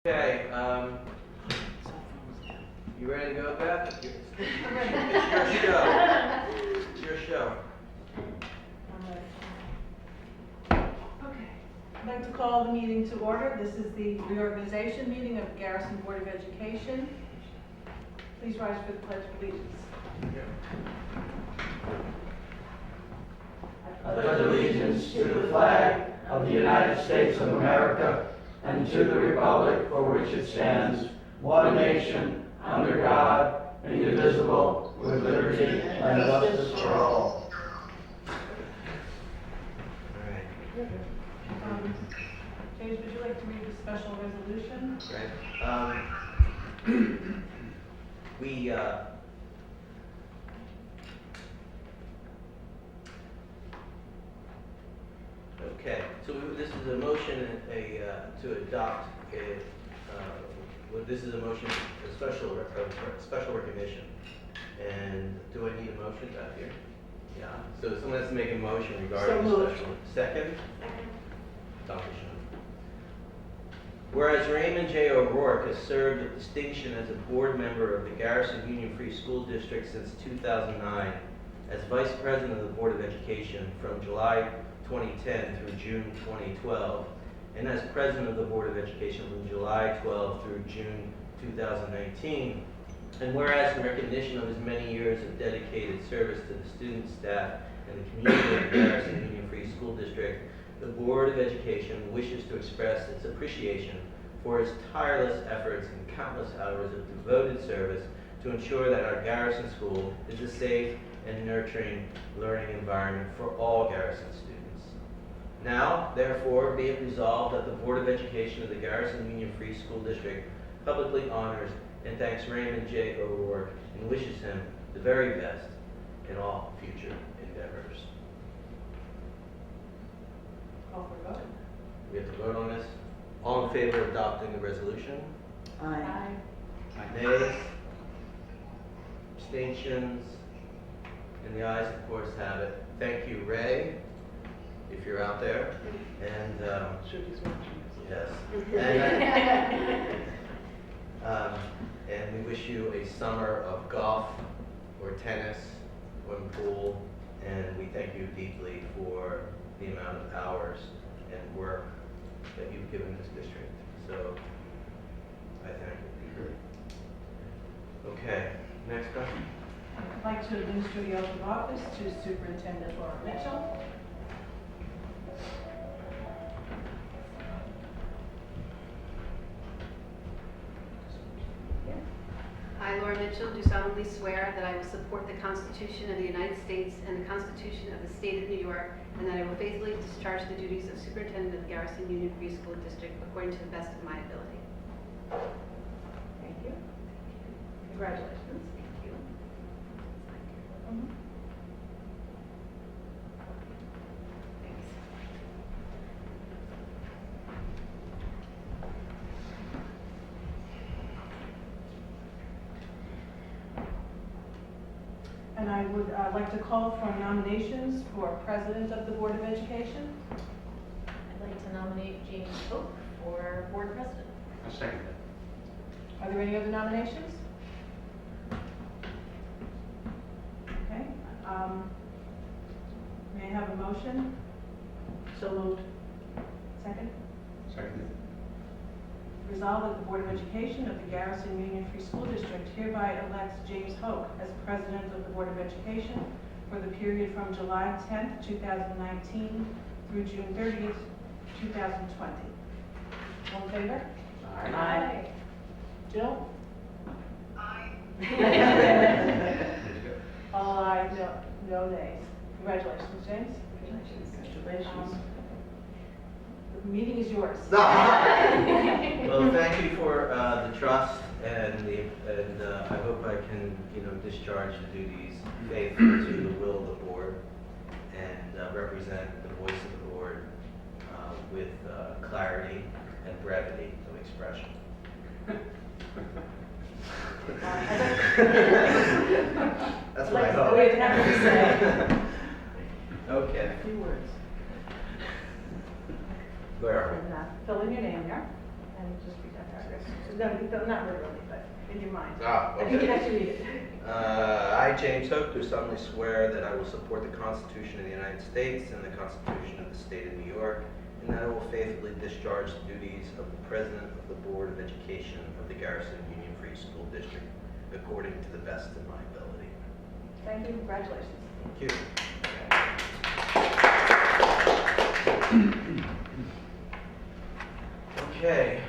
Okay, you ready to go, Beth? It's your show. It's your show. Okay, I'd like to call the meeting to order. This is the reorganization meeting of the Garrison Board of Education. Please rise for the Pledge of Allegiance. I pledge allegiance to the flag of the United States of America and to the republic for which it stands, one nation, under God, indivisible, with liberty and justice for all. James, would you like to read the special resolution? Right. Okay, so this is a motion to adopt this is a motion, a special recognition. And do I need a motion back here? Yeah, so someone has to make a motion regarding the special. Second? Dr. Sean. Whereas Raymond J. O'Rourke has served with distinction as a board member of the Garrison Union Free School District since 2009, as Vice President of the Board of Education from July 2010 through June 2012, and as President of the Board of Education from July 12 through June 2019, and whereas in recognition of his many years of dedicated service to the student, staff, and the community of the Garrison Union Free School District, the Board of Education wishes to express its appreciation for his tireless efforts and countless hours of devoted service to ensure that our Garrison School is a safe and nurturing learning environment for all Garrison students. Now, therefore, be it resolved that the Board of Education of the Garrison Union Free School District publicly honors and thanks Raymond J. O'Rourke and wishes him the very best in all future endeavors. Call for a vote. We have to vote on this. All in favor of adopting the resolution? Aye. Nays? Abstentions? And the ayes, of course, have it. Thank you, Ray, if you're out there. And yes. And we wish you a summer of golf or tennis or pool. And we thank you deeply for the amount of hours and work that you've given this district. So I thank you. Okay, next question. I'd like to administer the oath of office to Superintendent Laura Mitchell. I, Laura Mitchell, do solemnly swear that I will support the Constitution of the United States and the Constitution of the State of New York, and that I will faithfully discharge the duties of Superintendent of the Garrison Union Free School District according to the best of my ability. Thank you. Congratulations. Thank you. Thanks. And I would like to call for nominations for President of the Board of Education. I'd like to nominate James Hope for Board President. I second that. Are there any other nominations? Okay. May I have a motion? So moved. Second? Second. Resolved that the Board of Education of the Garrison Union Free School District hereby elects James Hoke as President of the Board of Education for the period from July 10th, 2019 through June 30th, 2020. All in favor? Aye. Jill? Aye. All ayes, no nays. Congratulations, James. Congratulations. The meeting is yours. Well, thank you for the trust, and I hope I can, discharge the duties faithfully to the will of the board and represent the voice of the board with clarity and brevity of expression. That's what I hope. Wait, have to say. Okay. A few words. Where are we? And fill in your name here, and just read that paragraph. no, not literally, but in your mind. Ah, I think you have okay. to read it. I, James Hook, do solemnly swear that I will support the Constitution of the United States and the Constitution of the State of New York, and that I will faithfully discharge the duties of the President of the Board of Education of the Garrison Union Free School District according to the best of my ability. Thank you, congratulations. Thank you. Okay,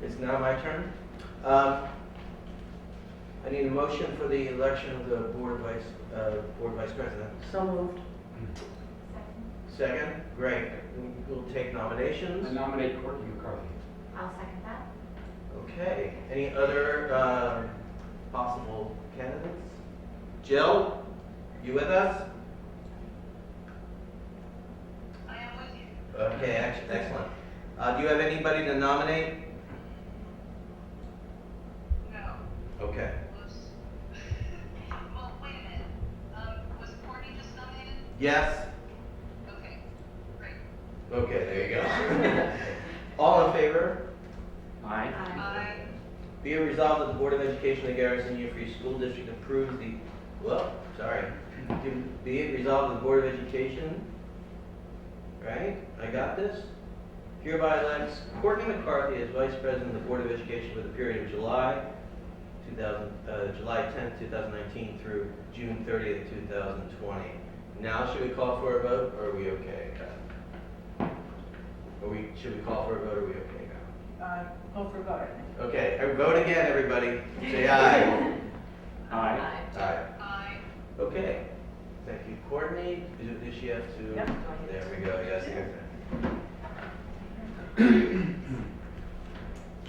it's now my turn. I need a motion for the election of the Board Vice President. So moved. Second, great. We'll take nominations. I nominate Courtney McCarthy. I'll second that. Okay, any other possible candidates? Jill, you with us? I am with you. Okay, excellent. Do you have anybody to nominate? No. Okay. Whoops. Well, wait a minute. Was Courtney just nominated? Yes? Okay, great. Okay, there you go. All in favor? Aye. I, Be it resolved that the Board of Education of the Garrison Union Free School District approves the, Be it resolved that the Board of Education, right? I got this? Hereby elects Courtney McCarthy as Vice President of the Board of Education for the period of July 10th, 2019 through June 30th, 2020. Now, should we call for a vote, or are we okay? Should we call for a vote, or are we okay now? Go for a vote, I think. Okay, vote again, everybody. Say aye. Aye. Aye. I, Okay. Thank you, Courtney. Does she have to? Yep. There we go, yes.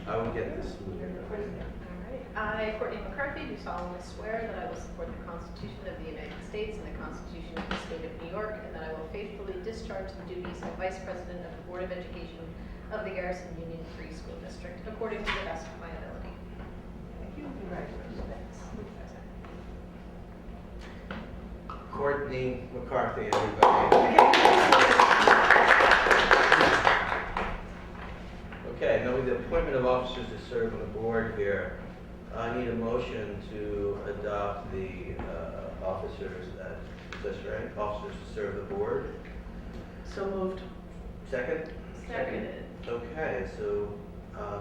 I will get this moving. All right. I, Courtney McCarthy, do solemnly swear that I will support the Constitution of the United States and the Constitution of the State of New York, and that I will faithfully discharge the duties of Vice President of the Board of Education of the Garrison Union Free School District according to the best of my ability. Thank you, congratulations. Courtney McCarthy, everybody. Okay, now with the appointment of officers to serve on the board here, I need a motion to adopt the officers that, is this right? Officers to serve the board. So moved. Second? Seconded. Okay, so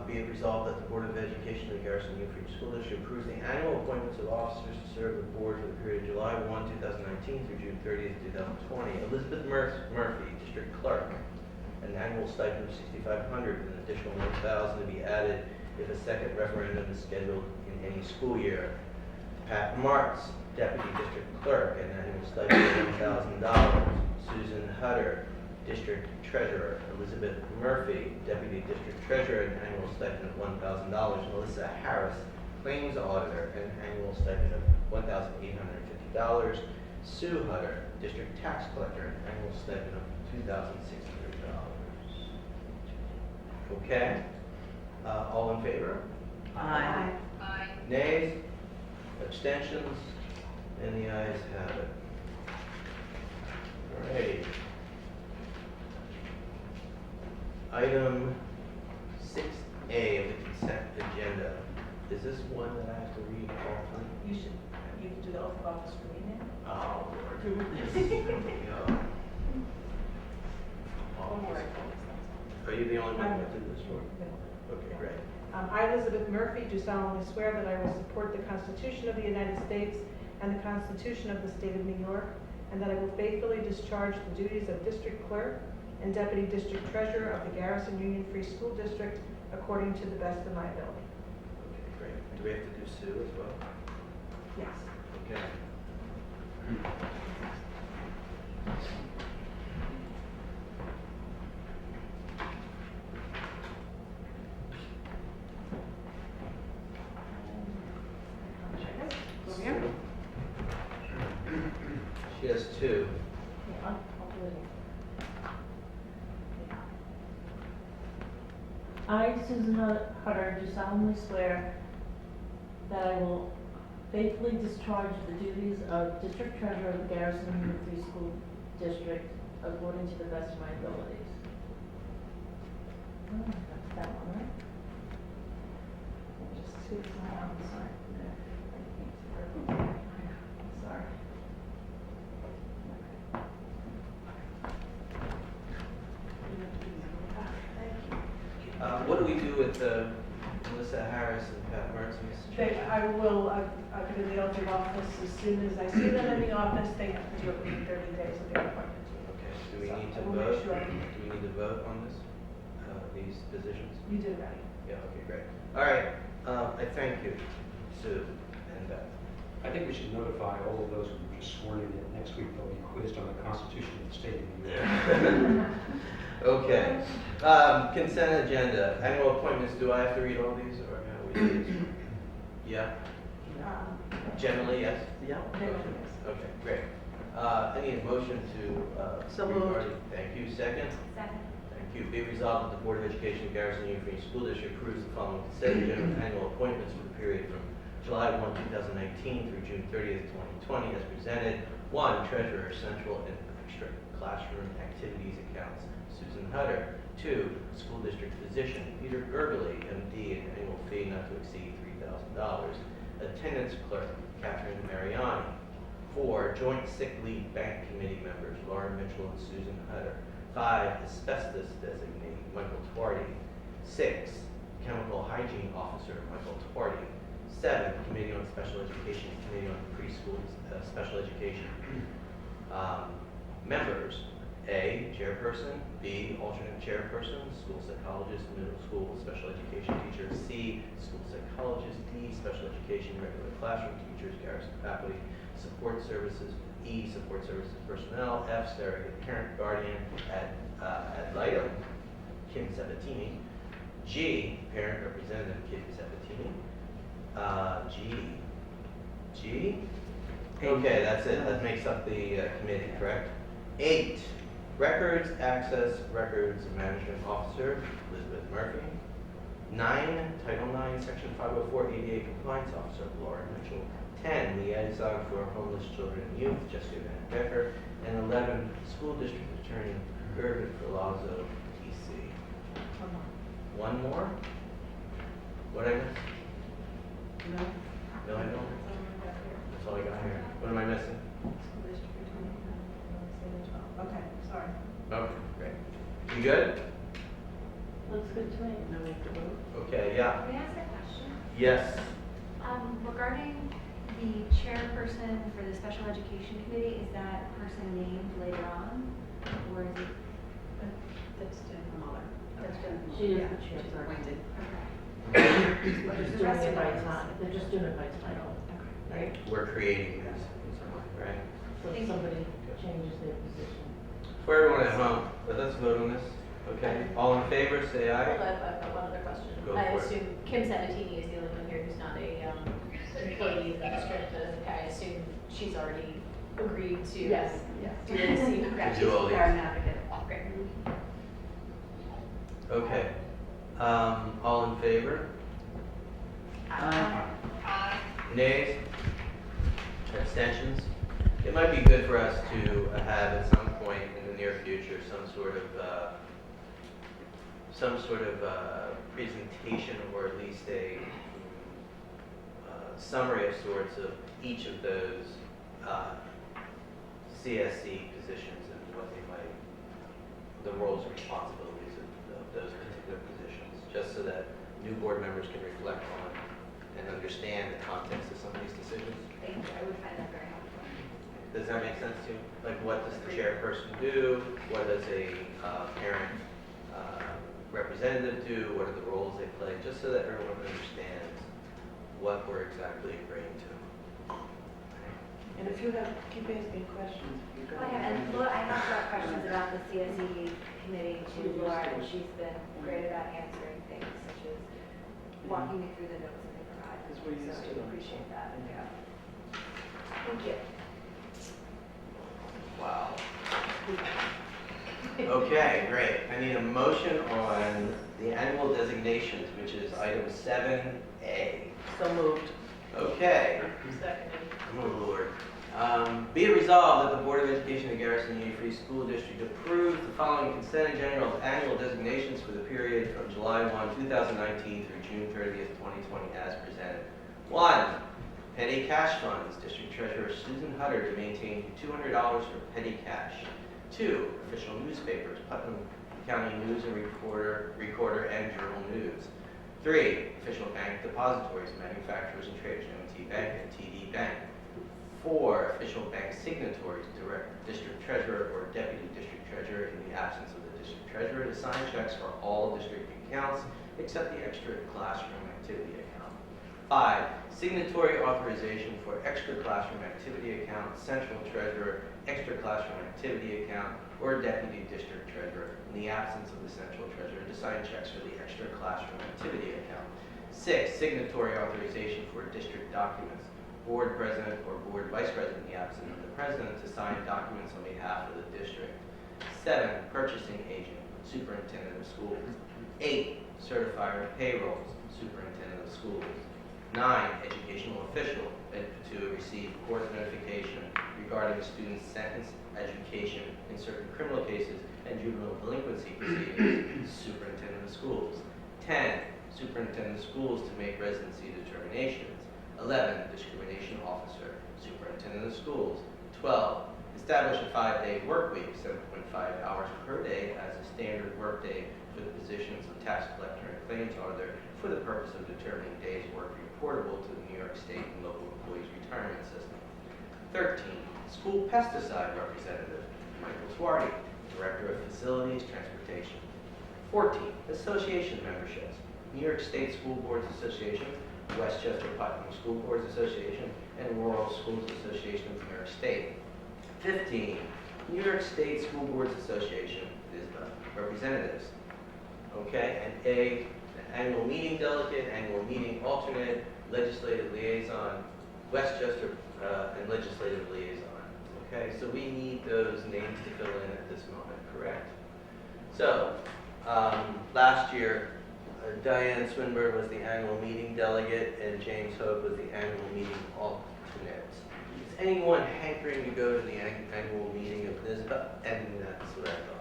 be it resolved that the Board of Education of the Garrison Union Free School District approves the annual appointments of officers to serve the board for the period July 1, 2019 through June 30th, 2020. Elizabeth Murphy, District Clerk, an annual stipend of $6,500 with an additional $1,000 to be added if a second referendum is scheduled in any school year. Pat Martz, Deputy District Clerk, an annual stipend of $1,000. Susan Hutter, District Treasurer. Elizabeth Murphy, Deputy District Treasurer, an annual stipend of $1,000. Melissa Harris, Claims Auditor, an annual stipend of $1,850. Sue Hutter, District Tax Collector, an annual stipend of $2,600. Okay? All in favor? Aye. I, Nays? Abstentions? And the ayes have it. All right. Item 6A of the consent agenda. Is this one that I have to read all three? You can do the oath of office for me now. Oh, Lord. Here we go. Are you the only one that did this one? Okay, great. I, Elizabeth Murphy, do solemnly swear that I will support the Constitution of the United States and the Constitution of the State of New York, and that I will faithfully discharge the duties of District Clerk and Deputy District Treasurer of the Garrison Union Free School District according to the best of my ability. Okay, great. Do we have to do Sue as well? Yes. Okay. Over here? She has two. Yeah, I'll do it. I, Susan Hutter, do solemnly swear that I will faithfully discharge the duties of District Treasurer of the Garrison Union Free School District according to the best of my abilities. Oh, that's that one, right? What do we do with Melissa Harris and Pat Mertz, Mr. They, Chair? I'm going to the oath of office as soon as I see them in the office. They have to do it within 30 days of their appointment. Okay, do we So need I to will make vote? sure. Do we need to vote on this, these positions? You did right. Yeah, okay, great. All right, I thank you, Sue and Beth. I think we should notify all of those who were just sworn in that next week they'll be quizzed on the Constitution of the State of New York. Okay, consent agenda, annual appointments, do I have to read all these, or how we do this? Yeah, generally, yes? Yeah. Okay, great. I need a motion to, So moved. regarding- Thank you, second? Second. Thank you. Be resolved that the Board of Education of Garrison Union Free School District approves the following consent agenda of annual appointments for the period from July 1, 2019 through June 30th, 2020 as presented. 1, Treasurer, Central and Extra Classroom Activities Accounts, Susan Hutter. 2, School District Physician, Peter Gergely, MD, an annual fee not to exceed $3,000. Attendance Clerk, Catherine Mariani. 4, Joint Sick Leave Bank Committee members, Laura Mitchell and Susan Hutter. 5, Asbestos Designee, Michael Twardy. 6, Chemical Hygiene Officer, Michael Twardy. 7, Committee on Special Education, Committee on Preschool Special Education. Members, A, Chairperson, B, Alternate Chairperson, School Psychologist, Middle School Special Education Teacher, C, School Psychologist, D, Special Education, Regular Classroom Teachers, Garrison Faculty, Support Services, E, Support Services Personnel, F, Surrogate Parent Guardian, ad litem, Kim Sabatini, G, Parent Representative, Kim Sabatini, G? Okay, that's it, that makes up the committee, correct? 8, Records Access Records Management Officer, Elizabeth Murphy. 9, Title IX, Section 504 ADA Compliance Officer, Laura Mitchell. 10, Liaison for Homeless Children and Youth, Jessica Van Becker. And 11, School District Attorney, Gervin Ferlazzo, PC. One more? What I miss? No. No, I don't. That's all I got here. What am I missing? Okay, sorry. Okay, great. You good? Looks good to me. No need to vote. Okay, yeah. May I ask a question? Yes. Regarding the chairperson for the special education committee, is that person named later on? Or is it? That's Jennifer Muller. That's Jennifer She is Muller. the She's chairperson. appointed. They're just The doing rest it of by it is- time, they're just doing it by title, right? We're creating this in some way, right? So if somebody changes their position. For everyone at home, let's vote on this. Okay, all in favor, say aye. Hold on, I've got one other question. Go I for it. assume Kim Sabatini is the only one here who's not a employee of the district. I assume she's already agreed to Yes, yes. do this. To do all these. Parent advocate. Great. Okay. All in favor? Nays? Abstentions? It might be good for us to have at some point in the near future some sort of presentation, or at least a summary of sorts of each of those CSC positions and what they might, the roles and responsibilities of those particular positions, just so that new board members can reflect on and understand the context of some of these decisions. Thank you, I would find that very helpful. Does that make sense to you? Like, what does the chairperson do? What does a parent representative do? What are the roles they play? Just so that everyone understands what we're exactly agreeing to. And if you keep asking questions. Oh, yeah, and Laura, I have got questions about the CSE committee to Laura, and she's been great about answering things such as walking me through the notes that they provide. Because we're used So to I them. appreciate that. Yeah. Thank you. Wow. Okay, great. I need a motion on the annual designations, which is item 7A. So moved. Okay. Seconded. Oh, Lord. Be it resolved that the Board of Education of Garrison Union Free School District approves the following consent agenda of annual designations for the period from July 1, 2019 through June 30th, 2020 as presented. 1, petty cash funds. District Treasurer Susan Hutter to maintain $200 for petty cash. 2, official newspapers. Putnam county news and recorder and journal news. 3, official bank depositories, manufacturers and traders, M&T Bank and TD Bank. 4, official bank signatories, district treasurer or deputy district treasurer in the absence of the district treasurer to sign checks for all district accounts except the extra classroom activity account. 5, signatory authorization for extra classroom activity account, central treasurer, extra classroom activity account, or deputy district treasurer in the absence of the central treasurer to sign checks for the extra classroom activity account. 6, signatory authorization for district documents, board president or board vice president in the absence of the president to sign documents on behalf of the district. 7, purchasing agent, superintendent of schools. 8, certifier of payrolls, superintendent of schools. 9, educational official to receive court notification regarding a student's sentence, education in certain criminal cases and juvenile delinquency proceedings, superintendent of schools. 10, superintendent of schools to make residency determinations. 11, discrimination officer, superintendent of schools. 12, establish a 5-day work week, 7.5 hours per day as a standard work day for the positions of tax collector and claims auditor for the purpose of determining days work reportable to the New York State and local employees retirement system. 13, school pesticide representative, Michael Swarty, director of facilities, transportation. 14, association memberships, New York State School Boards Association, Westchester Putnam School Boards Association, and Rural Schools Association of New York State. 15, New York State School Boards Association, representatives. Okay, and A, annual meeting delegate, annual meeting alternate, legislative liaison, Westchester, and legislative liaison. Okay, so we need those names to fill in at this moment, correct? So, last year, Diane Swinburne was the annual meeting delegate and James Hope was the annual meeting alternate. Is anyone hankering to go to the annual meeting of NISBA? And that's what I thought.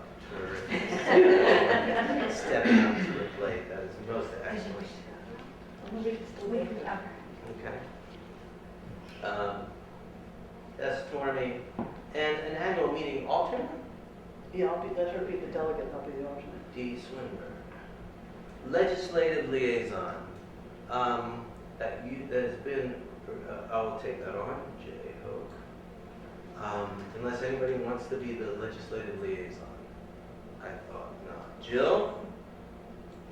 Stepping up to the plate, that is most excellent. Okay. That's Stormy. And an annual meeting alternate? Yeah, let her be the delegate, and I'll be the alternate. D. Swinburne. Legislative liaison. That's been, I'll take that on, J. Hoke. Unless anybody wants to be the legislative liaison. I thought not. Jill?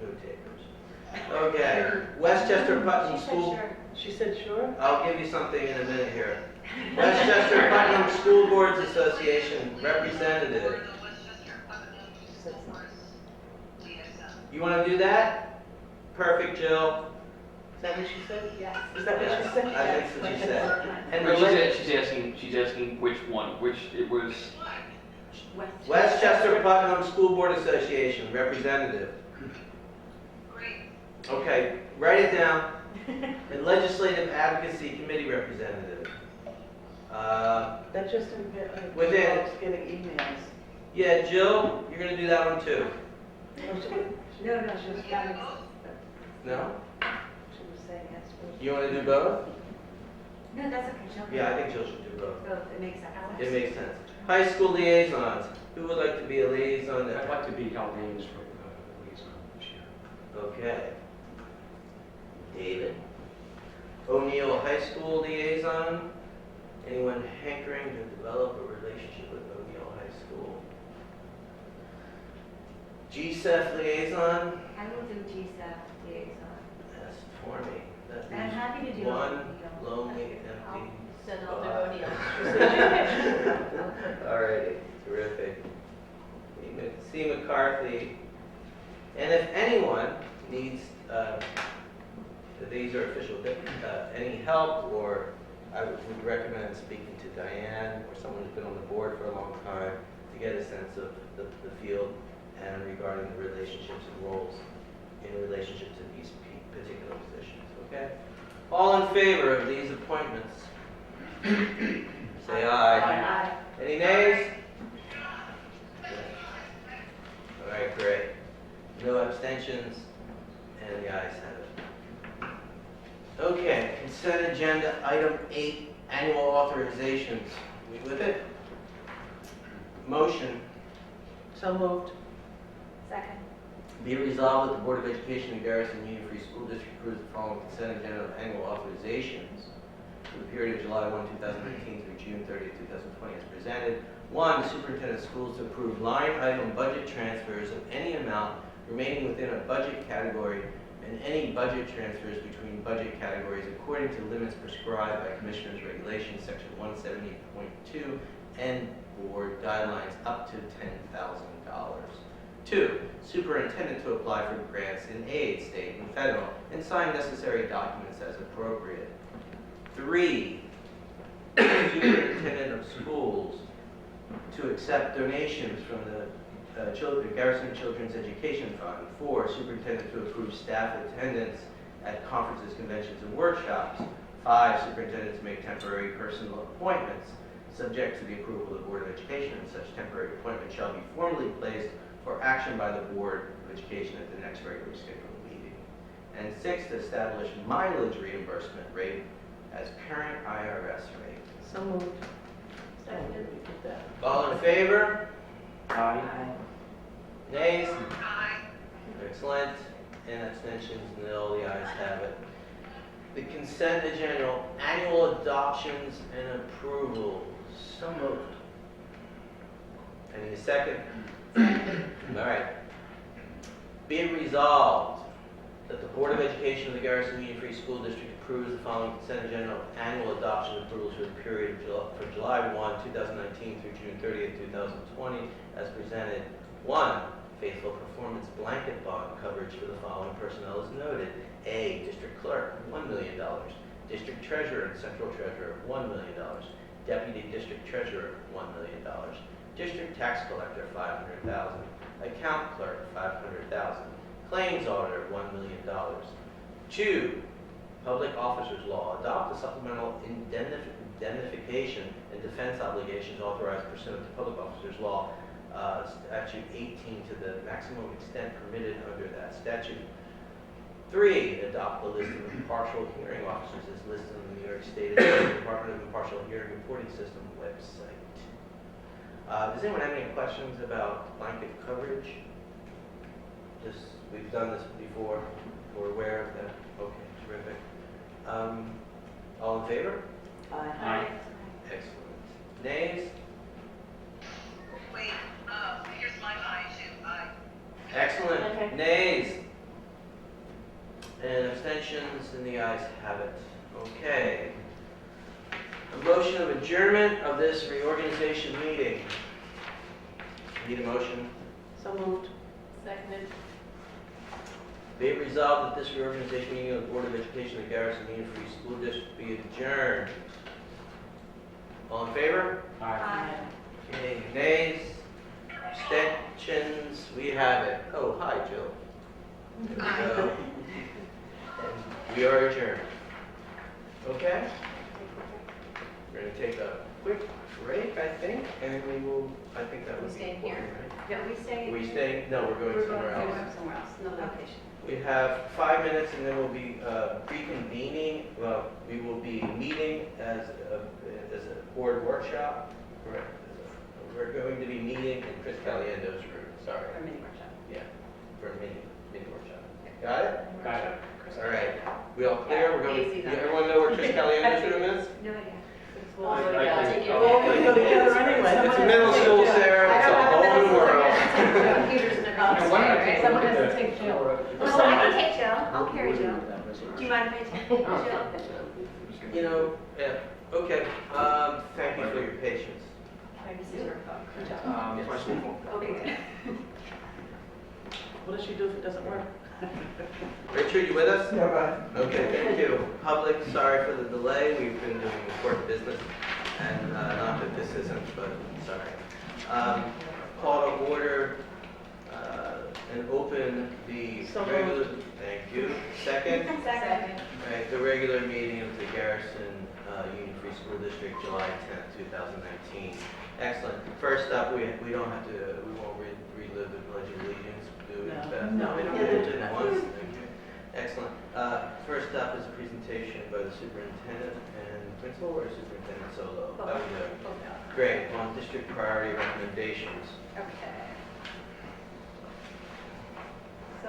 No takers. Okay. Westchester Putnam School. She said sure? I'll give you something in a minute here. Westchester Putnam School Boards Association representative. You want to do that? Perfect, Jill. Is that what she said? Yes. Is that what she said? I think what she said. And But the she's asking which one, which it was. Westchester Putnam School Board Association representative. Great. Okay, write it down. And Legislative Advocacy Committee representative. That just Within- involves getting emails. Yeah, Jill, you're going to do that one too. No, she was having, No? she was saying yes. You want to do both? No, that's okay, Jill. Yeah, I think Jill should do both. Both, it makes sense. It makes sense. High school liaisons. Who would like to be a liaison? I'd like to be Haldane's liaison this year. Okay. David. O'Neill High School liaison. Anyone hankering to develop a relationship with O'Neill High School? GSEF liaison. I will do GSAP liaison. That's for me. That And I'm means happy to do one O'Neill. lonely, empty. Send all the spot. O'Neill. All righty, terrific. C. McCarthy. And if anyone needs, these are official, any help, or I would recommend speaking to Diane or someone who's been on the board for a long time to get a sense of the field and regarding the relationships and roles in relationship to these particular positions, okay? All in favor of these appointments? Say aye. Aye. Any nays? All right, great. No abstentions, and the ayes have it. Okay, consent agenda, item 8, annual authorizations. We with it? Motion, So moved. Second. Be it resolved that the Board of Education of Garrison Union Free School District approves the following consent agenda of annual authorizations for the period of July 1, 2019 through June 30, 2020 as presented. 1, the superintendent of schools to approve line item budget transfers of any amount remaining within a budget category and any budget transfers between budget categories according to limits prescribed by Commissioners Regulations, Section 170.2 and Board guidelines up to $10,000. 2, superintendent to apply for grants in aid, state and federal, and sign necessary documents as appropriate. 3, superintendent of schools to accept donations from the Garrison Children's Education Fund. 4, superintendent to approve staff attendance at conferences, conventions, and workshops. 5, superintendent to make temporary personal appointments subject to the approval of the Board of Education, and such temporary appointment shall be formally placed for action by the Board of Education at the next regularly scheduled meeting. And 6, to establish mileage reimbursement rate as parent IRS rate. So moved. Second. All in favor? Aye. Nays? Aye. Excellent. And abstentions, nil. The ayes have it. The consent agenda, annual adoptions and approvals. So moved. I need a second. All right. Be it resolved that the Board of Education of the Garrison Union Free School District approves the following consent agenda of annual adoption and approvals for the period from July 1, 2019 through June 30, 2020 as presented. 1, faithful performance blanket bond coverage for the following personnel as noted. A, District Clerk, $1 million. District Treasurer and Central Treasurer, $1 million. Deputy District Treasurer, $1 million. District Tax Collector, $500,000. Account Clerk, $500,000. Claims Auditor, $1 million. 2, Public Officers Law. Adopt the supplemental indemnification and defense obligations authorized pursuant to Public Officers Law, Statute 18 to the maximum extent permitted under that statute. 3, adopt the list of impartial hearing officers as listed in the New York State Department of Impartial Hearing Reporting System website. Does anyone have any questions about blanket coverage? We've done this before. We're aware of that. Okay, terrific. All in favor? Aye. Excellent. Nays? Wait, here's my aye too. Aye. Excellent. Okay. Nays? And abstentions, and the ayes have it. Okay. A motion of adjournment of this reorganization meeting. Need a motion? So moved. Seconded. Be it resolved that this reorganization meeting of the Board of Education of the Garrison Union Free School District be adjourned. All in favor? Aye. Okay. Nays? Abstentions? We have it. Oh, hi, Jill. There we go. And we are adjourned. Okay? We're going to take a quick break, I think, and we will, I think that We would be staying here? important, right? Yeah, we stay. Are we staying? No, we're going somewhere else. Somewhere else, another location. We have 5 minutes and then we'll be reconvening. Well, we will be meeting as a board workshop. Correct. We're going to be meeting in Chris Caliendo's room. Sorry. Or mini workshop. Yeah, for a mini workshop. Got it? Got it. All right. We all clear? We're going. Easy, though. Everyone know where Chris Caliendo's room is? No idea. We're all going to go together anyway. It's a middle school, Sarah. It's a whole new world. Computers and everything. Why not right? take a Someone look has at to take that? Jill. Oh, I can take Jill. I'll carry Jill. Do you mind if I take Jill? You know, yeah. Okay. Thank you for your patience. This is your phone. Yes. My school phone. Okay. What does she do if it doesn't work? Richard, you with us? Yeah, right. Okay, thank you. Public, sorry for the delay. We've been doing important business, and not that this isn't, but sorry. Call to order and open the So moved. regular. Thank you. Second. Second. Right, the regular meeting of the Garrison Union Free School District, July 10th, 2019. Excellent. First up, we don't have to, we won't relive the Pledge of Allegiance, do we? No. Beth? No. We don't Yeah, have to do they're it doing once. Okay. Excellent. First up is a presentation by the superintendent and principal, or superintendent solo? Both. How do you know? Great. On district priority recommendations. Okay.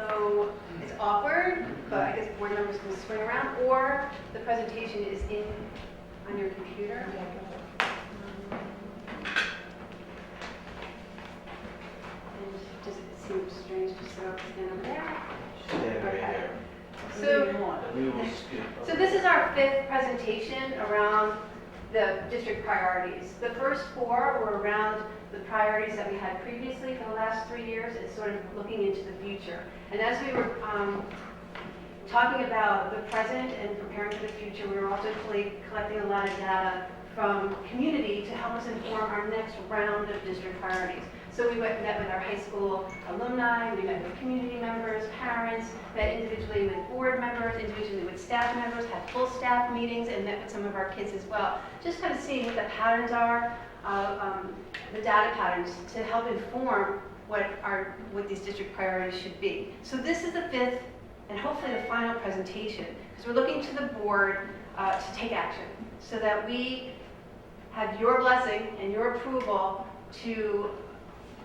So it's awkward, but I guess board members can swing around, or the presentation is on your computer. And does it seem strange to stand over there? Stand right here. So, We will scoot. so this is our 5th presentation around the district priorities. The first 4 were around the priorities that we had previously for the last 3 years. It's sort of looking into the future. And as we were talking about the present and preparing for the future, we were also collecting a lot of data from community to help us inform our next round of district priorities. So we met with our high school alumni, we met with community members, parents, met individually with board members, individually with staff members, had full staff meetings, and met with some of our kids as well. Just kind of seeing what the patterns are, the data patterns, to help inform what these district priorities should be. So this is the 5th and hopefully the final presentation, because we're looking to the board to take action so that we have your blessing and your approval to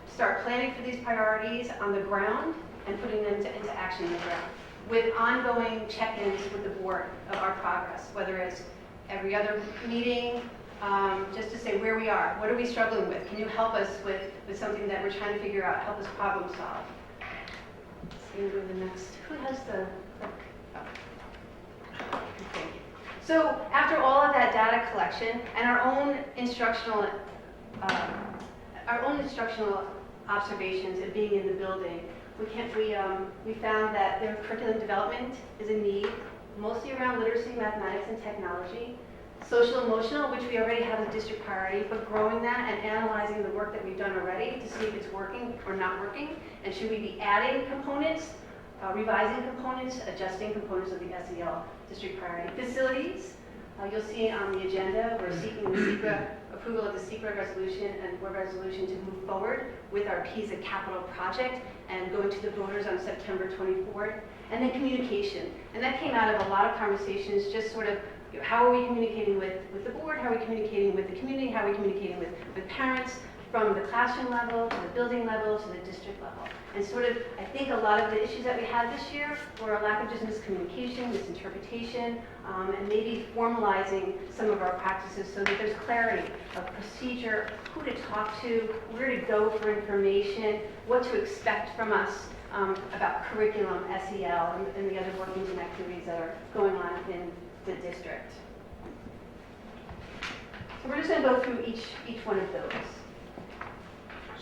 start planning for these priorities on the ground and putting them into action on the ground, with ongoing check-ins with the board of our progress, whether it's every other meeting, just to say where we are, what are we struggling with, can you help us with something that we're trying to figure out, help us problem solve. Let's go to the next, who has the, okay. So after all of that data collection and our own instructional observations of being in the building, we found that their curriculum development is a need, mostly around literacy, mathematics, and technology. Social emotional, which we already have as a district priority, but growing that and analyzing the work that we've done already to see if it's working or not working, and should we be adding components, revising components, adjusting components of the SEL district priority. Facilities, you'll see on the agenda, we're seeking the SECRA approval of the SECRA resolution and board resolution to move forward with our PISA capital project and going to the voters on September 24th. And then communication, and that came out of a lot of conversations, just sort of, how are we communicating with the board, how are we communicating with the community, how are we communicating with parents, from the classroom level to the building level to the district level. And sort of, I think a lot of the issues that we had this year were a lack of just miscommunication, misinterpretation, and maybe formalizing some of our practices so that there's clarity of procedure, who to talk to, where to go for information, what to expect from us about curriculum, SEL, and the other workings and activities that are going on in the district. So we're just going to go through each one of those.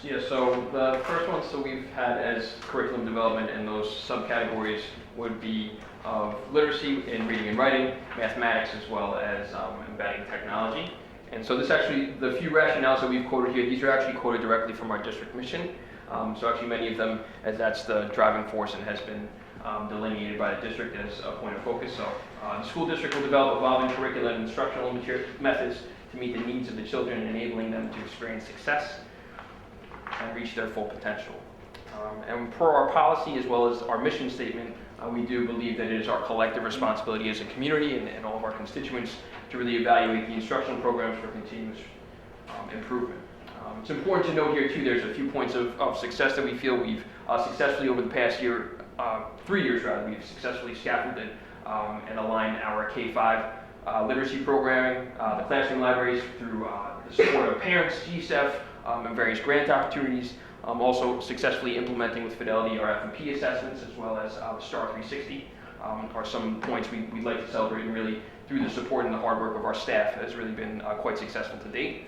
Yeah, so the first one, so we've had as curriculum development, and those subcategories would be of literacy in reading and writing, mathematics, as well as embedding technology. And so this actually, the few rationales that we've quoted here, these are actually quoted directly from our district mission. So actually many of them, as that's the driving force and has been delineated by the district as a point of focus. So the school district will develop evolving curricula and instructional methods to meet the needs of the children and enabling them to experience success and reach their full potential. And per our policy as well as our mission statement, we do believe that it is our collective responsibility as a community and all of our constituents to really evaluate the instructional programs for continuous improvement. It's important to note here too, there's a few points of success that we feel we've successfully over the past year, 3 years rather, we've successfully scaffolded and aligned our K-5 literacy programming, the classroom libraries through the support of parents, GSEF, and various grant opportunities. Also successfully implementing with fidelity our F&P assessments as well as STAR 360 are some points we'd like to celebrate, and really through the support and the hard work of our staff has really been quite successful to date.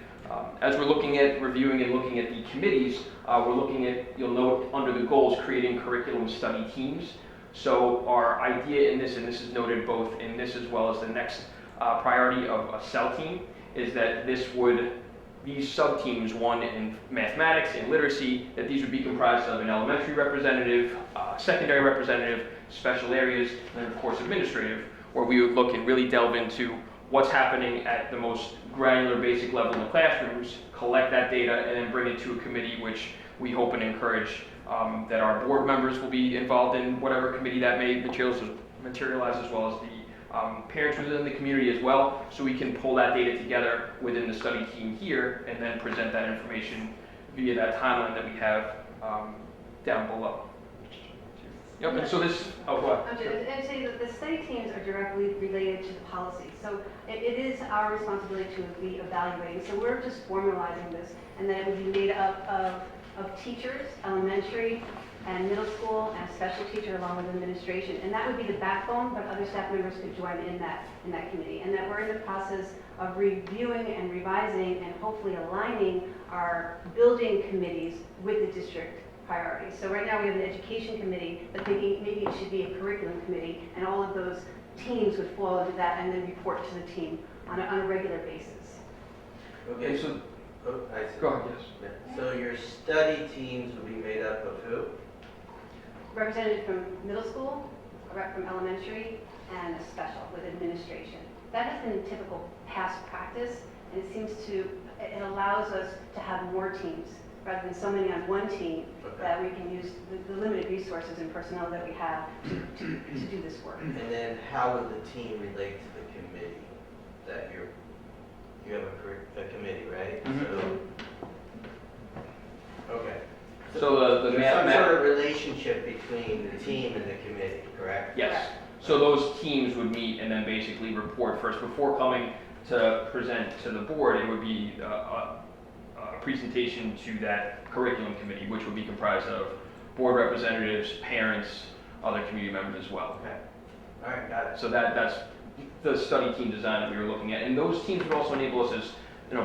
As we're looking at reviewing and looking at the committees, we're looking at, you'll note under the goals, creating curriculum study teams. So our idea in this, and this is noted both in this as well as the next priority of a CEL team, is that these sub-teams, one in mathematics and literacy, that these would be comprised of an elementary representative, secondary representative, special areas, and then of course administrative, where we would look and really delve into what's happening at the most granular basic level in the classrooms, collect that data, and then bring it to a committee, which we hope and encourage that our board members will be involved in whatever committee that may materialize, as well as the parents within the community as well, so we can pull that data together within the study team here and then present that information via that timeline that we have down below. Yep, and so this, oh, what? And say that the study teams are directly related to the policy. So it is our responsibility to be evaluating. So we're just formalizing this, and then it would be made up of teachers, elementary and middle school, and a special teacher along with administration. And that would be the backbone, but other staff members could join in that committee. And that we're in the process of reviewing and revising and hopefully aligning our building committees with the district priorities. So right now we have an education committee, but thinking maybe it should be a curriculum committee, and all of those teams would fall into that and then report to the team on a regular basis. Okay, so, I see. go ahead, yes. Yeah. So your study teams will be made up of who? Representative from middle school, a rep from elementary, and a special with administration. That has been typical past practice, and it seems to, it allows us to have more teams rather than so many on one team, that we can use the limited resources and personnel that we have to do this work. And then how would the team relate to the committee that you have a committee, right? Mhm. So, okay. So the There's some math, sort of relationship between the team and the committee, correct? yes. So those teams would meet and then basically report first. Before coming to present to the board, it would be a presentation to that curriculum committee, which would be comprised of board representatives, parents, other community members as well. Okay. All right, got it. So that's the study team design that we were looking at. And those teams would also enable us as,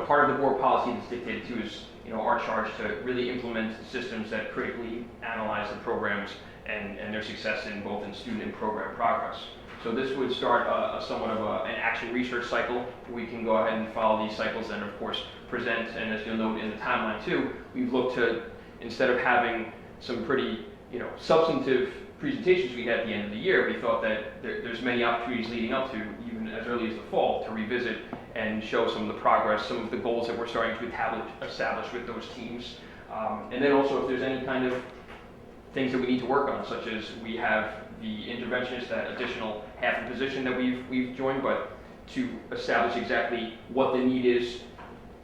part of the board policy that's dictated too is, our charge to really implement systems that critically analyze the programs and their success in both in student and program progress. So this would start somewhat of an action research cycle. We can go ahead and follow these cycles and of course present, and as you'll note in the timeline too, we've looked to, instead of having some pretty substantive presentations we had at the end of the year, we thought that there's many opportunities leading up to, even as early as the fall, to revisit and show some of the progress, some of the goals that we're starting to establish with those teams. And then also if there's any kind of things that we need to work on, such as we have the interventionist, that additional half a position that we've joined, but to establish exactly what the need is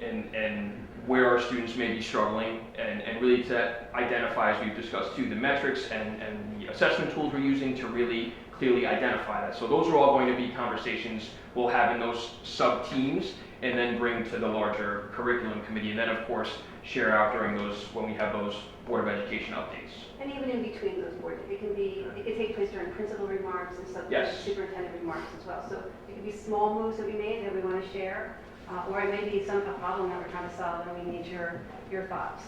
and where our students may be struggling, and really to identify, as we've discussed too, the metrics and the assessment tools we're using to really clearly identify that. So those are all going to be conversations we'll have in those sub-teams and then bring to the larger curriculum committee, and then of course share out during those, when we have those Board of Education updates. And even in between those boards, it can take place during principal remarks and Yes. superintendent remarks as well. So it could be small moves that we made that we want to share, or it may be a problem that we're trying to solve and we need your thoughts.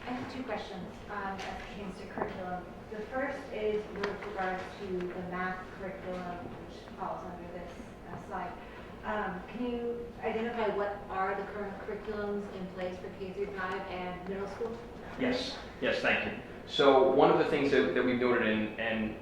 I have two questions as pertains to curriculum. The first is with regards to the math curriculum, which falls under this slide. Can you identify what are the current curriculums in place for K-5 and middle school? Yes, thank you. So one of the things that we've noted, and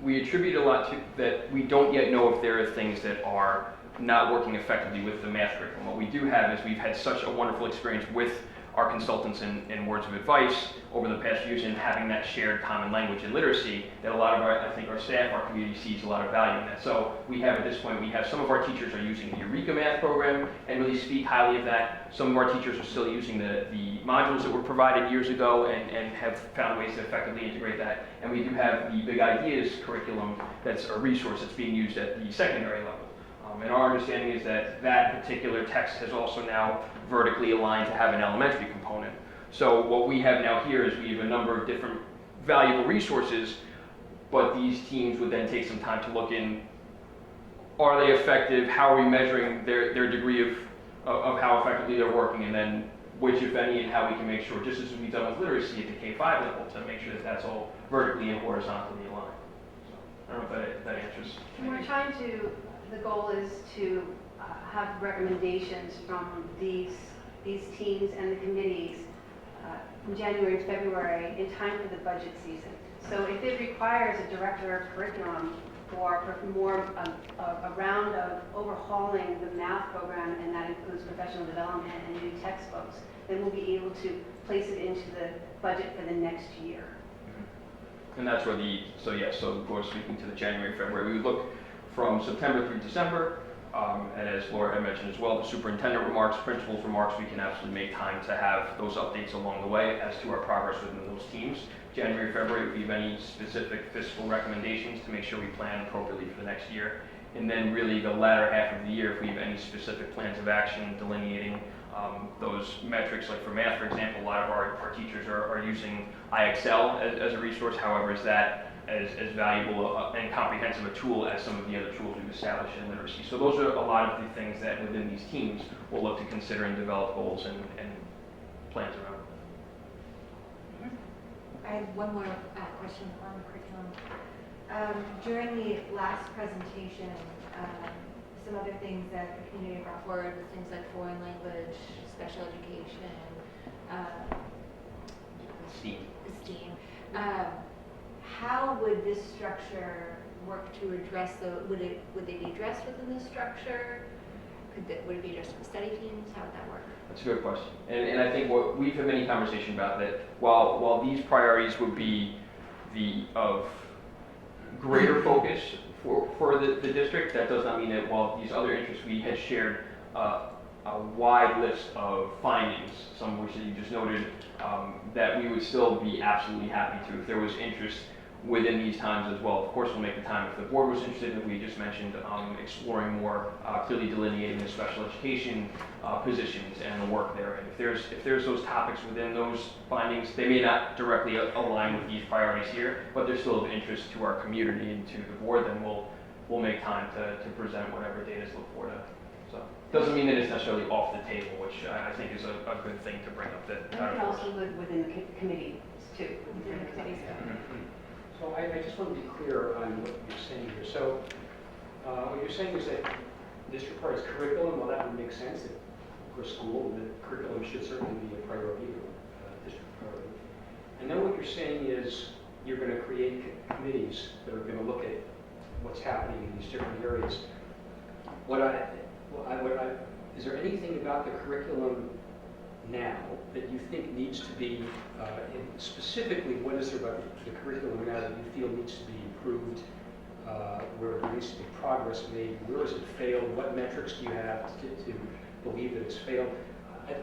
we attribute a lot to that we don't yet know if there are things that are not working effectively with the math curriculum. What we do have is we've had such a wonderful experience with our consultants in words of advice over the past years in having that shared common language and literacy that a lot of our staff, our community sees a lot of value in that. So we have at this point, we have some of our teachers are using the Eureka Math program and really speak highly of that. Some of our teachers are still using the modules that were provided years ago and have found ways to effectively integrate that. And we do have the Big Ideas curriculum that's a resource that's being used at the secondary level. And our understanding is that that particular text has also now vertically aligned to have an elementary component. So what we have now here is we have a number of different valuable resources, but these teams would then take some time to look in, are they effective, how are we measuring their degree of how effectively they're working, and then which, if any, and how we can make sure, just as we've done with literacy at the K-5 level, to make sure that that's all vertically and horizontally aligned. So I don't know if that answers. And we're trying to, the goal is to have recommendations from these teams and the committees in January and February in time for the budget season. So if it requires a director of curriculum or more a round of overhauling the math program, and that includes professional development and new textbooks, then we'll be able to place it into the budget for the next year. And that's where of course, speaking to the January, February, we would look from September through December, And as Laura had mentioned as well, the superintendent remarks, principal's remarks, we can absolutely make time to have those updates along the way as to our progress within those teams. January, February, if we have any specific fiscal recommendations to make sure we plan appropriately for the next year. And then really the latter half of the year, if we have any specific plans of action delineating those metrics, like for math, for example, a lot of our teachers are using IXL as a resource. However, is that as valuable and comprehensive a tool as some of the other tools we've established in literacy? So those are a lot of the things that within these teams we'll look to consider and develop goals and plans around. I have one more question on the curriculum. During the last presentation, some other things that the community brought forward was things like foreign language, special education, STEAM. How would this structure work to address would they be addressed within this structure? Would it be addressed with the study teams? How would that work? That's a good question. And I think what we've had many conversations about that while these priorities would be of greater focus for the district, that does not mean that while these other interests we had shared a wide list of findings, some of which you just noted, that we would still be absolutely happy to if there was interest within these times as well. Of course, we'll make the time if the board was interested, as we just mentioned, exploring more clearly delineating the special education positions and the work there. And if there's those topics within those findings, they may not directly align with these priorities here, but they're still of interest to our community and to the board, then we'll make time to present whatever data is looked for to. So doesn't mean that it's necessarily off the table, which I think is a good thing to bring up. That And we can also live within the committees too. Within the committees. So I just want to be clear on what you're saying here. So what you're saying is that district priorities curriculum, well, that would make sense. That for a school, the curriculum should certainly be a priority, district priority. And then what you're saying is you're going to create committees that are going to look at what's happening in these different areas. Is there anything about the curriculum now that you think needs to be, specifically, what is there about the curriculum now that you feel needs to be improved, where there needs to be progress made, where has it failed, what metrics do you have to believe that it's failed?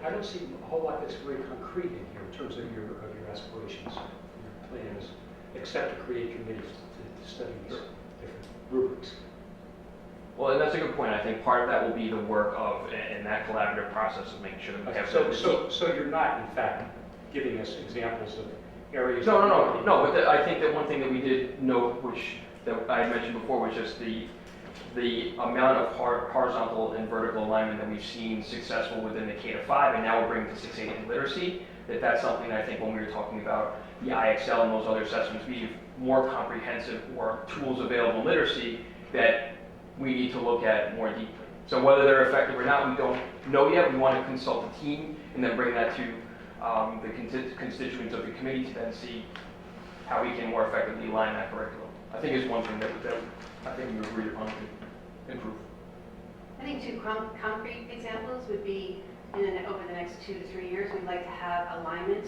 I don't see a whole lot that's very concrete in here in terms of your aspirations, your plans, except to create committees to study these different rubrics. Well, and that's a good point. I think part of that will be the work of, and that collaborative process of making sure that we have. So you're not, in fact, giving us examples of areas. No. But I think that one thing that we did note, which that I mentioned before, was just the amount of horizontal and vertical alignment that we've seen successful within the K-5, and now we're bringing to 6-8 in literacy. That's something that I think when we were talking about the IXL and those other assessments, we have more comprehensive, more tools available in literacy that we need to look at more deeply. So whether they're effective or not, we don't know yet. We want to consult the team and then bring that to the constituents of the committee to then see how we can more effectively align that curriculum. I think is one thing that I think we agreed upon to improve. I think two concrete examples would be over the next 2 to 3 years, we'd like to have alignment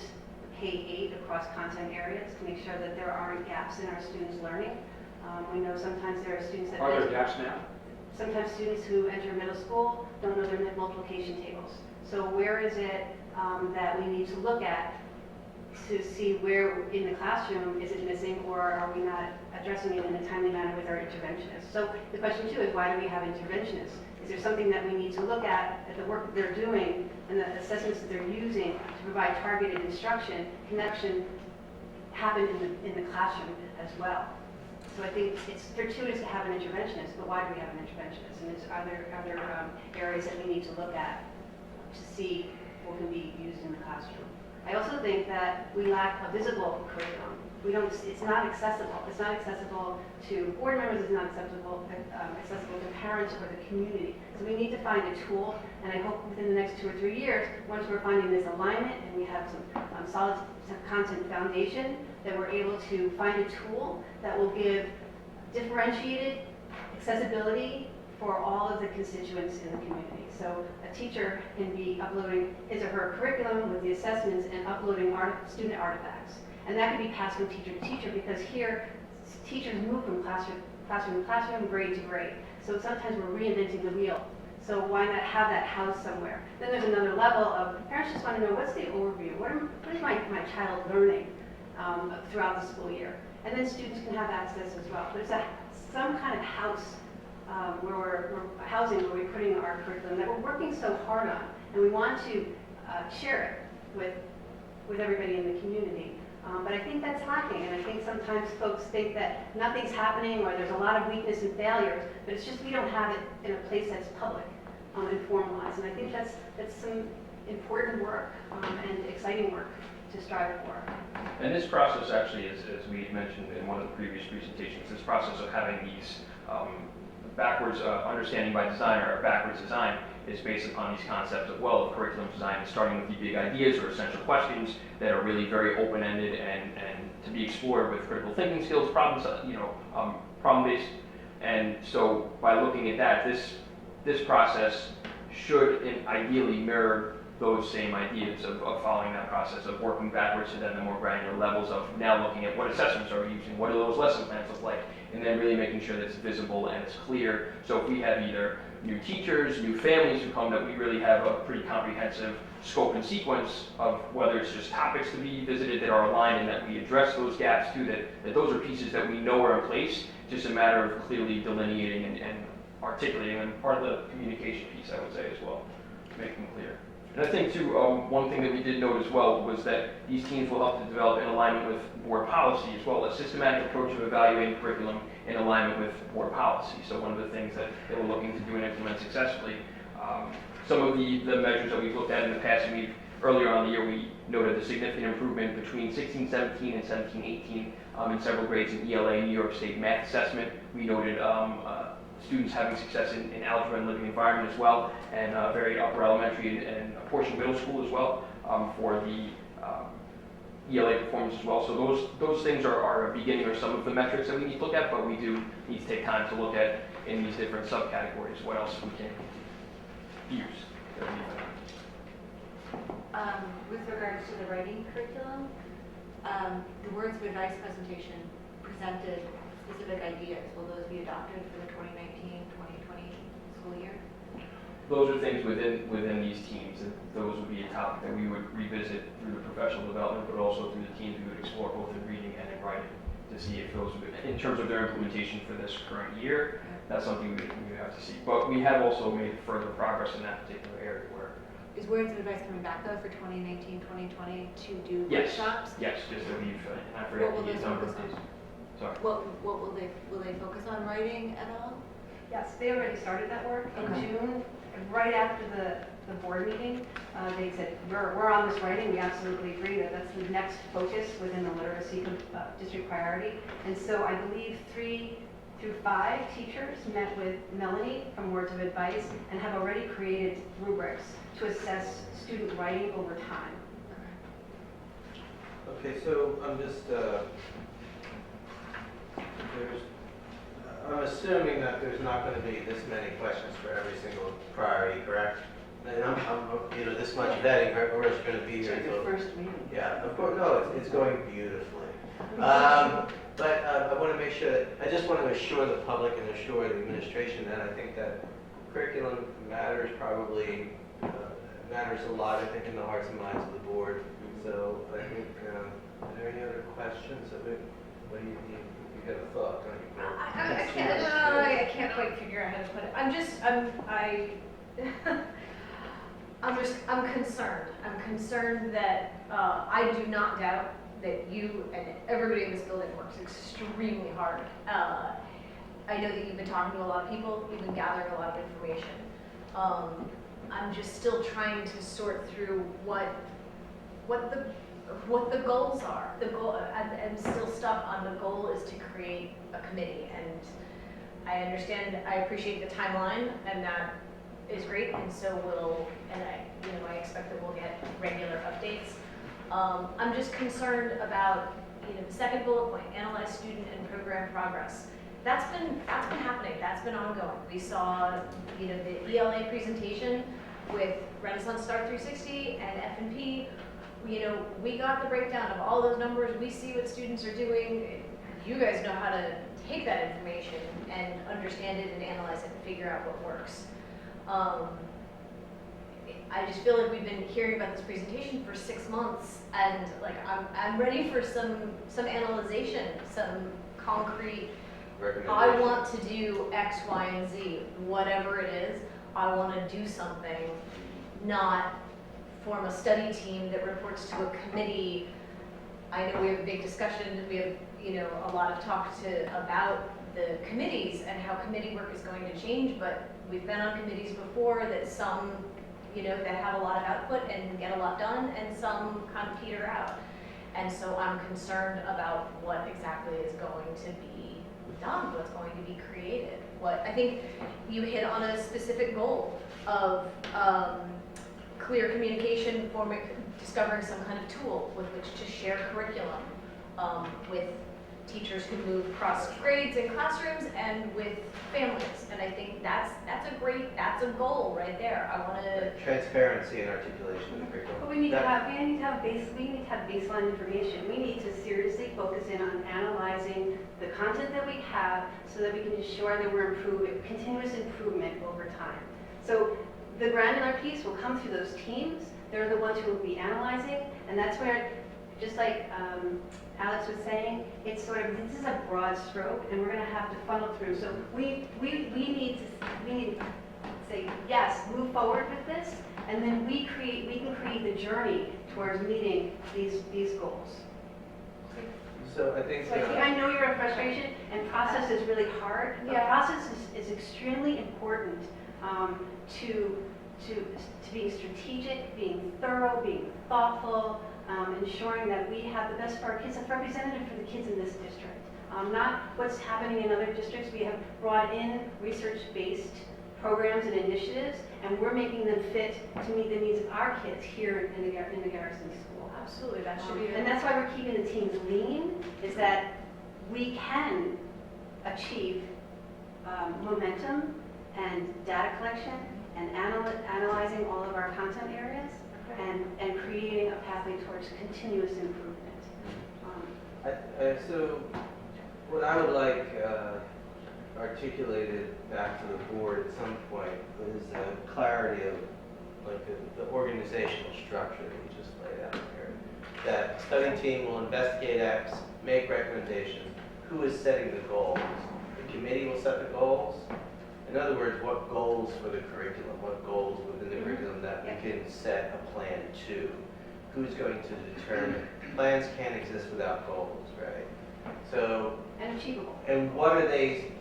K-8 across content areas to make sure that there aren't gaps in our students' learning. We know sometimes there are students that... Are there gaps now? Sometimes students who enter middle school don't know their multiplication tables. So where is it that we need to look at to see where in the classroom is it missing, or are we not addressing it in a timely manner with our interventionists? So the question too is, why do we have interventionists? Is there something that we need to look at the work that they're doing and the assessments that they're using to provide targeted instruction? Can action happen in the classroom as well? So I think it's fortuitous to have an interventionist, but why do we have an interventionist? And are there areas that we need to look at to see what can be used in the classroom? I also think that we lack a visible curriculum. It's not accessible. It's not accessible to board members. It's not accessible to parents or the community. So we need to find a tool, and I hope within the next 2 or 3 years, once we're finding this alignment and we have some solid content foundation, that we're able to find a tool that will give differentiated accessibility for all of the constituents in the community. So a teacher can be uploading his or her curriculum with the assessments and uploading student artifacts. And that can be passed from teacher to teacher, because here teachers move from classroom classroom to classroom, grade to grade. So sometimes we're reinventing the wheel. So why not have that housed somewhere? Then there's another level of parents just want to know, what's the overview? What is my child learning throughout the school year? And then students can have access as well. There's some kind of house where we're housing, where we're putting our curriculum that we're working so hard on, and we want to share it with everybody in the community. But I think that's lacking, and I think sometimes folks think that nothing's happening or there's a lot of weakness and failures, but it's just we don't have it in a place that's public and formalized. And I think that's some important work and exciting work to strive for. And this process actually, as we mentioned in one of the previous presentations, this process of having these backwards understanding by design or backwards design is based upon these concepts of, well, of curriculum design, and starting with the big ideas or essential questions that are really very open-ended and to be explored with critical thinking skills, problem-based. And so by looking at that, this process should ideally mirror those same ideas of following that process, of working backwards to then the more granular levels of now looking at what assessments are we using, what do those lesson plans look like, and then really making sure that it's visible and it's clear. So if we have either new teachers, new families who come, that we really have a pretty comprehensive scope and sequence of whether it's just topics to be visited that are aligned and that we address those gaps too, that those are pieces that we know are in place, just a matter of clearly delineating and articulating, and part of the communication piece, I would say, as well, making them clear. And I think too, one thing that we did note as well was that these teams will help to develop in alignment with board policy as well, a systematic approach of evaluating curriculum in alignment with board policy. So one of the things that we're looking to do and implement successfully, some of the measures that we've looked at in the past, and earlier on in the year we noted the significant improvement between 16-17 and 17-18 in several grades in ELA, New York State math assessment. We noted students having success in algebra and living environment as well, and very upper elementary and a portion of middle school as well for the ELA performance as well. So those things are a beginning, or some of the metrics that we need to look at, but we do need to take time to look at in these different subcategories what else we can use. With regards to the writing curriculum, the words of advice presentation presented specific ideas. Will those be adopted for the 2019-2020 school year? Those are things within these teams, and those would be a topic that we would revisit through the professional development, but also through the teams we would explore both in reading and in writing to see if those, in terms of their implementation for this current year, that's something we would have to see. But we have also made further progress in that particular area where. Is words of advice coming back though for 2019-2020 to do Yes. workshops? Yes, just that we've, I forgot What will the those number of focus days. on? Sorry. What will they focus on writing at all? Yes, they already started that work in Okay. June, right after the board meeting. They said, we're on this writing, we absolutely agree that that's the next focus within the literacy district priority. And so I believe 3 through 5 teachers met with Melanie from Words of Advice and have already created rubrics to assess student writing over time. Okay, so I'm just, I'm assuming that there's not going to be this many questions for every single priority, correct? And I'm this much vetting, we're just going to be here It's until. your first meeting. Yeah, of course, no, it's going beautifully. But I want to make sure, I just want to assure the public and assure the administration that I think that curriculum matters matters a lot, I think, in the hearts and minds of the board. So I think, are there any other questions of it? What do you think? You got a thought, don't you? I can't quite figure out how to put it. I'm concerned. I'm concerned that I do not doubt that you and everybody in this building works extremely hard. I know that you've been talking to a lot of people, you've been gathering a lot of information. I'm just still trying to sort through what the goals are. The goal, I'm still stuck on the goal is to create a committee, and I understand, I appreciate the timeline, and that is great, and so I expect that we'll get regular updates. I'm just concerned about, the second bullet point, analyze student and program progress. That's been happening, that's been ongoing. We saw, the ELA presentation with Renaissance Start 360 and F&P. We got the breakdown of all those numbers. We see what students are doing. You guys know how to take that information and understand it and analyze it and figure out what works. I just feel like we've been hearing about this presentation for 6 months, and like I'm ready for some analyzation, some concrete. I want to do X, Y, and Z, whatever it is. I want to do something, not form a study team that reports to a committee. I know we have a big discussion. We have, a lot of talk about the committees and how committee work is going to change. But we've been on committees before that some, that have a lot of output and get a lot done, and some kind of peter out. And so I'm concerned about what exactly is going to be done, what's going to be created. I think you hit on a specific goal of clear communication, discovering some kind of tool with which to share curriculum with teachers who move across grades and classrooms and with families. And I think that's a goal right there. I want to Transparency and articulation of the curriculum. But we need to have baseline information. We need to seriously focus in on analyzing the content that we have so that we can ensure that we're improving, continuous improvement over time. So the granular piece will come through those teams. They're the ones who will be analyzing, and that's where, just like Alex was saying, it's sort of, this is a broad stroke, and we're going to have to funnel through. So we need to say, yes, move forward with this, and then we can create the journey towards meeting these goals. So I think. So I know your frustration, and process is really hard. But process is extremely important to being strategic, being thorough, being thoughtful, ensuring that we have the best for our kids, a representative for the kids in this district. Not what's happening in other districts. We have brought in research-based programs and initiatives, and we're making them fit to meet the needs of our kids here in the Garrison School. absolutely, that should be. And that's why we're keeping the teams lean, is that we can achieve momentum and data collection and analyzing all of our content areas and creating a pathway towards continuous improvement. So what I would like articulated back to the board at some point is clarity of the organizational structure that you just laid out here. That study team will investigate X, make recommendations. Who is setting the goals? The committee will set the goals. In other words, what goals for the curriculum? What goals within the curriculum that we can set a plan to? Who's going to determine? Plans can't exist without goals, right? So, And achievable. and what are they?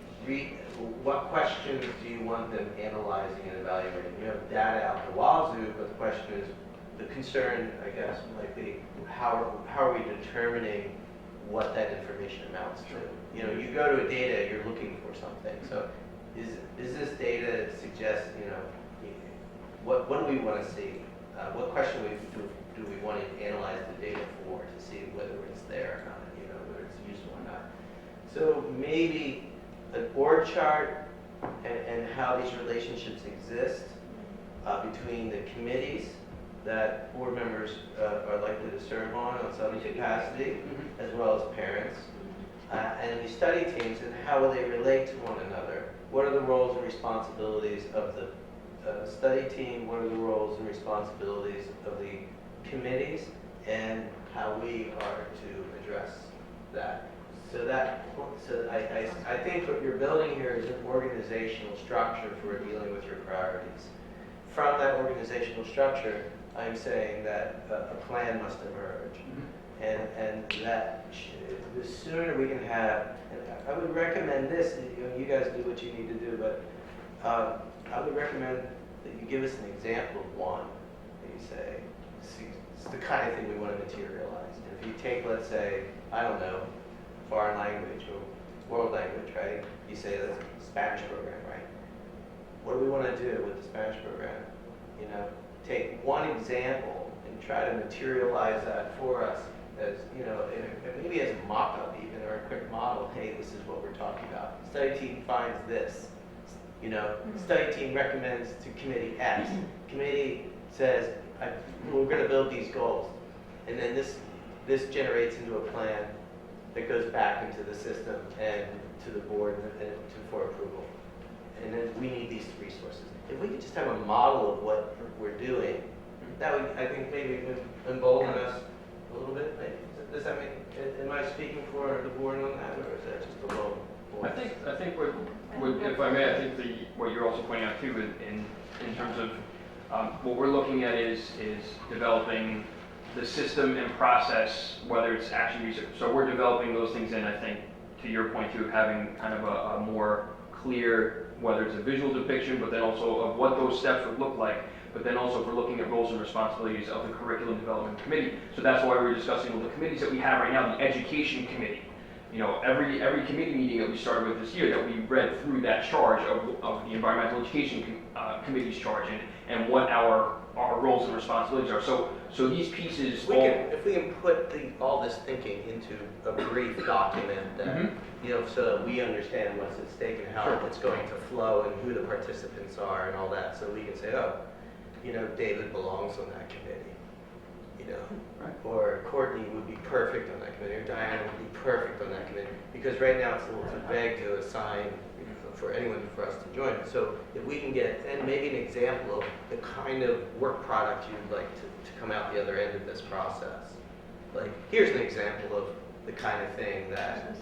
What questions do you want them analyzing and evaluating? You have data out the wazoo, but the question is, the concern, I guess, might be how are we determining what that information amounts to? You go to a data, you're looking for something. So, is this data suggest, what do we want to see? What question do we want to analyze the data for to see whether it's there or not, whether it's useful or not? So maybe an org chart and how these relationships exist between the committees that board members are likely to serve on some capacity, as well as parents, and the study teams, and how will they relate to one another? What are the roles and responsibilities of the study team? What are the roles and responsibilities of the committees, and how we are to address that? So I think what you're building here is an organizational structure for dealing with your priorities. From that organizational structure, I'm saying that a plan must emerge, and that the sooner we can have. And I would recommend this. You guys do what you need to do, but I would recommend that you give us an example of one that you say, it's the kind of thing we want to materialize. And if you take, let's say, I don't know, foreign language or world language, right? You say that's a Spanish program, right? What do we want to do with the Spanish program? Take one example and try to materialize that for us as, maybe as a mock-up even, or a quick model. Hey, this is what we're talking about. Study team finds this. Study team recommends to committee X. Committee says, we're going to build these goals. And then this generates into a plan that goes back into the system and to the board for approval. And then we need these resources. If we could just have a model of what we're doing, that would, I think, maybe embolden us a little bit. Maybe. Does that make? Am I speaking for the board on that, or is that just a lone voice? I think what if I may, I think what you're also pointing out too, in terms of what we're looking at is developing the system and process, whether it's action research. So we're developing those things in, I think, to your point too, of having kind of a more clear, whether it's a visual depiction, but then also of what those steps would look like, but then also if we're looking at roles and responsibilities of the curriculum development committee. So that's why we're discussing with the committees that we have right now, the education committee. You know, every committee meeting that we started with this year, that we read through that charge of the environmental education committee's charge and what our roles and responsibilities are. So these pieces. If we can put all this thinking into a brief document that, you know, so that we understand what's at stake and how it's going to flow and who the participants are and all that, so we can say, oh, you know, David belongs on that committee, you know, or Courtney would be perfect on that committee, or Diana would be perfect on that committee, because right now it's a little too vague to assign for anyone for us to join. So if we can get, and maybe an example of the kind of work product you'd like to come out the other end of this process. Like, here's an example of the kind of thing that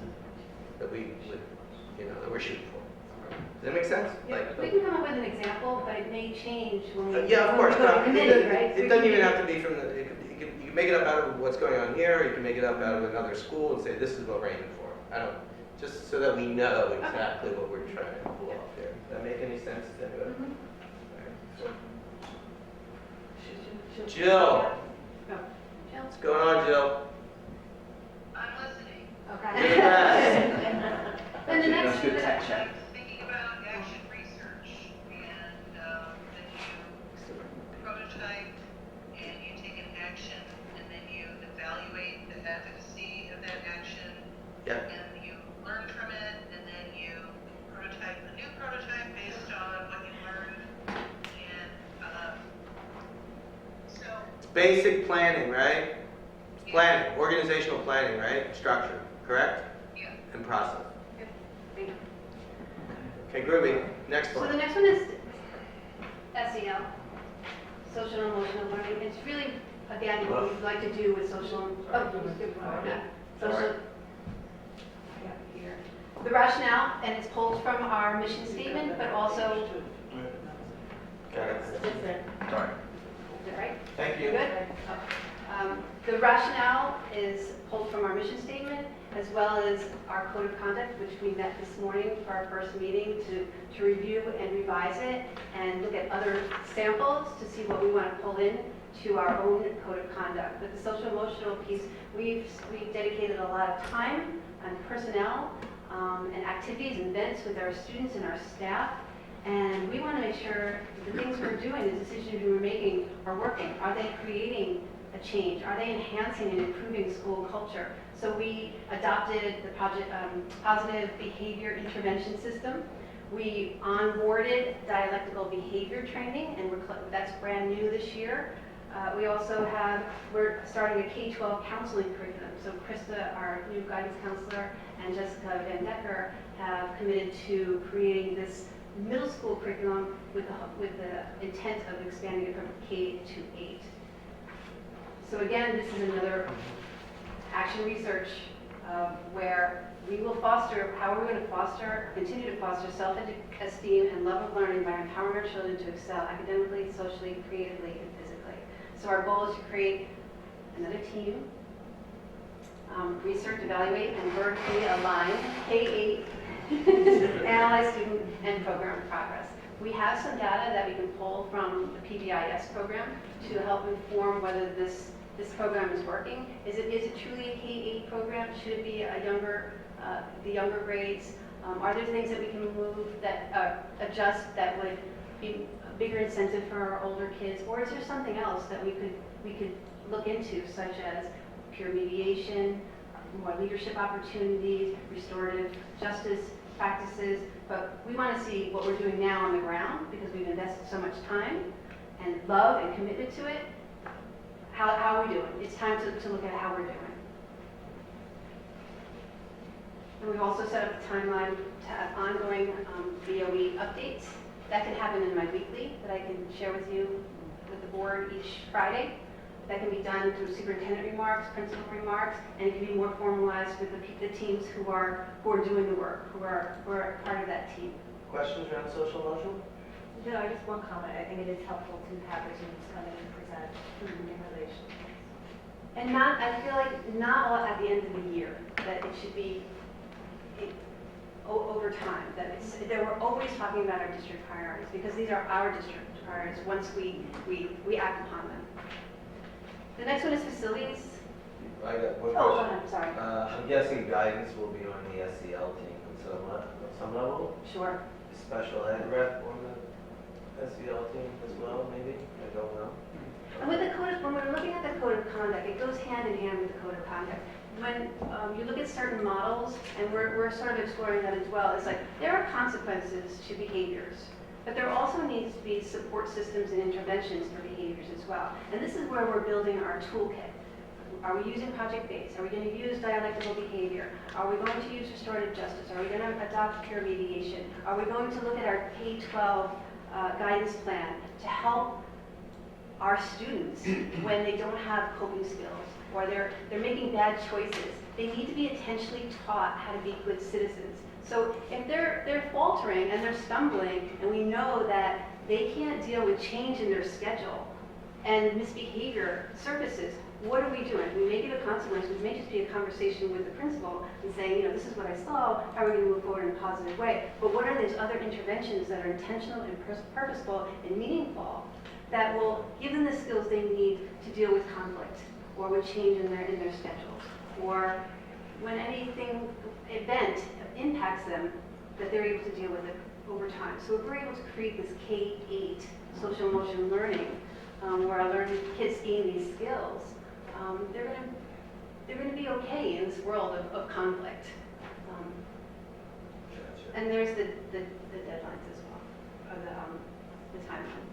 we would, you know, that we're shooting for. Does that make sense? Yeah, Like, we can come up with an example, but it may change when we, yeah, of course. when we go to No, committee, right? it doesn't even have to be from the, you can make it up out of what's going on here, or you can make it up out of another school and say, this is what we're aiming for. I don't, just so that we know exactly what we're trying to pull off here. Does that make any sense to anybody? Jill, what's going on, Jill? I'm listening. Okay. You're the best. Then the next That's good tech I check. was thinking about action research, and then you prototype, and you take an action, and then you evaluate the efficacy of that action, Yeah. and you learn from it, and then you prototype a new prototype based on what you learned, and so It's basic planning, right? It's planning, organizational planning, right? Structure, correct? yeah. And process. Thank you. Okay, groovy. Next So the one. next one is SEL, social and emotional learning. It's really, again, what we'd like to do with social, social, yeah, here. The rationale, and it's pulled from our mission statement, but also, Got it. Sorry. is it right? Thank You're you. good? The rationale is pulled from our mission statement, as well as our code of conduct, which we met this morning for our first meeting to review and revise it and look at other samples to see what we want to pull in to our own code of conduct. But the social emotional piece, we've dedicated a lot of time and personnel and activities and events with our students and our staff. And we want to make sure the things we're doing, the decisions we're making are working. Are they creating a change? Are they enhancing and improving school culture? So we adopted the positive behavior intervention system. We onboarded dialectical behavior training, and that's brand new this year. We're starting a K-12 counseling curriculum. So Krista, our new guidance counselor, and Jessica Van Decker have committed to creating this middle school curriculum with the intent of expanding it from K to 8. So again, this is another action research where we will foster, how are we going to continue to foster self-esteem and love of learning by empowering our children to excel academically, socially, creatively, and physically. So our goal is to create another team, research, evaluate, and vertically align K-8 analyze student and program progress. We have some data that we can pull from the PBIS program to help inform whether this program is working. Is it truly a K-8 program? Should it be the younger grades? Are there things that we can move that adjust that would be a bigger incentive for our older kids, or is there something else that we could look into, such as peer mediation, more leadership opportunities, restorative justice practices? But we want to see what we're doing now on the ground, because we've invested so much time and love and commitment to it. How are we doing? It's time to look at how we're doing. And we've also set up a timeline to have ongoing BOE updates. That can happen in my weekly that I can share with you, with the board each Friday. That can be done through superintendent remarks, principal remarks, and it can be more formalized with the teams who are doing the work, who are part of that team. Questions around social emotional? No, just one comment. I think it is helpful to have the teams come in and present in relation. And I feel like not all at the end of the year, that it should be over time, that we're always talking about our district priorities, because these are our district priorities once we act upon them. The next one is facilities. I got one Oh, go question. ahead, sorry. I'm guessing guidance will be on the SEL team on some level. Sure. Special ed rep on the SEL team as well, maybe? I don't know. And with the when we're looking at the code of conduct, it goes hand in hand with the code of conduct. When you look at certain models, and we're sort of exploring that as well, it's like there are consequences to behaviors, but there also needs to be support systems and interventions for behaviors as well. And this is where we're building our toolkit. Are we using project-based? Are we going to use dialectical behavior? Are we going to use restorative justice? Are we going to adopt peer mediation? Are we going to look at our K-12 guidance plan to help our students when they don't have coping skills or they're making bad choices? They need to be intentionally taught how to be good citizens. So if they're faltering and they're stumbling, and we know that they can't deal with change in their schedule and misbehavior surfaces, what are we doing? We make it a consequence, which may just be a conversation with the principal and saying, this is what I saw, how are we going to move forward in a positive way? But what are those other interventions that are intentional and purposeful and meaningful that will give them the skills they need to deal with conflict or with change in their schedules, or when anything event impacts them, that they're able to deal with it over time. So if we're able to create this K-8 social emotional learning, where our kids gain these skills, they're going to be okay in this world of conflict. And there's the deadlines as well, or the timeline.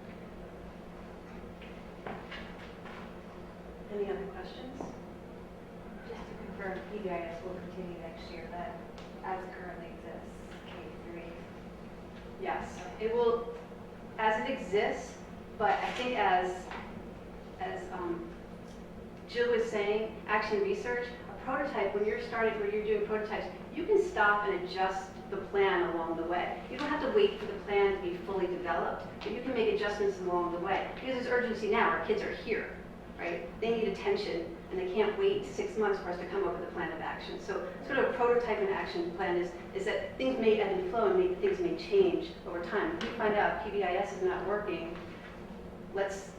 Any other questions? Just to confirm, PBIS will continue next year, that as it currently exists, K-8. Yes, it will, as it exists, but I think as Jill was saying, action research, a prototype, when you're doing prototypes, you can stop and adjust the plan along the way. You don't have to wait for the plan to be fully developed, but you can make adjustments along the way. Because there's urgency now, our kids are here, right? They need attention, and they can't wait 6 months for us to come up with a plan of action. So sort of a prototype and action plan is that things may ebb and flow and things may change over time. If we find out PBIS is not working, let's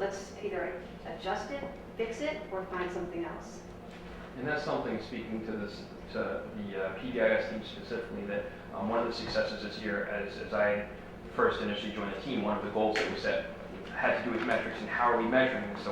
either adjust it, fix it, or find something else. And that's something, speaking to the PBIS team specifically, that one of the successes this year, as I first initially joined the team, one of the goals that we set had to do with metrics and how are we measuring this.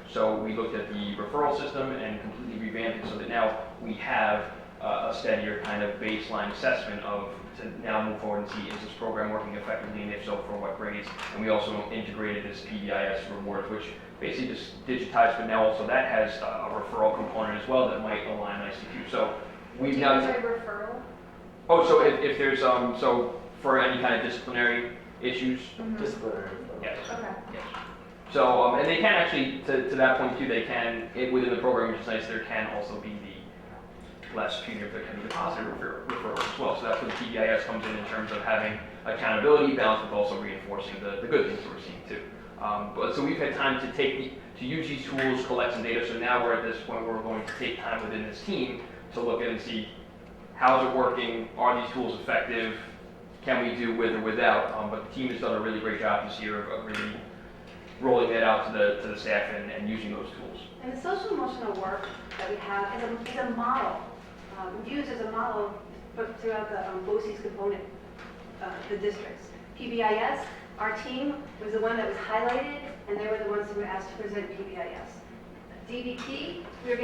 So we looked at the referral system and completely revamped it so that now we have a steadier kind of baseline assessment to now move forward and see, is this program working effectively, and if so, for what grades. And we also integrated this PBIS rewards, which basically just digitized, but now also that has a referral component as well that might align nicely too. So we've now. Referral? Oh, so if there's so for any kind of disciplinary issues. Disciplinary. Yes. Okay. Yes. So and they can actually, to that point too, they can within the program, which is nice. There can also be the less punitive, there can be the positive referrals as well. So that's where the PBIS comes in terms of having accountability balanced with also reinforcing the good things that we're seeing too. But so we've had time to use these tools, collect some data. So now we're at this point where we're going to take time within this team to look at and see how is it working, are these tools effective, can we do with or without. But the team has done a really great job this year of really rolling that out to the staff and using those tools. And the social emotional work that we have is a model, used as a model throughout the BOCES component, the districts. PBIS, our team was the one that was highlighted, and they were the ones who were asked to present PBIS. DBT, we're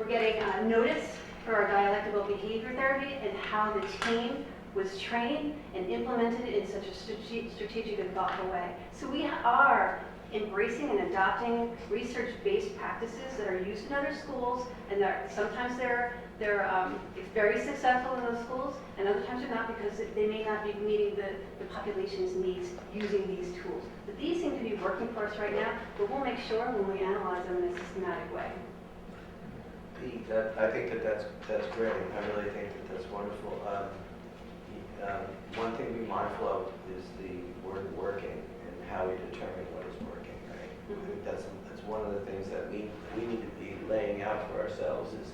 getting notice for our dialectical behavior therapy and how the team was trained and implemented in such a strategic and thoughtful way. So we are embracing and adopting research-based practices that are used in other schools, and sometimes they're it's very successful in those schools, and other times they're not because they may not be meeting the population's needs using these tools. But these seem to be working for us right now, but we'll make sure when we analyze them in a systematic way. I think that's great. I really think that's wonderful. One thing to be mindful of is the word working and how we determine what is working, right? I think that's one of the things that we need to be laying out for ourselves is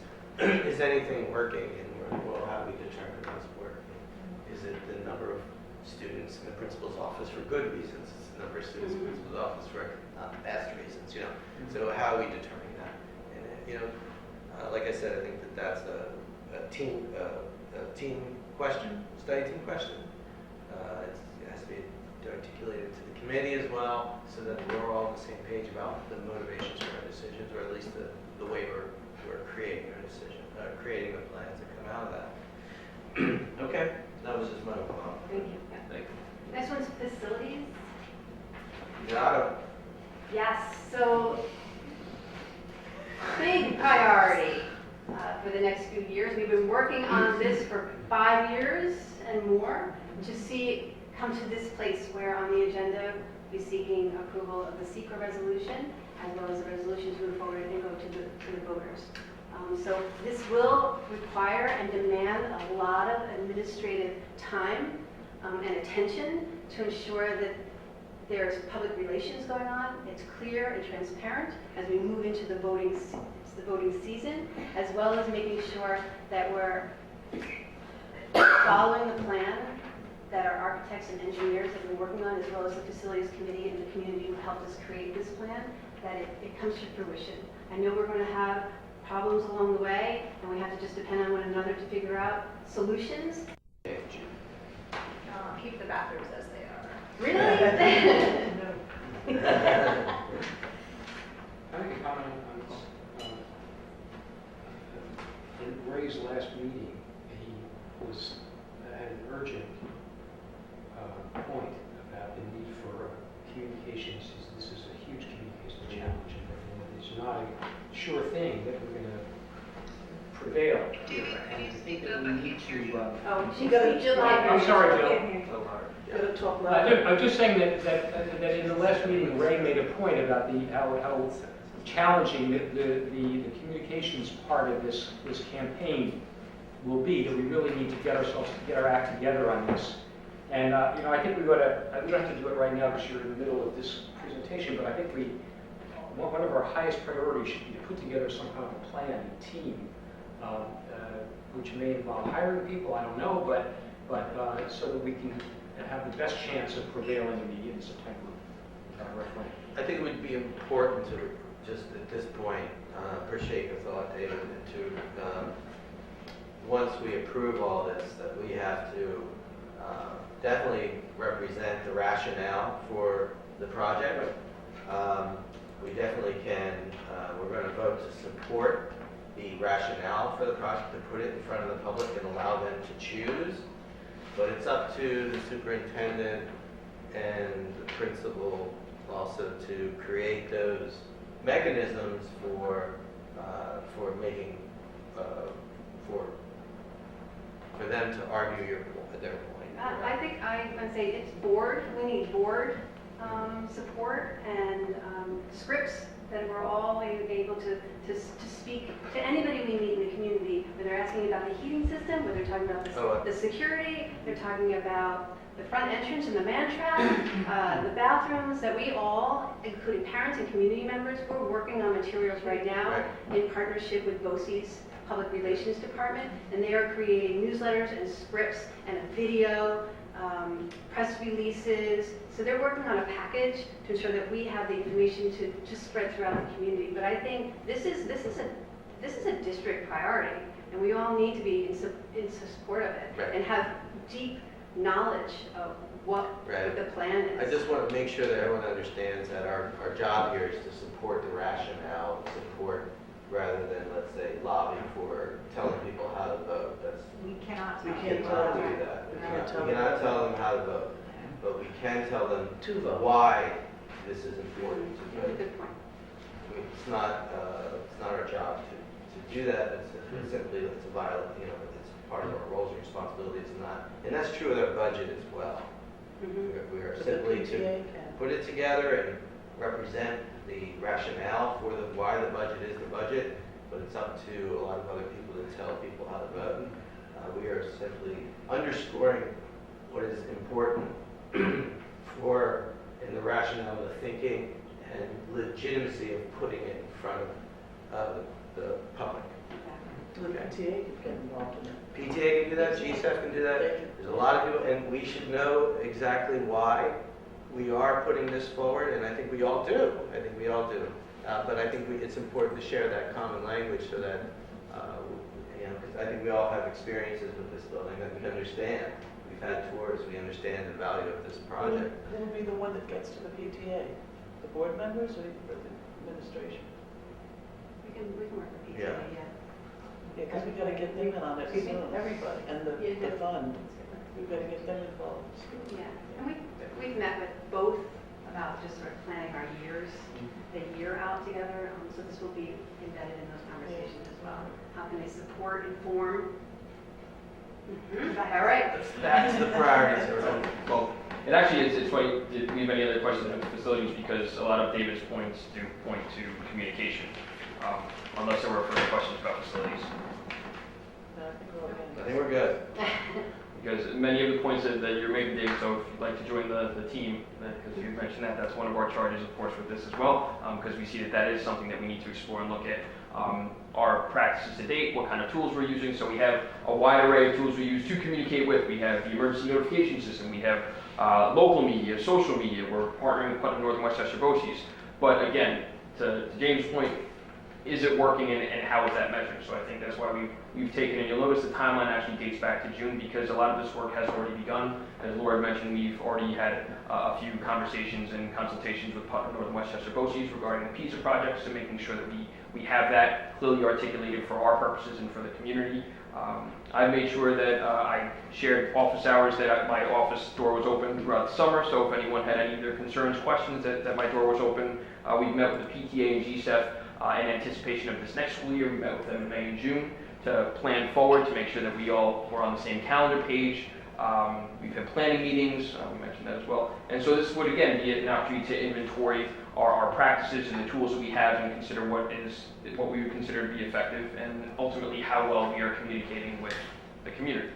anything working, and well, how do we determine what's working? Is it the number of students in the principal's office for good reasons? Is it the number of students in the principal's office for best reasons, you know? So how are we determining that? And, like I said, I think that's a team question, study team question. It has to be articulated to the committee as well, so that we're all on the same page about the motivations for our decisions, or at least the way we're creating our decision, creating the plans that come out of that. Okay, that was just my comment. Thank you. Thank you. Next one's facilities. Got it. Yes, so big priority for the next few years. We've been working on this for 5 years and more to see it come to this place where on the agenda we're seeking approval of the secret resolution as well as a resolution to move forward and go to the voters. So this will require and demand a lot of administrative time and attention to ensure that there's public relations going on, it's clear and transparent as we move into the voting season, as well as making sure that we're following the plan that our architects and engineers have been working on, as well as the facilities committee and the community who helped us create this plan, that it comes to fruition. I know we're going to have problems along the way, and we have to just depend on one another to figure out solutions. Keep the bathrooms as they are. Really? I make a comment on in Ray's last meeting. He had an urgent point about the need for communications. This is a huge communications challenge, and it's not a sure thing that we're going to prevail here. And I think that we need to. Oh, You gotta- July. I'm sorry, Jill. You gotta talk louder. I'm just saying that in the last meeting, Ray made a point about how challenging the communications part of this campaign will be, that we really need to get our act together on this. And I think we don't have to do it right now because you're in the middle of this presentation, but I think one of our highest priorities should be to put together some kind of a plan, a team, which may involve hiring people, I don't know, but so that we can have the best chance of prevailing in September referendum. I think it would be important to just at this point, appreciate your thought, David, to once we approve all this, that we have to definitely represent the rationale for the project. We definitely can, we're going to vote to support the rationale for the project, to put it in front of the public and allow them to choose. But it's up to the superintendent and the principal also to create those mechanisms for making for them to argue their point. I think I would say it's board. We need board support and scripts that we're all able to speak to anybody we meet in the community, whether they're asking about the heating system, whether they're talking about the security, they're talking about the front entrance and the man trap, the bathrooms, that we all, including parents and community members, we're working on materials right now in partnership with BOCES Public Relations Department, and they are creating newsletters and scripts and a video, press releases. So they're working on a package to ensure that we have the information to spread throughout the community. But I think this is a district priority, and we all need to be in support of it and have deep knowledge of what the plan is. I just want to make sure that everyone understands that our job here is to support the rationale, support rather than, let's say, lobby for telling people how to vote. We cannot We tell can't you. tell do them. that. We can't tell We cannot them. tell them how to vote, but we can tell them To vote. why this is important to vote. Good point. It's not our job to do that, it's simply, it's a violation, you know, it's part of our roles and responsibilities and not, and that's true with our budget as well. We are So the simply to PTA can. put it together and represent the rationale for why the budget is the budget, but it's up to a lot of other people to tell people how to vote. We are simply underscoring what is important for, in the rationale of the thinking and legitimacy of putting it in front of the public. The PTA can get involved in it. PTA can do that, GSAF can do that. There's a lot of people, and we should know exactly why we are putting this forward, and I think we all do. I think we all do. But I think it's important to share that common language so that, you know, because I think we all have experiences with this building that we understand. We've had tours, we understand the value of this project. Who will be the one that gets to the PTA? The board members or the administration? We can work with PTA, Yeah. yeah. Yeah, because we gotta get them in on it soon, everybody, and the fund. We've gotta get them involved soon. Yeah, and we've met with both about just sort of planning our years, the year out together, so this will be embedded in those conversations as well. How can they support, inform? All right. That's the priority, so Well, it actually is, it's funny, did we have any other questions on facilities, because a lot of David's points do point to communication, unless there were further questions about facilities. No, I think we're all I gonna think we're good. Because many of the points that you're making, David, so if you'd like to join the team, because you mentioned that, that's one of our charges, of course, with this as well, because we see that that is something that we need to explore and look at. Our practices to date, what kind of tools we're using, so we have a wide array of tools we use to communicate with. We have the emergency notification system, we have local media, social media, we're partnering with Putnam North and Westchester BOCES. But again, to James' point, is it working and how is that measured? So I think that's why we've taken, and you'll notice the timeline actually dates back to June because a lot of this work has already begun. As Laura mentioned, we've already had a few conversations and consultations with Putnam North and Westchester BOCES regarding the PISA projects and making sure that we have that clearly articulated for our purposes and for the community. I made sure that I shared office hours, that my office door was open throughout the summer, so if anyone had any of their concerns, questions, that my door was open. We've met with the PTA and GSEF in anticipation of this next school year. We met with them in May and June to plan forward, to make sure that we all were on the same calendar page. We've had planning meetings, we mentioned that as well. And so this would again be an opportunity to inventory our practices and the tools that we have and consider what we would consider to be effective and ultimately how well we are communicating with the community.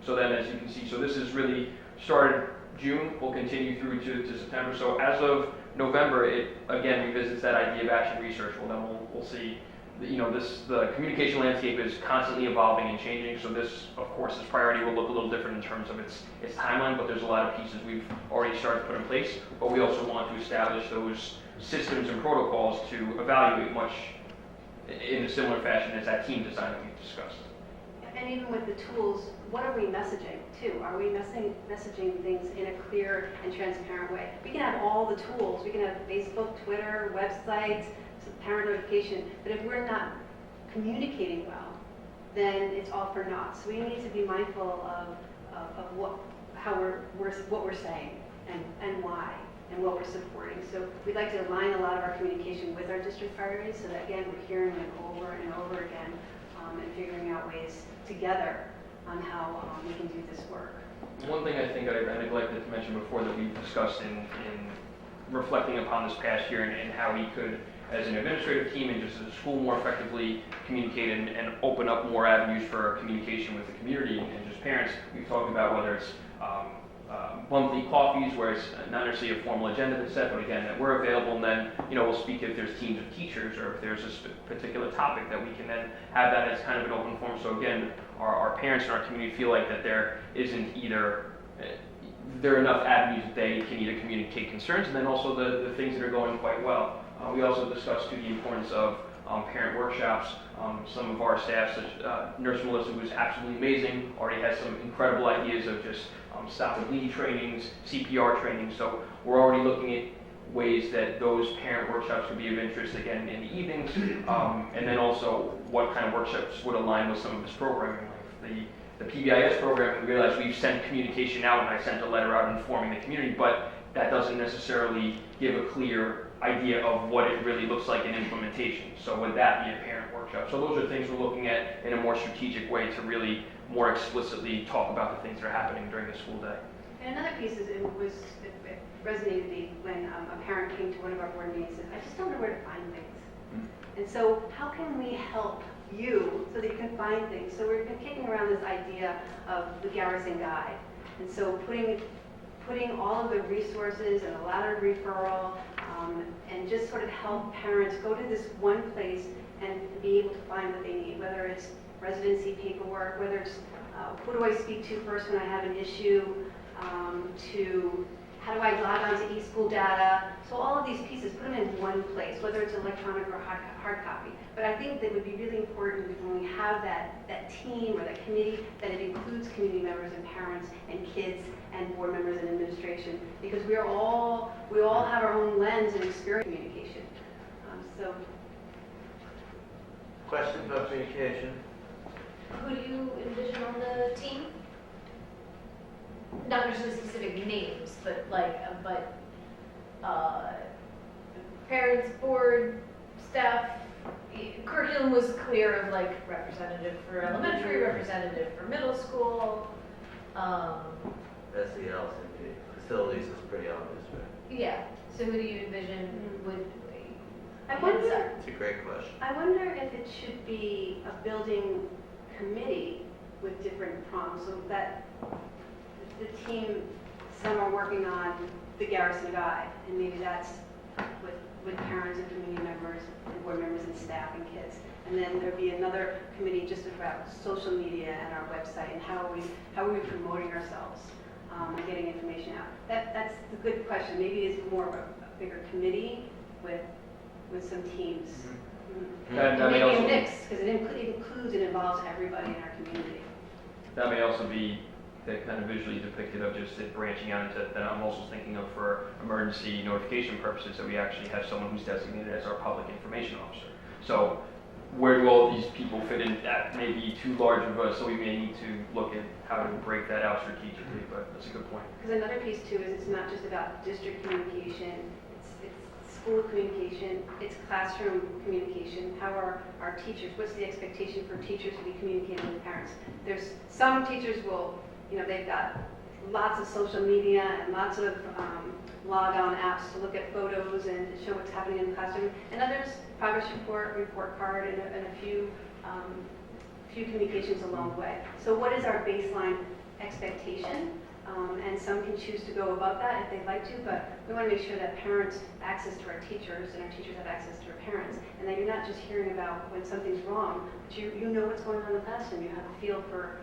So then as you can see, so this is really started June, will continue through to September. So as of November, it again revisits that idea of action research. Well, then we'll see. You know, the communication landscape is constantly evolving and changing. So this, of course, this priority will look a little different in terms of its timeline. But there's a lot of pieces we've already started to put in place. But we also want to establish those systems and protocols to evaluate much in a similar fashion as that team design that we've discussed. And even with the tools, what are we messaging too? Are we messaging things in a clear and transparent way? We can have all the tools. We can have Facebook, Twitter, websites, parent notification, but if we're not communicating well, then it's all for naught. So we need to be mindful of what we're saying and why and what we're supporting. So we'd like to align a lot of our communication with our district priorities so that again we're hearing them over and over again and figuring out ways together on how we can do this work. One thing I think I neglected to mention before that we've discussed in reflecting upon this past year and how we could, as an administrative team and just as a school, more effectively communicate and open up more avenues for communication with the community and just parents. We've talked about whether it's monthly coffees where it's not necessarily a formal agenda that's set, but again, that we're available, and then, you know, we'll speak if there's teams of teachers or if there's a particular topic that we can then have that as kind of an open forum. So again, our parents and our community feel like that there isn't either there are enough avenues that they can either communicate concerns and then also the things that are going quite well. We also discussed too the importance of parent workshops. Some of our staff, such Nurse Melissa, who is absolutely amazing, already has some incredible ideas of just stop and bleed trainings, CPR trainings. So we're already looking at ways that those parent workshops could be of interest again in the evenings, and then also what kind of workshops would align with some of this programming. Like the PBIS program, we realized we've sent communication out, and I sent a letter out informing the community, but that doesn't necessarily give a clear idea of what it really looks like in implementation. So would that be a parent workshop? So those are things we're looking at in a more strategic way to really more explicitly talk about the things that are happening during the school day. And another piece is it resonated with me when a parent came to one of our board meetings and said, I just don't know where to find things. And so how can we help you so that you can find things? So we've been kicking around this idea of the Garrison Guide. And so putting all of the resources and a ladder referral and just sort of help parents go to this one place and be able to find what they need, whether it's residency paperwork, whether it's who do I speak to first when I have an issue, to how do I log on to eSchool data. So all of these pieces, put them in one place, whether it's electronic or hard copy. But I think that would be really important when we have that team or that committee, that it includes community members and parents and kids and board members and administration, because we all have our own lens and experience in communication. So. Question about communication? Who do you envision on the team? Not necessarily specific names, but parents, board, staff. Curriculum was clear of like representative for elementary, representative for middle school. SEL, facilities is pretty obvious, right? Yeah. So who do you envision would? I wonder. It's a great question. I wonder if it should be a building committee with different prongs, so that the team, some are working on the Garrison Guide, and maybe that's with parents and community members and board members and staff and kids. And then there'd be another committee just about social media and our website and how are we promoting ourselves and getting information out. That's a good question. Maybe it's more of a bigger committee with some teams. Mm-hmm. That may Maybe also a mix, because it includes and involves everybody in our community. That may also be the kind of visually depicted of just it branching out into, that I'm also thinking of for emergency notification purposes, that we actually have someone who's designated as our public information officer. So where do all these people fit in? That may be too large of a, so we may need to look at how to break that out strategically, but that's a good point. Because another piece too is it's not just about district communication, it's school communication, it's classroom communication. How are our teachers, what's the expectation for teachers to be communicating with parents? There's some teachers will, they've got lots of social media and lots of log-on apps to look at photos and to show what's happening in the classroom. And others, progress report card, and a few communications along the way. So what is our baseline expectation? And some can choose to go above that if they'd like to, but we want to make sure that parents have access to our teachers and our teachers have access to our parents, and that you're not just hearing about when something's wrong, but you know what's going on in the classroom. You have a feel for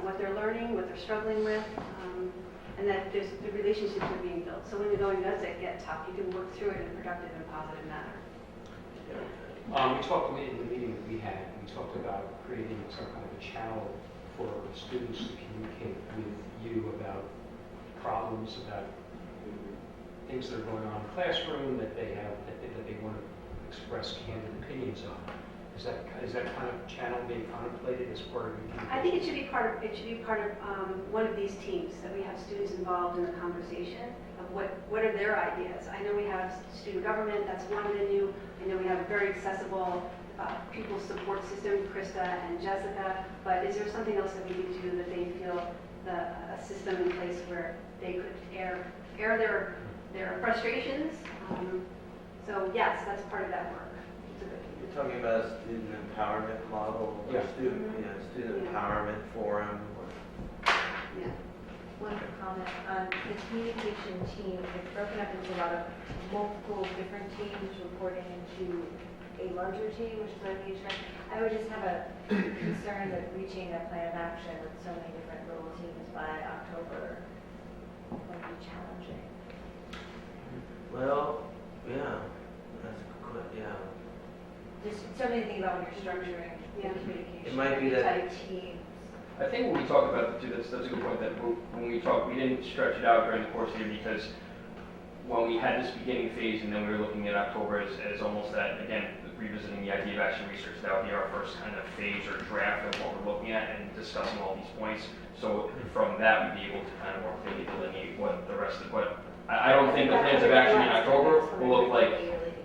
what they're learning, what they're struggling with, and that the relationships are being built. So when the going does get tough, you can work through it in a productive and positive manner. We talked in the meeting that we had, we talked about creating some kind of a channel for students to communicate with you about problems, about things that are going on in the classroom that they have, that they want to express candid opinions on. Is that kind of channel being contemplated as part of your communication? I think it should be part of one of these teams, that we have students involved in the conversation of what are their ideas. I know we have student government, that's one venue. I know we have a very accessible pupil support system, Krista and Jessica, but is there something else that we need to do that they feel a system in place where they could air their frustrations? So yes, that's part of that work. You're talking about a student empowerment model, or Yeah. student empowerment forum. Yeah. One comment on the communication team. It's broken up into a lot of multiple different teams reporting into a larger team, which is what I'm used to. I would just have a concern that reaching a plan of action with so many different little teams by October would be challenging. Well, yeah, that's good, yeah. Just so many things about when you're structuring the communication. It might be that- type teams. I think when we talked about the two, that's a good point, that when we talked, we didn't stretch it out during the course of the year because when we had this beginning phase and then we were looking at October as almost that, again, revisiting the idea of action research, that would be our first kind of phase or draft of what we're looking at and discussing all these points. So from that, we'd be able to kind of more clearly delineate what the rest of what, I don't think the plans of action in October will look like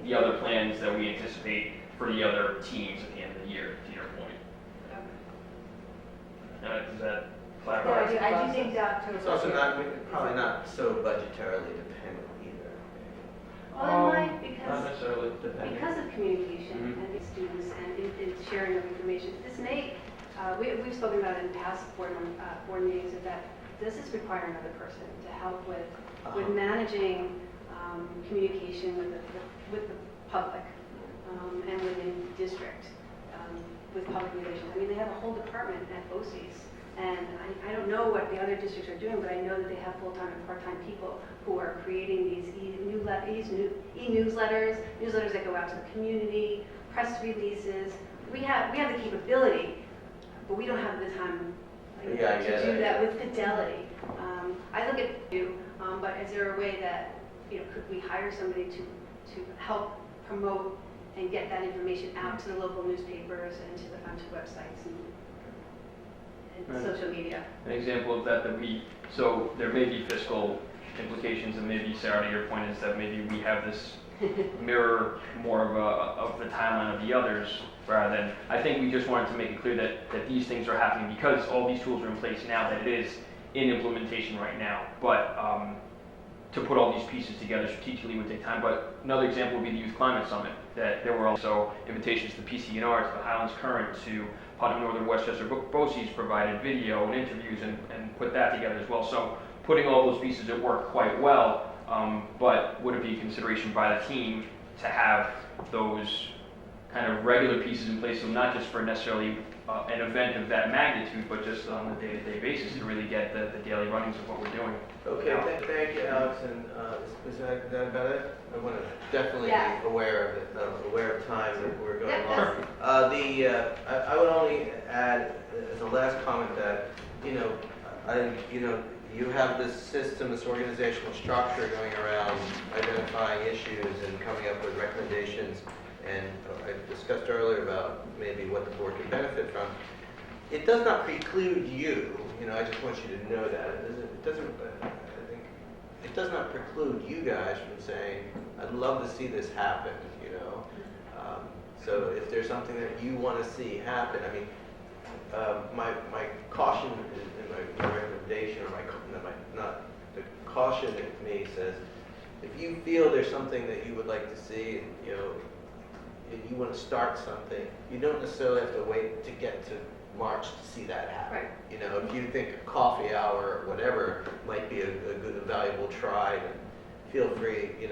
the other plans that we anticipate for the other teams at the end of the year, to your point. Does that clarify? I do think Dr. It's also not, probably not so budgetarily dependent either. Well, it might Not because, necessarily dependent. because of communication Mhm. and the students and in sharing of information. This may, we've spoken about it in past board meetings, is that this is require another person to help with managing communication with the public and within district, with public relations. I mean, they have a whole department at BOCES, and I don't know what the other districts are doing, but I know that they have full-time and part-time people who are creating these e-newsletters, newsletters that go out to the community, press releases. We have the capability, but we don't have the time to do that with fidelity. I look at you, but is there a way that, could we hire somebody to help promote and get that information out to the local newspapers and to websites and Right. social media? An example of that so there may be fiscal implications, and maybe, Sarah, to your point, is that maybe we have this mirror more of the timeline of the others, rather than, I think we just wanted to make it clear that these things are happening because all these tools are in place now, that it is in implementation right now. But to put all these pieces together strategically would take time. But another example would be the Youth Climate Summit, that there were also invitations to PCNR, to the Highlands Current, to Putnam Northern Westchester BOCES provided video and interviews and put that together as well. So putting all those pieces at work quite well, but would it be a consideration by the team to have those kind of regular pieces in place, so not just for necessarily an event of that magnitude, but just on a day-to-day basis to really get the daily runnings of what we're doing. Okay, thank you, Alex, and is that about it? I want to definitely Yeah. be aware of it, aware of time that we're going Yeah, along. I would only add as a last comment that, you have this system, this organizational structure going around identifying issues and coming up with recommendations, and I discussed earlier about maybe what the board can benefit from. It does not preclude you, I just want you to know that. It does not preclude you guys from saying, I'd love to see this happen, So if there's something that you want to see happen, my caution in my recommendation, or not the caution in me says, if you feel there's something that you would like to see, and you want to start something, you don't necessarily have to wait to get to March to see that happen. Right. If you think a coffee hour or whatever might be a good, a valuable try, then feel free, if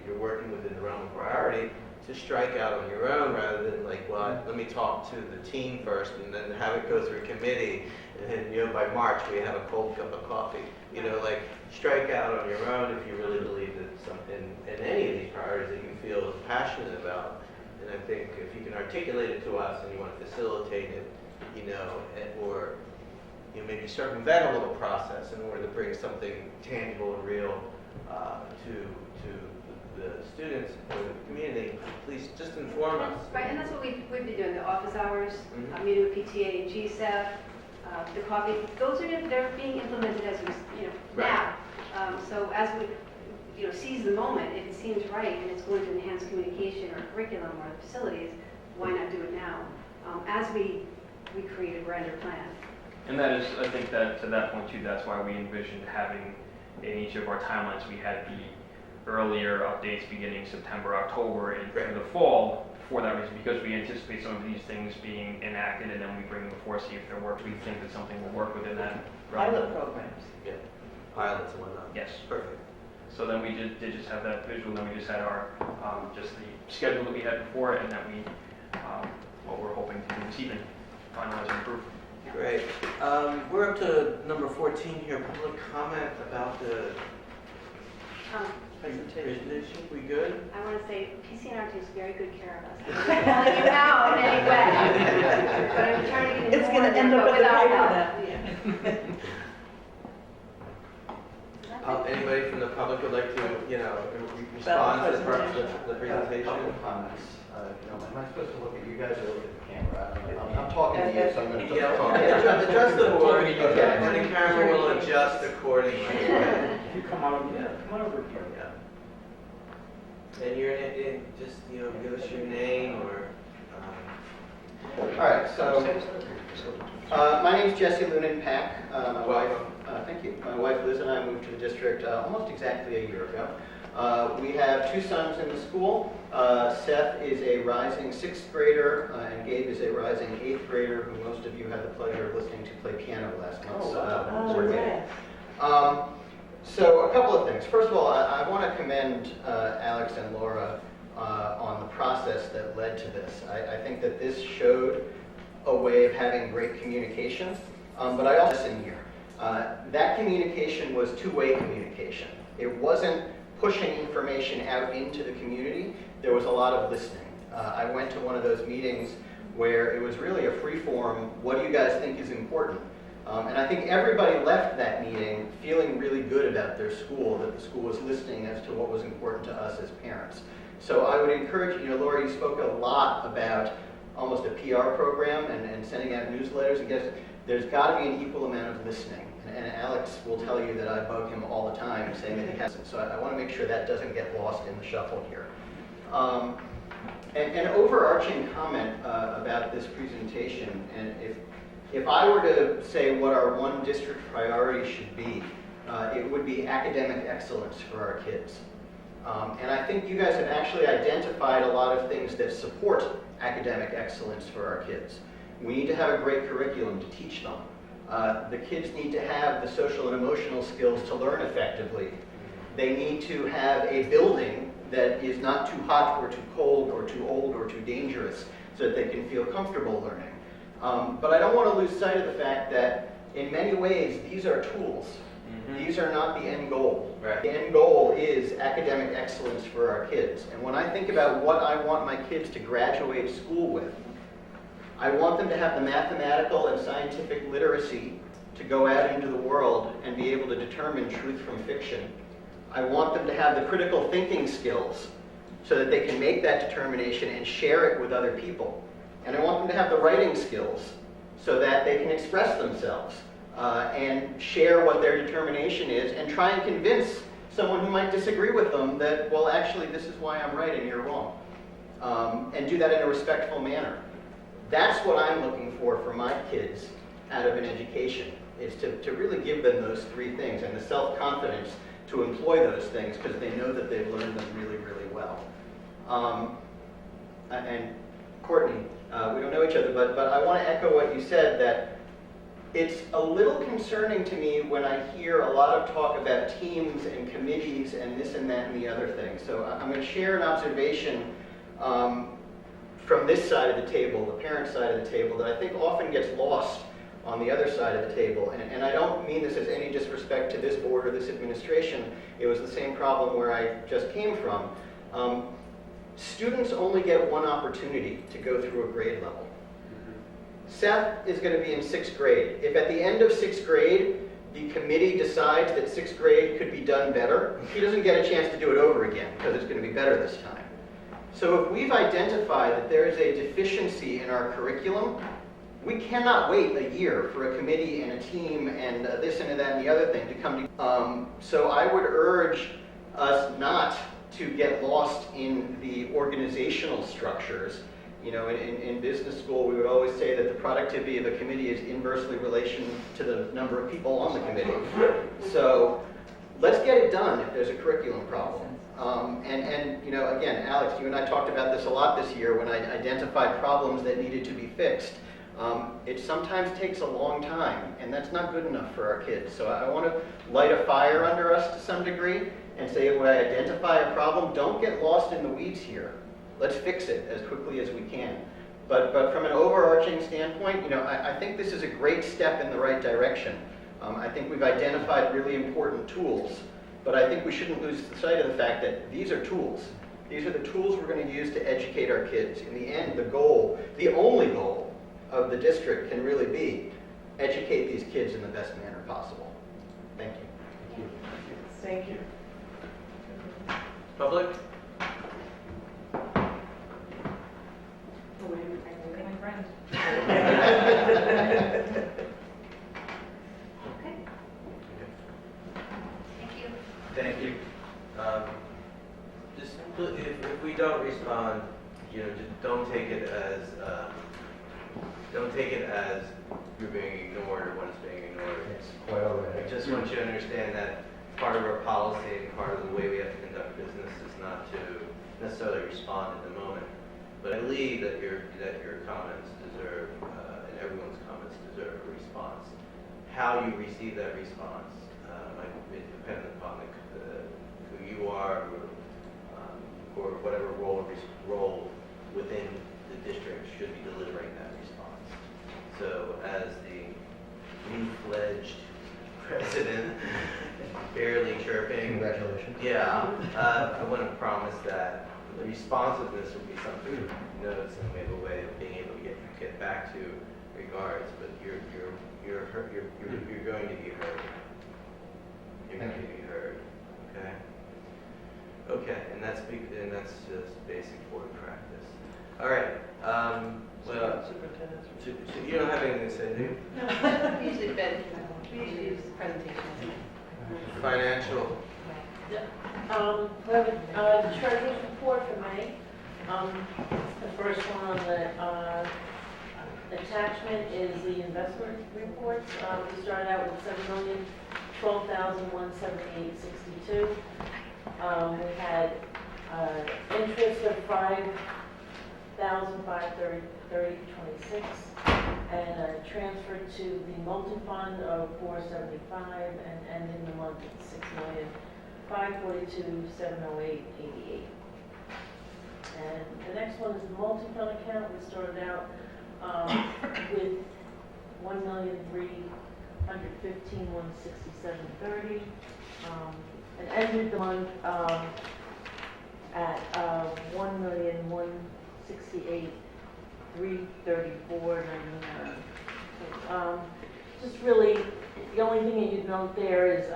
you're working within the realm of priority, to strike out on your own rather than let me talk to the team first and then have it go through committee, and then, by March we have a cold cup of coffee. Strike out on your own if you really believe that in any of these priorities that you feel passionate about. And I think if you can articulate it to us and you want to facilitate it, or maybe circumvent a little process in order to bring something tangible and real to the students or the community, please just inform us. Right, and that's what we've been doing, the office hours, Mhm. meeting with PTA and GSAF, the coffee, those they're being implemented as we, now. So as we, seize the moment, if it seems right and it's going to enhance communication or curriculum or facilities, why not do it now? As we create a grander plan. And that is, I think that to that point too, that's why we envisioned having in each of our timelines, we had the earlier updates beginning September, October, and through the fall for that reason, because we anticipate some of these things being enacted, and then we bring them before, see if they work. We think that something will work within that realm. Pilot programs. Yeah, pilots and whatnot. Yes. Perfect. So then we did just have that visual, then we just had our, just the schedule that we had before, and then we, what we're hoping to do this evening, finalize and approve. Great. We're up to number 14 here, public comment about the presentation. We good? I want to say PCNR takes very good care of us. I'm not calling you out in any way, but I'm trying to get It's going to end up in the without paper help. then. Anybody from the public would like to, respond to the presentation? A couple of comments. Am I supposed to look at you guys or look at the camera? I'm talking to you, so I'm going to Yeah, talk. adjust the board, Okay. and the camera will adjust accordingly. If you come on over here. Yeah. And you're in just, give us your name or, All right, so my name's Jesse Lunan Pack. My wife, thank you. My wife Liz and I moved to the district almost exactly a year ago. We have 2 sons in the school. Seth is a rising 6th grader, and Gabe is a rising 8th grader, who most of you had the pleasure of listening to play piano last month. So a couple of things. First of all, I want to commend Alex and Laura on the process that led to this. I think that this showed a way of having great communication, but I also in here. That communication was two-way communication. It wasn't pushing information out into the community. There was a lot of listening. I went to one of those meetings where it was really a free-form, what do you guys think is important? And I think everybody left that meeting feeling really good about their school, that the school was listening as to what was important to us as parents. So I would encourage you, Laura, you spoke a lot about almost a PR program and sending out newsletters. And there's got to be an equal amount of listening. And Alex will tell you that I bug him all the time saying that he hasn't. So I want to make sure that doesn't get lost in the shuffle here. An overarching comment about this presentation, and if I were to say what our one district priority should be, it would be academic excellence for our kids. And I think you guys have actually identified a lot of things that support academic excellence for our kids. We need to have a great curriculum to teach them. The kids need to have the social and emotional skills to learn effectively. They need to have a building that is not too hot or too cold or too old or too dangerous so that they can feel comfortable learning. But I don't want to lose sight of the fact that in many ways these are tools. These are not the end goal. Right. The end goal is academic excellence for our kids. And when I think about what I want my kids to graduate school with, I want them to have the mathematical and scientific literacy to go out into the world and be able to determine truth from fiction. I want them to have the critical thinking skills so that they can make that determination and share it with other people. And I want them to have the writing skills so that they can express themselves and share what their determination is and try and convince someone who might disagree with them that, well, actually, this is why I'm right and you're wrong. And do that in a respectful manner. That's what I'm looking for my kids out of an education, is to really give them those 3 things and the self-confidence to employ those things because they know that they've learned them really, really well. And Courtney, we don't know each other, but I want to echo what you said, that it's a little concerning to me when I hear a lot of talk about teams and committees and this and that and the other thing. So I'm going to share an observation from this side of the table, the parent side of the table, that I think often gets lost on the other side of the table. And I don't mean this as any disrespect to this board or this administration. It was the same problem where I just came from. Students only get one opportunity to go through a grade level. Seth is going to be in 6th grade. If at the end of 6th grade, the committee decides that 6th grade could be done better, he doesn't get a chance to do it over again because it's going to be better this time. So if we've identified that there is a deficiency in our curriculum, we cannot wait a year for a committee and a team and this and that and the other thing to come to. So I would urge us not to get lost in the organizational structures. In business school, we would always say that the productivity of a committee is inversely relation to the number of people on the committee. So let's get it done if there's a curriculum problem. Again, Alex, you and I talked about this a lot this year when I identified problems that needed to be fixed. It sometimes takes a long time, and that's not good enough for our kids. So I want to light a fire under us to some degree and say, when I identify a problem, don't get lost in the weeds here. Let's fix it as quickly as we can. But from an overarching standpoint, I think this is a great step in the right direction. I think we've identified really important tools, but I think we shouldn't lose sight of the fact that these are tools. These are the tools we're going to use to educate our kids. In the end, the goal, the only goal of the district can really be educate these kids in the best manner possible. Thank you. Thank you. Public? My friend. Thank you. Thank you. just, if we don't respond, you know, just don't take it as you're being ignored or one is being ignored. It's quite all right. I just want you to understand that part of our policy and part of the way we have to conduct business is not to necessarily respond at the moment. But I believe that your comments deserve, and everyone's comments deserve a response. How you receive that response might be dependent upon who you are or whatever role within the district should be delivering that response. So as the new-fledged president, barely chirping. Congratulations. Yeah, I want to promise that the responsiveness will be something you notice, and we have a way of being able to get back to regards. But you're going to be heard. You're going to be heard. Okay. Okay, and that's just basic board practice. All right. Well, Superintendent's so you don't have anything to say, do you? Usually Ben, we usually use presentations. Financial. We have the treasurer's report for May. The first one on the attachment is the investment reports. We started out with $7,012,178.62. We had interest of $5,530.26, and transferred to the multi-fund of $475, and ending the month at $6,542,708.88. And the next one is the multi-fund account. We started out with $1,315,167.30, and ended the month at $1,168,334.99. Just really, the only thing that you'd note there is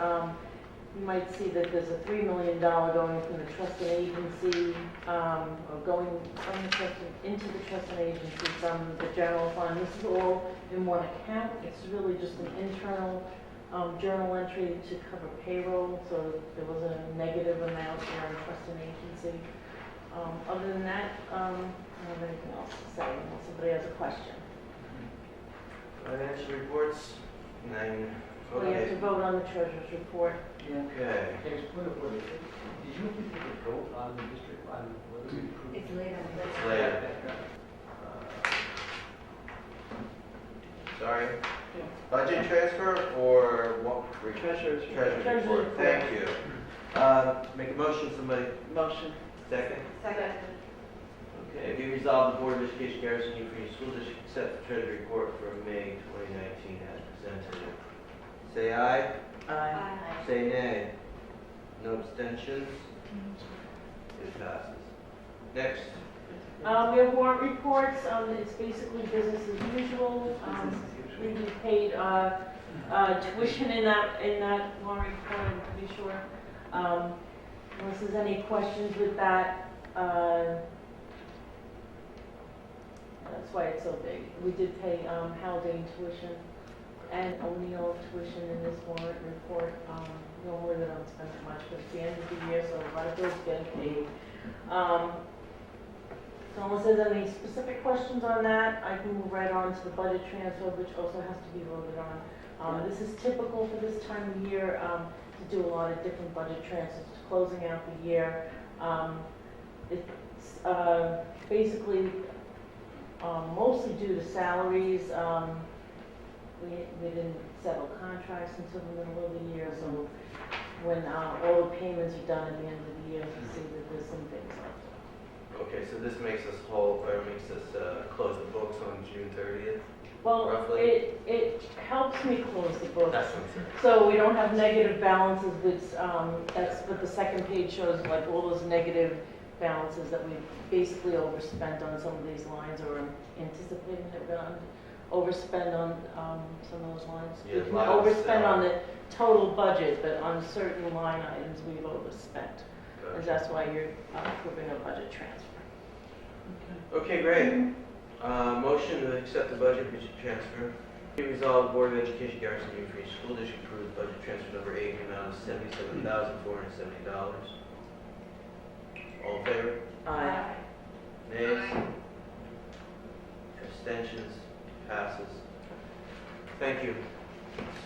you might see that there's a $3 million going from the trust and agency, or going from the trust into the trust and agency from the general fund. This is all in one account. It's really just an internal journal entry to cover payroll, so there was a negative amount there in trust and agency. Other than that, I don't have anything else to say unless somebody has a question. Financial reports. Nine. We have to Okay. vote on the treasurer's report. Okay. Did you take a vote on the district on whether we approve? It's later. It's later. Sorry. Yeah. Budget transfer or what? Treasurer's Treasurer's Treasurer's report. report. Thank you. Make a motion, somebody. Motion. Second. Second. Okay, be resolved, the Board of Education Garrison Union Free School District accept the treasury report for May 2019 as presented. Say aye. Aye. Say nay. No abstentions. It passes. Next. We have warrant reports. It's basically business as usual. We paid tuition in that warrant report, I'm pretty sure. Unless there's any questions with that, that's why it's so big. We did pay Haldane tuition and O'Neill tuition in this warrant report. Normally we don't spend that much, but it's the end of the year, so a lot of bills getting paid. So unless there's any specific questions on that, I can move right on to the budget transfer, which also has to be voted on. This is typical for this time of year, to do a lot of different budget transfers, closing out the year. It's basically mostly due to salaries. We didn't settle contracts until the middle of the year, so when all the payments are done at the end of the year, you see that there's some things left. Okay, so this makes us whole, or makes us close the books on June 30th? Well, Roughly? it helps me close the books. That's what I'm saying. So we don't have negative balances, which, that's what the second page shows, like all those negative balances that we basically overspent on some of these lines, or anticipating that we're gonna overspend on some of those lines. Yeah, We can lots, overspend on the total budget, but on certain line items, we've overspent. And Gotcha. that's why you're approving a budget transfer. Okay, great. Motion to accept the budget transfer. Be resolved, the Board of Education Garrison Union Free School District approves budget transfer number 8 in the amount of $77,470. All in favor? Aye. Nays? Aye. Abstentions? Passes. Thank you.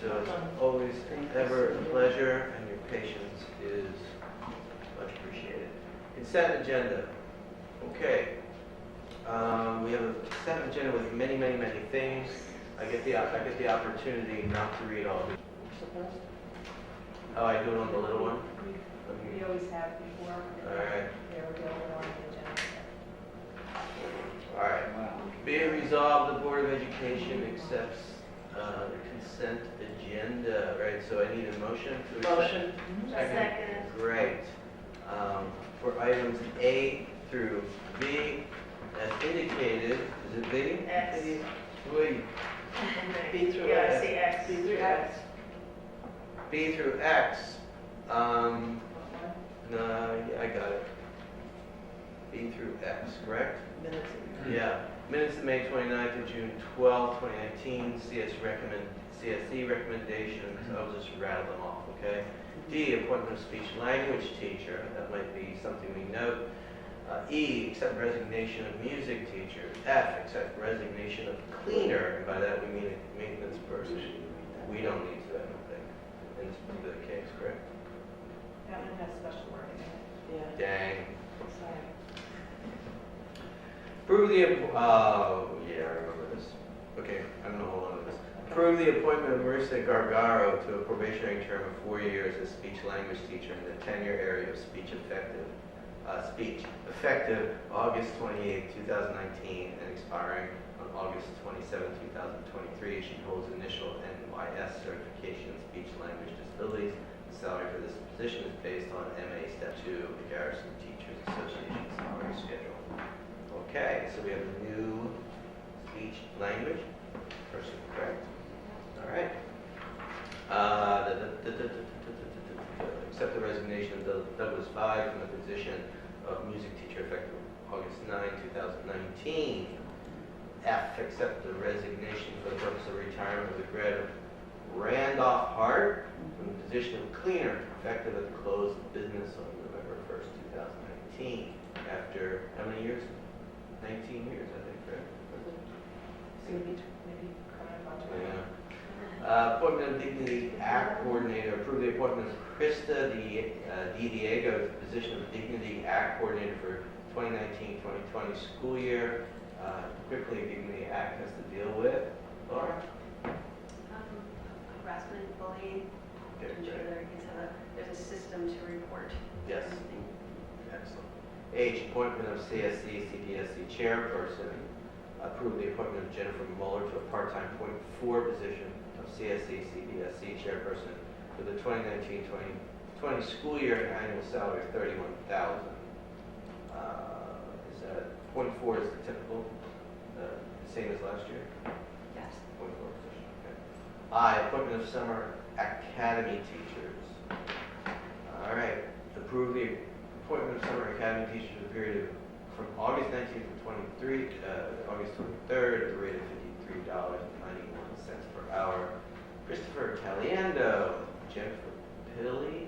So it's always ever a pleasure, and your patience is much appreciated. Consent agenda. Okay. We have a consent agenda with many, many, many things. I get the opportunity not to read all of it. Supposed? Oh, I do it on the little one? We always have before. All right. There we go, we're on the agenda. All right. Be it resolved, the Board of Education accepts the consent agenda, right? So I need a motion to accept. Motion. Second. Great. For items A through B, as indicated, is it B? X. Wait, B through Yeah, I X. see X. B through X. B through X. No, yeah, I got it. B through X, correct? Minutes. Yeah. Minutes of May 29th to June 12th, 2019, CSE recommendations, I'll just rattle them off, okay? D, appointment of speech language teacher, that might be something we note. E, accept resignation of music teacher. F, accept resignation of cleaner, and by that we mean a maintenance person. We don't need to, I don't think, in this particular case, correct? That one has special wording in it. Yeah. Dang. Sorry. Approve the, oh, yeah, I remember this. Okay, I'm gonna hold on to this. Approve the appointment of Marissa Gargaro to a probationary term of 4 years as speech language teacher in the tenure area of speech effective August 28, 2019, and expiring on August 27, 2023. She holds initial NYS certification in speech language disabilities. The salary for this position is based on MA Step 2 of the Garrison Teachers Association salary schedule. Okay, so we have a new speech language person, correct? All right. Accept the resignation of Douglas Vide from the position of music teacher effective August 9, 2019. F, accept the resignation for the purpose of retirement of the grad of Randolph Hart from the position of cleaner effective at the close of business on November 1st, 2019. After how many years? 19 years, I think, right? Maybe coming up on Yeah. Appointment of Dignity Act Coordinator. Approve the appointment of Krista Diego to the position of Dignity Act Coordinator for 2019-2020 school year. Quickly, Dignity Act has to deal with. Laura? Harassment, bullying, Okay, ensure great. there's a system to report. Yes. anything. Excellent. H, appointment of CSE CPSC chairperson. Approve the appointment of Jennifer Muller to a part-time .4 position of CSE CPSC chairperson for the 2019-2020 school year and annual salary of $31,000. Is that .4 is the typical, same as last year? Yes. .4 position, okay. I, appointment of summer academy teachers. All right. Approve the appointment of summer academy teachers for the period of from August 19th to August 23rd at the rate of $53.91 per hour. Christopher Caliendo, Jennifer Pilley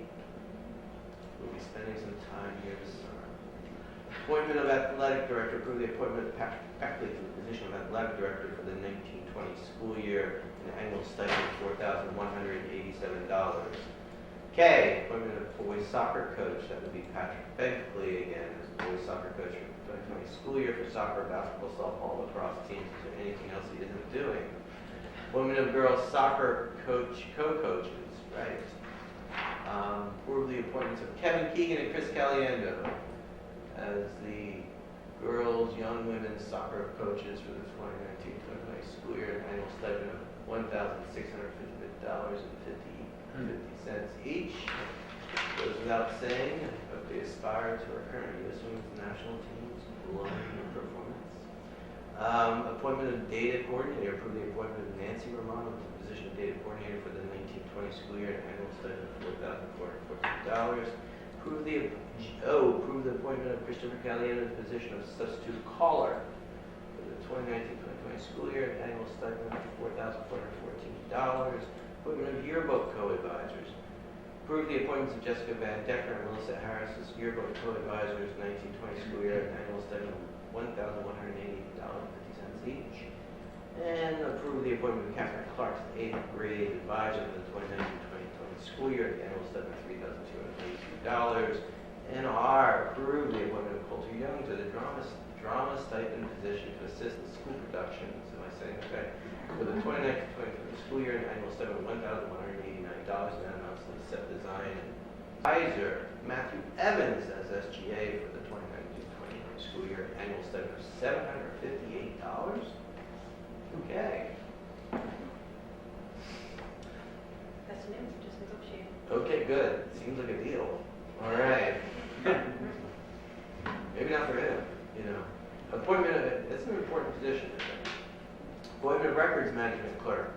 will be spending some time here this summer. Appointment of athletic director. Approve the appointment of Patrick Beckley to the position of athletic director for the 1920 school year, an annual stipend of $4,187. K, appointment of boys soccer coach. That would be Patrick Beckley again as boys soccer coach for the 2020 school year for soccer, basketball, softball, lacrosse teams. Is there anything else he isn't doing? Appointment of girls soccer coach, co-coaches, right? Approve the appointments of Kevin Keegan and Chris Caliendo as the girls, young women's soccer coaches for the 2019-2020 school year, an annual stipend of $1,650.50 each. Goes without saying, but they aspire to our current U.S. women's national team's glowing performance. Appointment of data coordinator. Approve the appointment of Nancy Romano to the position of data coordinator for the 1920 school year, an annual stipend of $4,414. Approve the appointment of Christopher Caliendo to the position of substitute caller for the 2019-2020 school year, an annual stipend of $4,414. Appointment of yearbook co-advisors. Approve the appointments of Jessica Van Decker and Melissa Harris as yearbook co-advisors 1920 school year at an annual stipend of $1,180.50 each. And approve the appointment of Catherine Clark as 8th grade advisor for the 2019-2020 school year at the annual stipend of $3,282. And R, approve the appointment of Coulter Young to the drama stipend position to assist the school productions, am I saying okay? For the 2019-2020 school year, an annual stipend of $1,189, and that amounts to the set design. Advisor Matthew Evans as SGA for the 2019-2020 school year, an annual stipend of $758. Okay. That's new, just negotiate. Okay, good. Seems like a deal. All right. Maybe not for him, you know. Appointment of, that's an important position, isn't it? Appointment of records management clerk.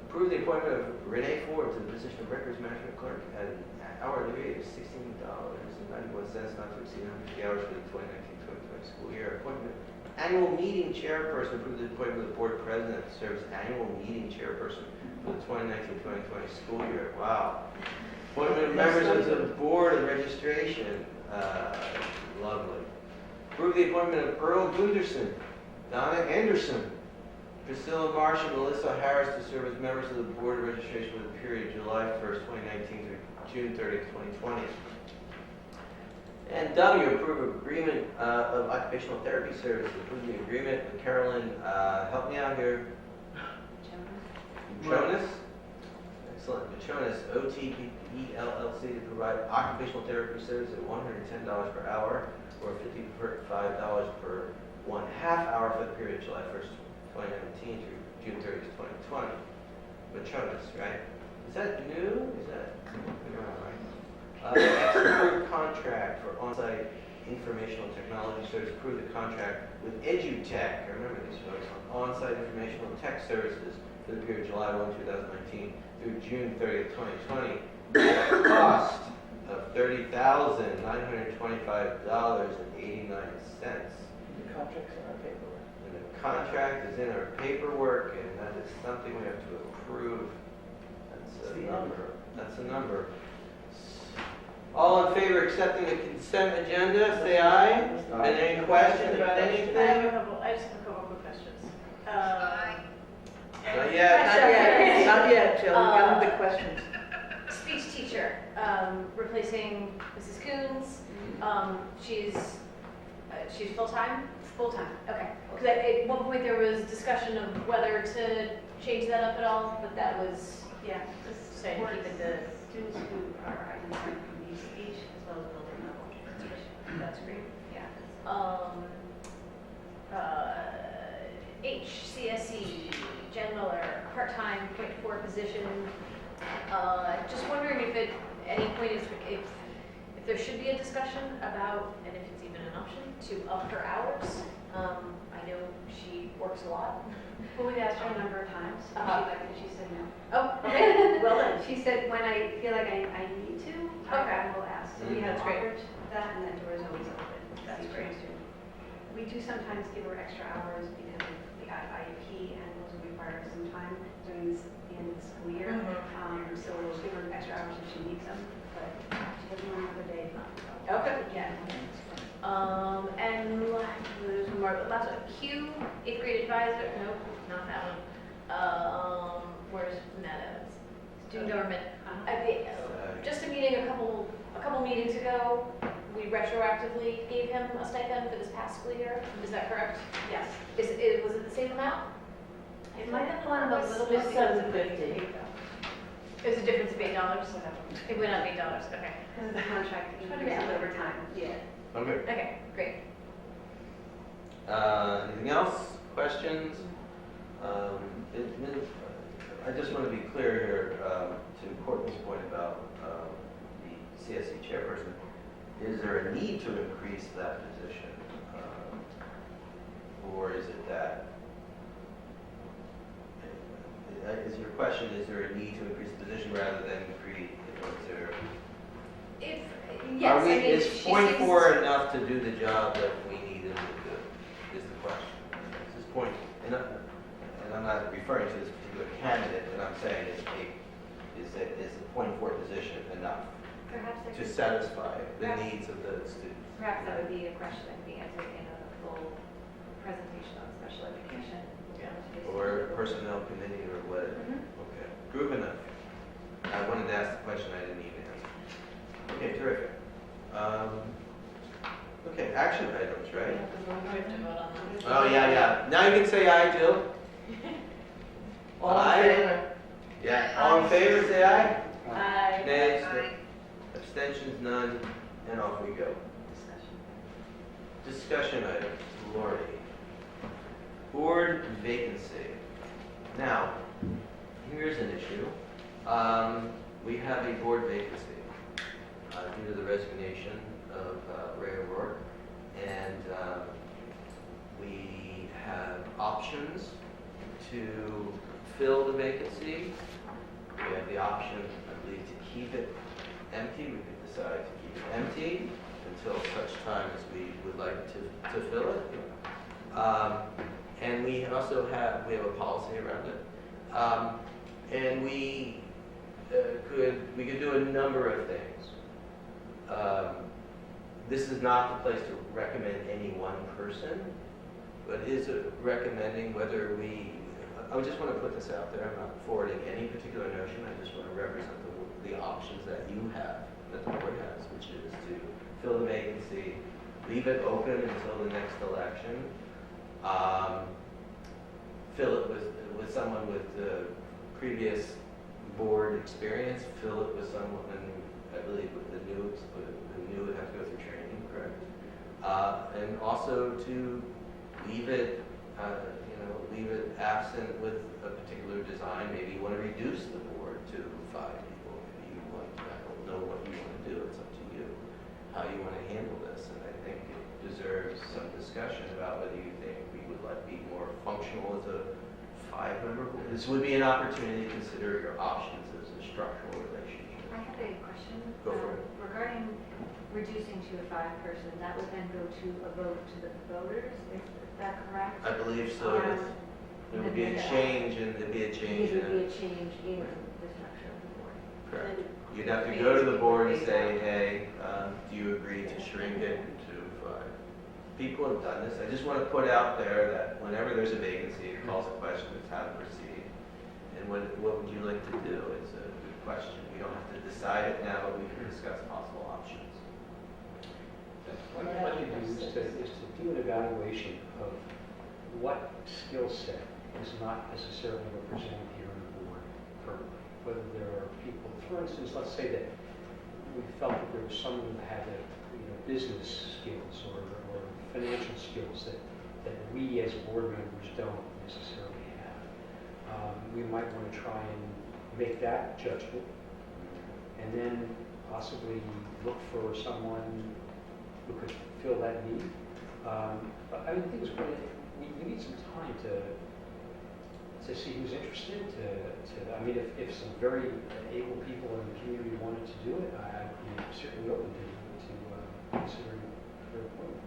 Approve the appointment of Renee Ford to the position of records management clerk at an hourly rate of $16.91, not to exceed 150 hours for the 2019-2020 school year. Appointment annual meeting chairperson. Approve the appointment of the board president to serve as annual meeting chairperson for the 2019-2020 school year. Wow. Appointment of members of the board of registration. Lovely. Approve the appointment of Earl Gunderson, Donna Anderson, Priscilla Marsh, and Melissa Harris to serve as members of the board of registration for the period July 1st, 2019 through June 30th, 2020. And W, approve agreement of occupational therapy services. Approve the agreement with Carolyn, help me out here. Jonas? Excellent. Machonis, OTPE LLC, to provide occupational therapy services at $110 per hour or $55 per 1/2 hour for the period July 1st, 2019 through June 30th, 2020. Machonis, right? Is that new? Is that right? Approved contract for on-site informational technology service. Approve the contract with EduTech. I remember these folks on on-site informational tech services for the period July 1, 2019 through June 30th, 2020, at a cost of $30,925.89. The contract's in our paperwork. And the contract is in our paperwork, and that is something we have to approve. That's a number. That's a number. All in favor of accepting the consent agenda, say aye. And any questions about anything? I just have a couple quick questions. Not yet. Not yet, Jill. We got the questions. Speech teacher, replacing Mrs. Coons. She's full-time? Full-time, okay. Because at one point there was discussion of whether to change that up at all, but that was, Yeah, just saying, keep it the, students who are identified from these speech as well as building level speech. that's great, yeah. HCSE, Jen Miller, part-time, .4 position. Just wondering if at any point if there should be a discussion about, and if it's even an option, to up her hours. I know she works a lot. Well, we've asked her a number of times, she said no. Oh, okay, well then. She said, when I feel like I need to, Okay. I will ask. So we have That's great. offered that, and that door is always open. That's See if she great. wants to. We do sometimes give her extra hours because of the IEP, and those will require some time during the end of the school year. So we'll give her extra hours if she needs them, but she doesn't want another day. Okay. Yeah. And there's one more, last one, Q, 8th grade advisor, nope, not that one. Where's Matt Evans? Student government. Just a meeting a couple meetings ago, we retroactively gave him a stipend for this past school year, is that correct? Yes. Was it the same amount? It might have gone up a little bit It's because of the $750. pay though. It was a difference of $8? It went up $8, okay. Because of the contract increases over time. Yeah. Okay. Okay, great. Anything else? Questions? I just want to be clear here to Courtney's point about the CSE chairperson. Is there a need to increase that position? Or is it that? Is your question, is there a need to increase the position rather than create? Yes, Are we, I mean, is she point seems- four enough to do the job that we need him to do, is the question. Is this point, and I'm not referring to this particular candidate, but I'm saying is a .4 position enough? Perhaps I to could, satisfy the Perhaps- needs of the students. perhaps that would be a question that could be answered in a full presentation on special education. Or personnel committee or whatever. Mhm. Okay, group enough. I wanted to ask the question I didn't even ask. Okay, terrific. Okay, action items, right? Oh, yeah. Now you can say aye, Jill. All in Aye. favor? Yeah, all in favor, say aye. Aye. Nays, Aye. abstentions, none, and off we go. Discussion items, Lori. Board vacancy. Now, here's an issue. We have a board vacancy due to the resignation of Ray O'Rourke, and we have options to fill the vacancy. We have the option, I believe, to keep it empty. We could decide to keep it empty until such time as we would like to fill it. And we also have a policy around it. And we could do a number of things. This is not the place to recommend any one person, but is it recommending whether I just want to put this out there. I'm not forwarding any particular notion. I just want to represent the options that you have, that the board has, which is to fill the vacancy, leave it open until the next election, fill it with someone with previous board experience, fill it with someone, I believe, with the new would have to go through training, correct? And also to leave it, leave it absent with a particular design. Maybe you want to reduce the board to 5 people. Maybe you want, I don't know what you want to do. It's up to you how you want to handle this. And I think it deserves some discussion about whether you think we would be more functional as a 5-member board. This would be an opportunity to consider your options as a structural relationship. I have a question. Go for it. Regarding reducing to a 5-person, that would then go to a vote to the voters, is that correct? I believe so. Yes. There would be a change, and there'd be a change. There would be a change in the structure of the board. Correct. You'd have to go to the board and say, hey, do you agree to shrink it to 5? People have done this. I just want to put out there that whenever there's a vacancy, it calls a question as how to proceed. And what would you like to do? It's a good question. We don't have to decide it now, but we can discuss possible options. What I'd like to do is to do an evaluation of what skill set is not necessarily represented here on the board currently. Whether there are people, for instance, let's say that we felt that there was someone who had business skills or financial skills that we as board members don't necessarily have. We might want to try and make that judgment and then possibly look for someone who could fill that need. But I think it's we need some time to see who's interested. If some very able people in the community wanted to do it, I'd be certainly open to considering their appointment.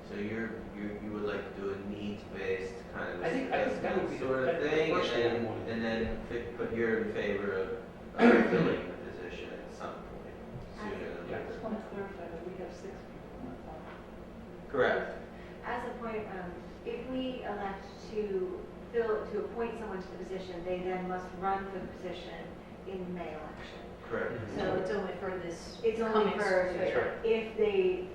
So you would like to do a needs-based kind of I think that would be sort of the thing, first thing I want to and do. then put you're in favor of filling the position at some point sooner than Yeah. I just want to clarify that we have 6 people on the phone. Correct. As a point, if we elect to appoint someone to the position, they then must run for the position in the May election. Correct. So it's only for this It's only coming for, school year. if they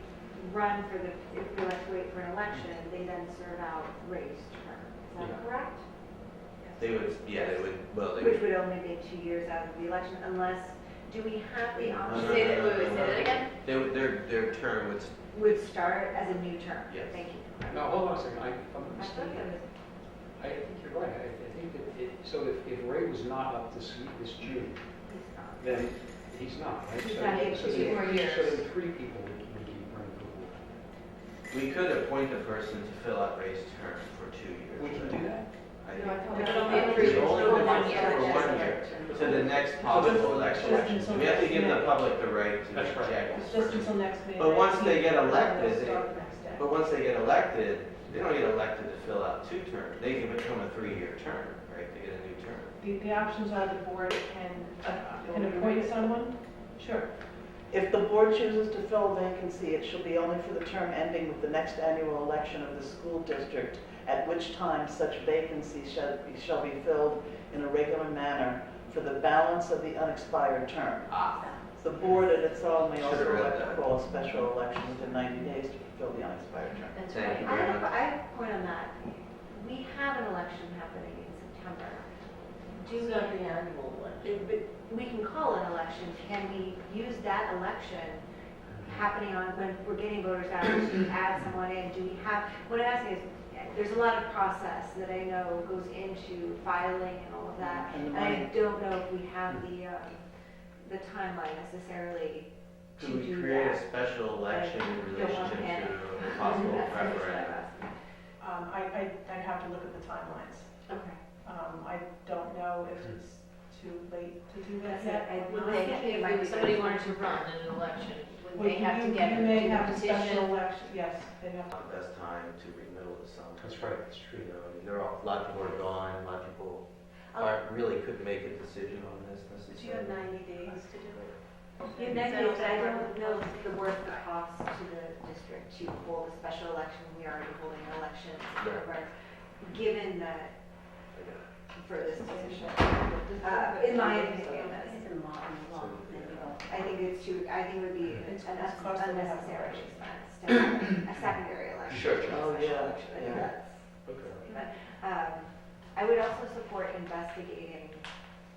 run for if we elect to wait for an election, they then serve out Ray's term. Is that Yeah. correct? They would, well, they Which would. would only be 2 years out of the election, unless, do we have the No, option? no, Say that- no, wait, say that again? Their term would, Would start as a new term? Yes. Thank you. Now, hold on a second. If I'm I thought mistaken, that was, I think you're right. I think that so if Ray was not up this June, it's not. then he's not, right? He's So- not able so to then- do 4 years. So then 3 people would be running for board. we could appoint a person to fill out Ray's term for 2 years. We can do that. I No, I think. thought It's that only was- approved It's only for good 1 year. for 1 year. To the next possible election. Just We have to give the public the right to That's right. reject It's this just person. until next May. But once they get 19th, elected, they'll start the next day. But once they get elected, they don't get elected to fill out 2 terms. They can become a 3-year term, right? They get a new term. The options are the board can appoint someone, sure. If the board chooses to fill a vacancy, it shall be only for the term ending with the next annual election of the school district, at which time such vacancy shall be filled in a regular manner for the balance of the unexpired term. The board at its own may also Should've read elect to that. call a special election within 90 days to fulfill the unexpired term. That's Thank right. you I very have, much. I have a point on that. We have an election happening in September. Do It's we, not the annual election. we can call an election. Can we use that election happening on when we're getting voters out to add someone in? Do we have, what I'm asking is, there's a lot of process that I know goes into filing and all of that. And the And I money. don't know if we have the timeline necessarily to Could we do create a that. special election in Don't want relationship to panic. to a possible That's what I'm referendum? asking. I'd have to look at the timelines. Okay. I don't know if it's too late to do that That's it. yet. I- Would I'm they, thinking it might be if somebody good. wanted to run in an election, would Well, they have to get, You may do have a a special petition? election, yes, they have to. Not the best time to renewal the summer. That's right, that's true. You know, I mean, there are, a lot of people are gone, a lot of people really couldn't make a decision on this necessarily. 90 days to do it. You mentioned, but I don't know the worth the cost to the district to hold a special election. We are already holding an election in September, given that for this position. In my opinion, I think it's too, I think it would be an unnecessary expense to have a secondary election. Sure. to a Oh, special yeah, election. I think yeah. that's- Okay. But I would also support investigating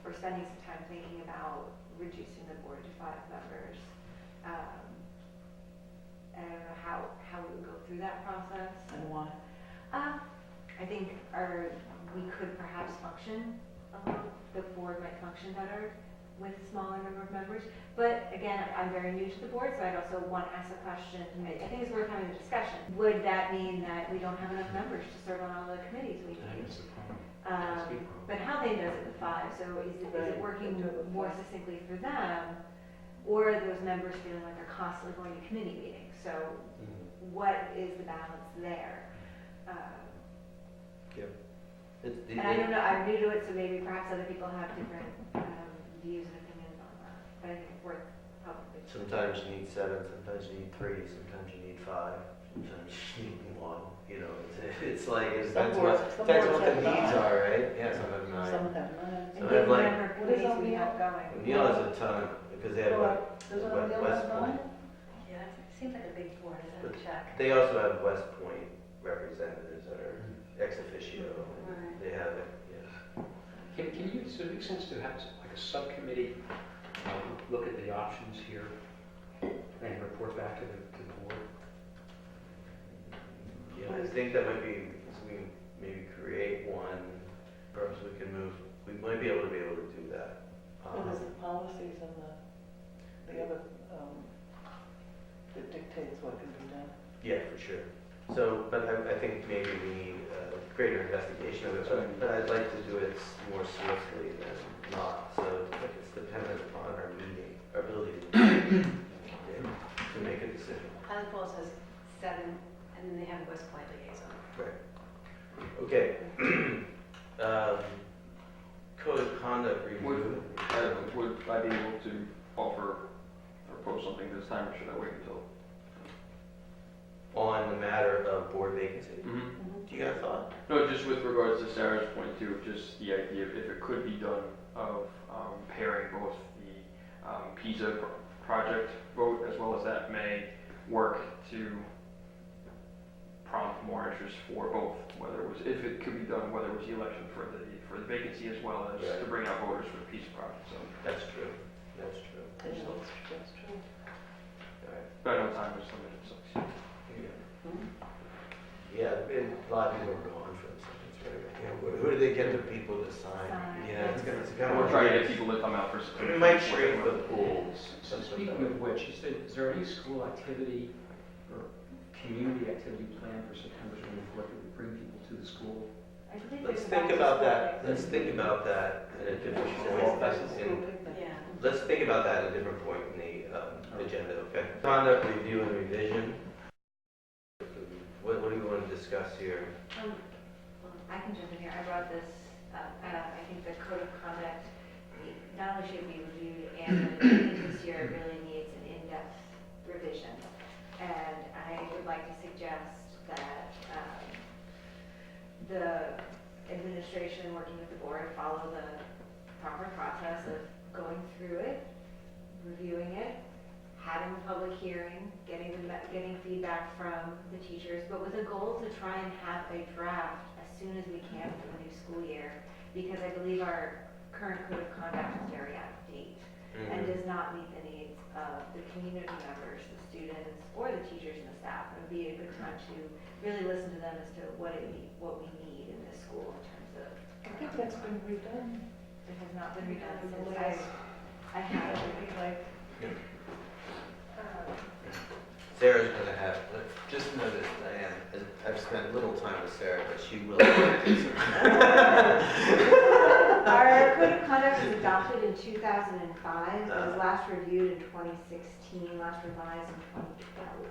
or spending some time thinking about reducing the board to 5 members. I don't know how we would go through that process. And why? I think we could perhaps function, the board might function better with a smaller number of members. But again, I'm very new to the board, so I'd also want to ask a question. I think it's worth having a discussion. Would that mean that we don't have enough members to serve on all the committees we need? That's the problem. But how they does it with 5, so is it working more succinctly for them? Or are those members feeling like they're constantly going to committee meetings? So what is the balance there? And I don't know, I'm new to it, so maybe perhaps other people have different views and opinions on that. But I think it's worth probably. Sometimes you need 7, sometimes you need 3, sometimes you need 5, sometimes you need 1. You know, it's like, it Some depends boards- what, some depends boards what the have needs 9. are, right? Yeah, some have 9. Some have 9. So And I'd given the like- number of What is committees we O'Neill? have going. Neil has a ton, because they have Does it West only have Point. 9? Yeah, it seems like a big board, But they also have West Point representatives that are ex officio, and they have it, yeah. Can you, does it make sense to have like a subcommittee, look at the options here and report back to the board? Yeah, I think that might be, so we maybe create one, perhaps we can move, we might be able to do that. Well, there's the policies and the other, that dictates what can be done. Yeah, for sure. So, but I think maybe we need a greater investigation of it, but I'd like to do it more swiftly than not. So it's dependent upon our meeting, our ability to make a decision. Highland Falls has 7, and then they have West Point liaison. Right. Okay. Code of conduct review. Would I be able to offer or propose something this time, or should I wait until? On the matter of board vacancy. Do you have a thought? No, just with regards to Sarah's point too, just the idea of if it could be done of pairing both the PISA project vote as well as that may work to prompt more interest for both, whether it was, if it could be done, whether it was the election for the vacancy as well as to bring out voters for the PISA project. So, That's true. That's true. That's true. All right. but I know time is limited, so. Yeah, and a lot of people are gone for this. It's very, you know, who do they get the people to sign? Yeah, it's kind of. We're trying to get people to come out for. It might shrink the pools. So speaking of which, is there any school activity or community activity planned for September 24th that would bring people to the school? Let's think about that. Let's think about that at a different point. Let's think about that at a different point in the agenda, okay? Conduct review and revision. What do we want to discuss here? I can jump in here. I brought this up. I think the code of conduct not only should be reviewed annually, but I think this year it really needs an in-depth like to suggest that the administration, working with the board, follow the proper process of going through it, reviewing it, having a public hearing, getting feedback from the teachers, but with a goal to try and have a draft as soon as we can for the new school year, because I believe our current code of conduct is very out of date and does not meet the needs of the community members, the students, or the teachers and the staff. It would be a good time to really listen to them as to what we need in this school in terms of. I think that's been redone. It has not been redone since I had it. Sarah's gonna have, just notice, Diane, and I've spent little time with Sarah, but she will. Our code of conduct was adopted in 2005. It was last reviewed in 2016, last revised in 2012.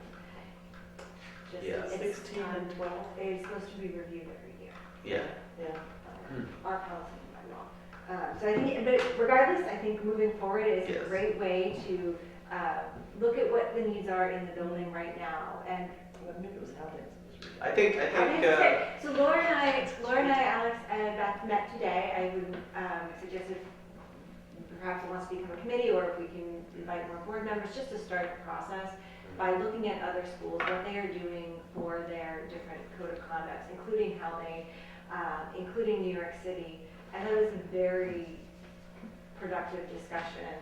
Yeah. 16 and 12. It's supposed to be reviewed every year. Yeah. Yeah. Our policy by law. So I think, but regardless, I think moving forward is Yes. a great way to look at what the needs are in the building right now. And Maybe it was Haldane. I think, so Laura and I, Alex, and Beth met today. I would suggest if perhaps it wants to become a committee, or if we can invite more board members, just to start the process by looking at other schools, what they are doing for their different code of conducts, including Haldane, including New York City. I thought it was a very productive discussion,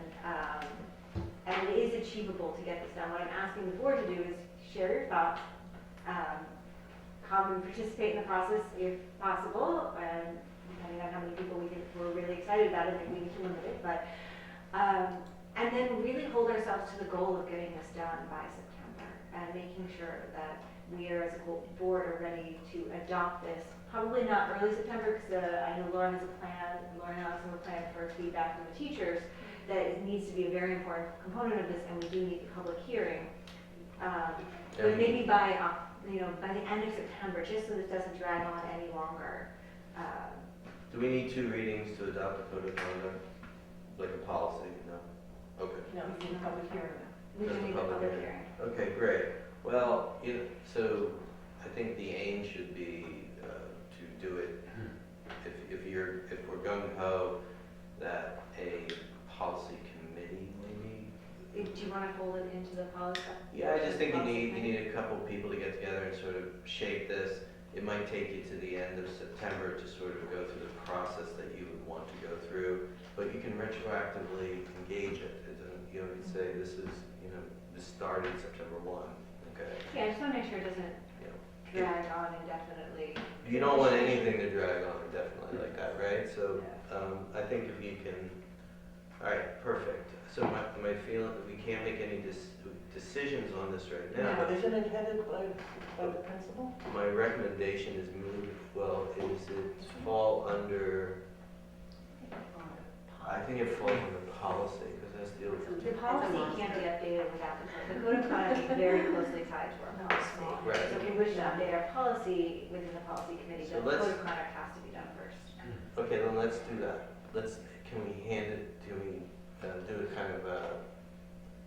and it is achievable to get this done. What I'm asking the board to do is share your thoughts, come and participate in the process if possible, and depending on how many people we're really excited about it, maybe we need to limit it, but, and then really hold ourselves to the goal of getting this done by September, and making sure that we are, as a board, are ready to adopt this. Probably not early September, because I know Laura has a plan, Laura and Alex have a plan for feedback from the teachers, that it needs to be a very important component of this, and we do need the public hearing. But maybe by the end of September, just so this doesn't drag on any longer. do we need 2 readings to adopt the code of conduct, like a policy? No? Okay. No, we need a public hearing. We do Just a need the public public hearing. hearing. Okay, great. Well, so I think the aim should be to do it, if we're gung-ho, that a policy committee maybe. Do you want to fold it into the policy? Yeah, I just think you need a couple people to get together and sort of shape this. It might take you to the end of September to sort of go through the process that you would want to go through, but you can retroactively engage it. You know, you can say this is, this started September 1. Okay. Yeah, I just want to make sure it doesn't drag on indefinitely. You don't want anything to drag on indefinitely like that, right? So I think if you can, all right, perfect. So my feeling, we can't make any decisions on this right now. Now, isn't it headed by the principal? My recommendation is move, well, is it fall under, I think it falls under policy, because that's the The policy can't be updated without the code of conduct is very closely tied to our policy. Right. So if we wish to update our policy within the policy committee, So the code let's- of conduct has to be done first. Okay, then let's do that. Can we hand it, can we do a kind of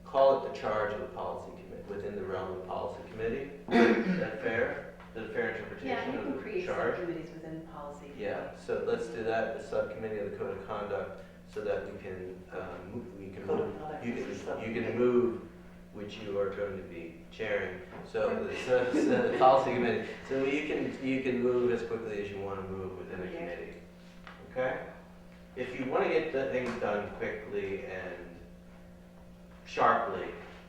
call it the charge of the policy committee, within the realm of the policy committee? Is that fair? Is that a fair interpretation of the charge? subcommittees within policy. Yeah, so let's do that, the subcommittee of the code of conduct, so that we can move, Code of conduct is a you subcommittee. can move, which you are going to be chairing. So the policy committee, so you can move as quickly as you want to move within a committee. Okay? If you want to get the things done quickly and sharply,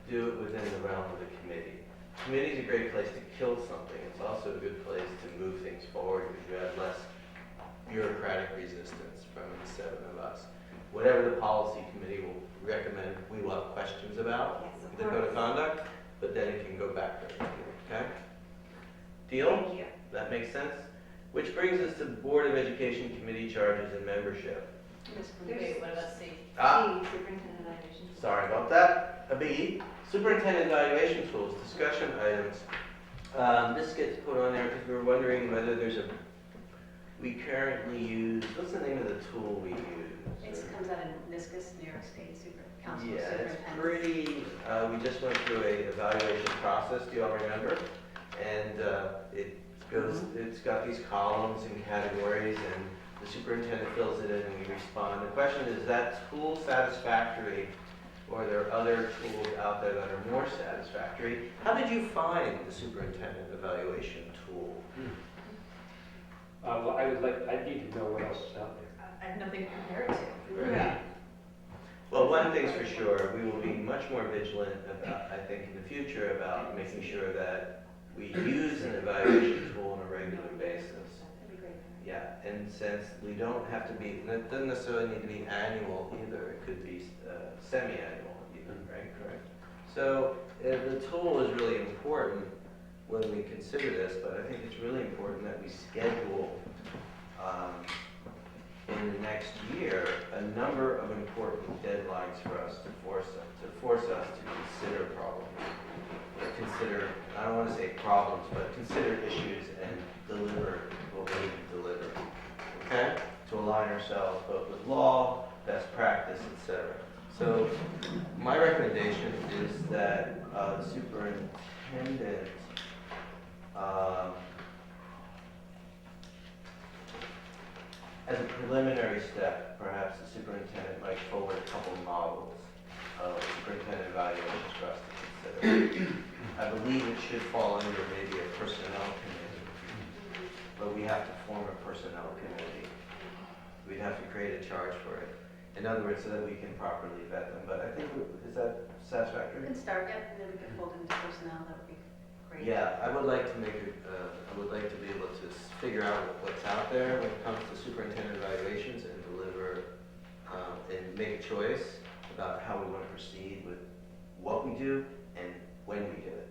do it within the realm of the committee. Committee is a great place to kill something. It's also a good place to move things forward because you have less bureaucratic resistance from the 7 of us. Whatever the policy committee will recommend, we will have questions about Yes, of the code of course. conduct, but then it can go back to the committee, okay? Deal? Thank you. That makes sense? Which brings us to Board of Education Committee charges and membership. Wait, what about C? Ah, C, superintendent evaluation. sorry about that. A biggie. Superintendent evaluation tools, discussion items. This gets put on there because we were wondering whether we currently use, what's the name of the tool we use? It comes out of NISCUS, New York State Council of Yeah, it's Superintendents. pretty, we just went through a evaluation process, do you all remember? And it's got these columns and categories, and the superintendent fills it in and we respond. The question is that tool satisfactory, or are there other tools out there that are more satisfactory? How did you find the superintendent evaluation tool? Well, I need to know what else is out there. I have nothing to compare it to. Right. Well, one thing's for sure, we will be much more vigilant about, I think, in the future about making sure that we use an evaluation tool on a regular basis. Yeah, and since we don't have to be, it doesn't necessarily need to be annual either, it could be semi-annual even, right? Correct. So the tool is really important when we consider this, but I think it's really important that we schedule in the next year a number of important deadlines for us to force us to consider problems. Consider, I don't want to say problems, but consider issues and deliver what we need to deliver. Okay? To align ourselves both with law, best practice, etc. So my recommendation is that the superintendent as a preliminary step, perhaps the superintendent might forward a couple models of superintendent evaluations for us to consider. I believe it should fall under maybe a personnel committee, but we have to form a personnel committee. We'd have to create a charge for it. In other words, so that we can properly vet them. But I think, is that satisfactory? We can start, yeah, and then we can fold into personnel, that would be great. Yeah, I would like to make it, I would like to be able to figure out what's out there when it comes to superintendent evaluations and deliver, and make a choice about how we want to proceed with what we do and when we do it.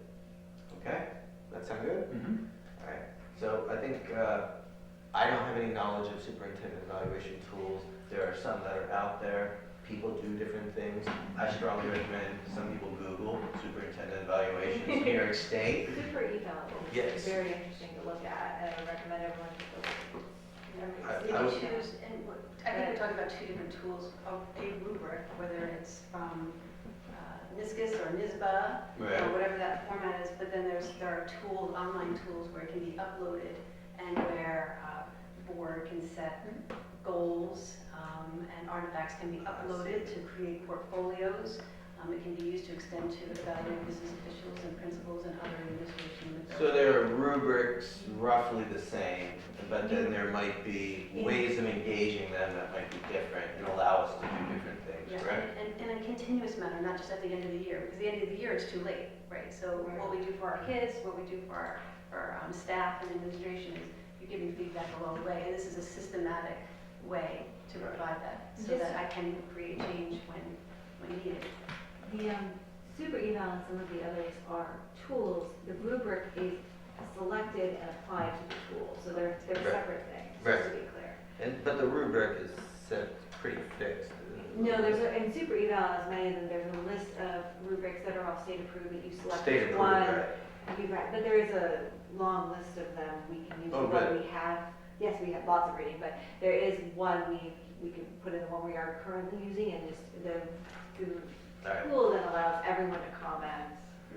Okay? That sound good? Mm-hmm. All right. So I think I don't have any knowledge of superintendent evaluation tools. There are some that are out there. People do different things. I strongly recommend some people Google superintendent evaluations in New York State. Super eval Yes. is very interesting to look at, and I would recommend everyone to look at it. I would- Choose, and I think we're talking about two different tools of a rubric, whether it's from NISCUS or NISBA, Right. or whatever that format is, but then there are tools, online tools where it can be uploaded and where the board can set goals and artifacts can be uploaded to create portfolios. It can be used to extend to evaluate business officials and principals and other administration. So there are rubrics roughly the same, but then there might be ways of engaging them that might be different and allow us to do different things, Yeah, correct? and in a continuous manner, not just at the end of the year, because at the end of the year, it's too late, right? So what we do for our kids, what we do for our staff and administration is you give me feedback along the way, and this is a systematic way to provide that, so that I can create change when needed. The super eval and some of the others are tools. The rubric is selected and applied to the tool, so they're Right. separate things, Right. just to be clear. But the rubric is set pretty fixed. No, in super eval, as many of them, there's a list of rubrics that are all state approved that you select State which approved, one. right. But there is a long list of them we can use. Oh, What good. we have, yes, we have lots of reading, but there is one we can put in the one we are currently using, and just the All right. tool that allows everyone to comment,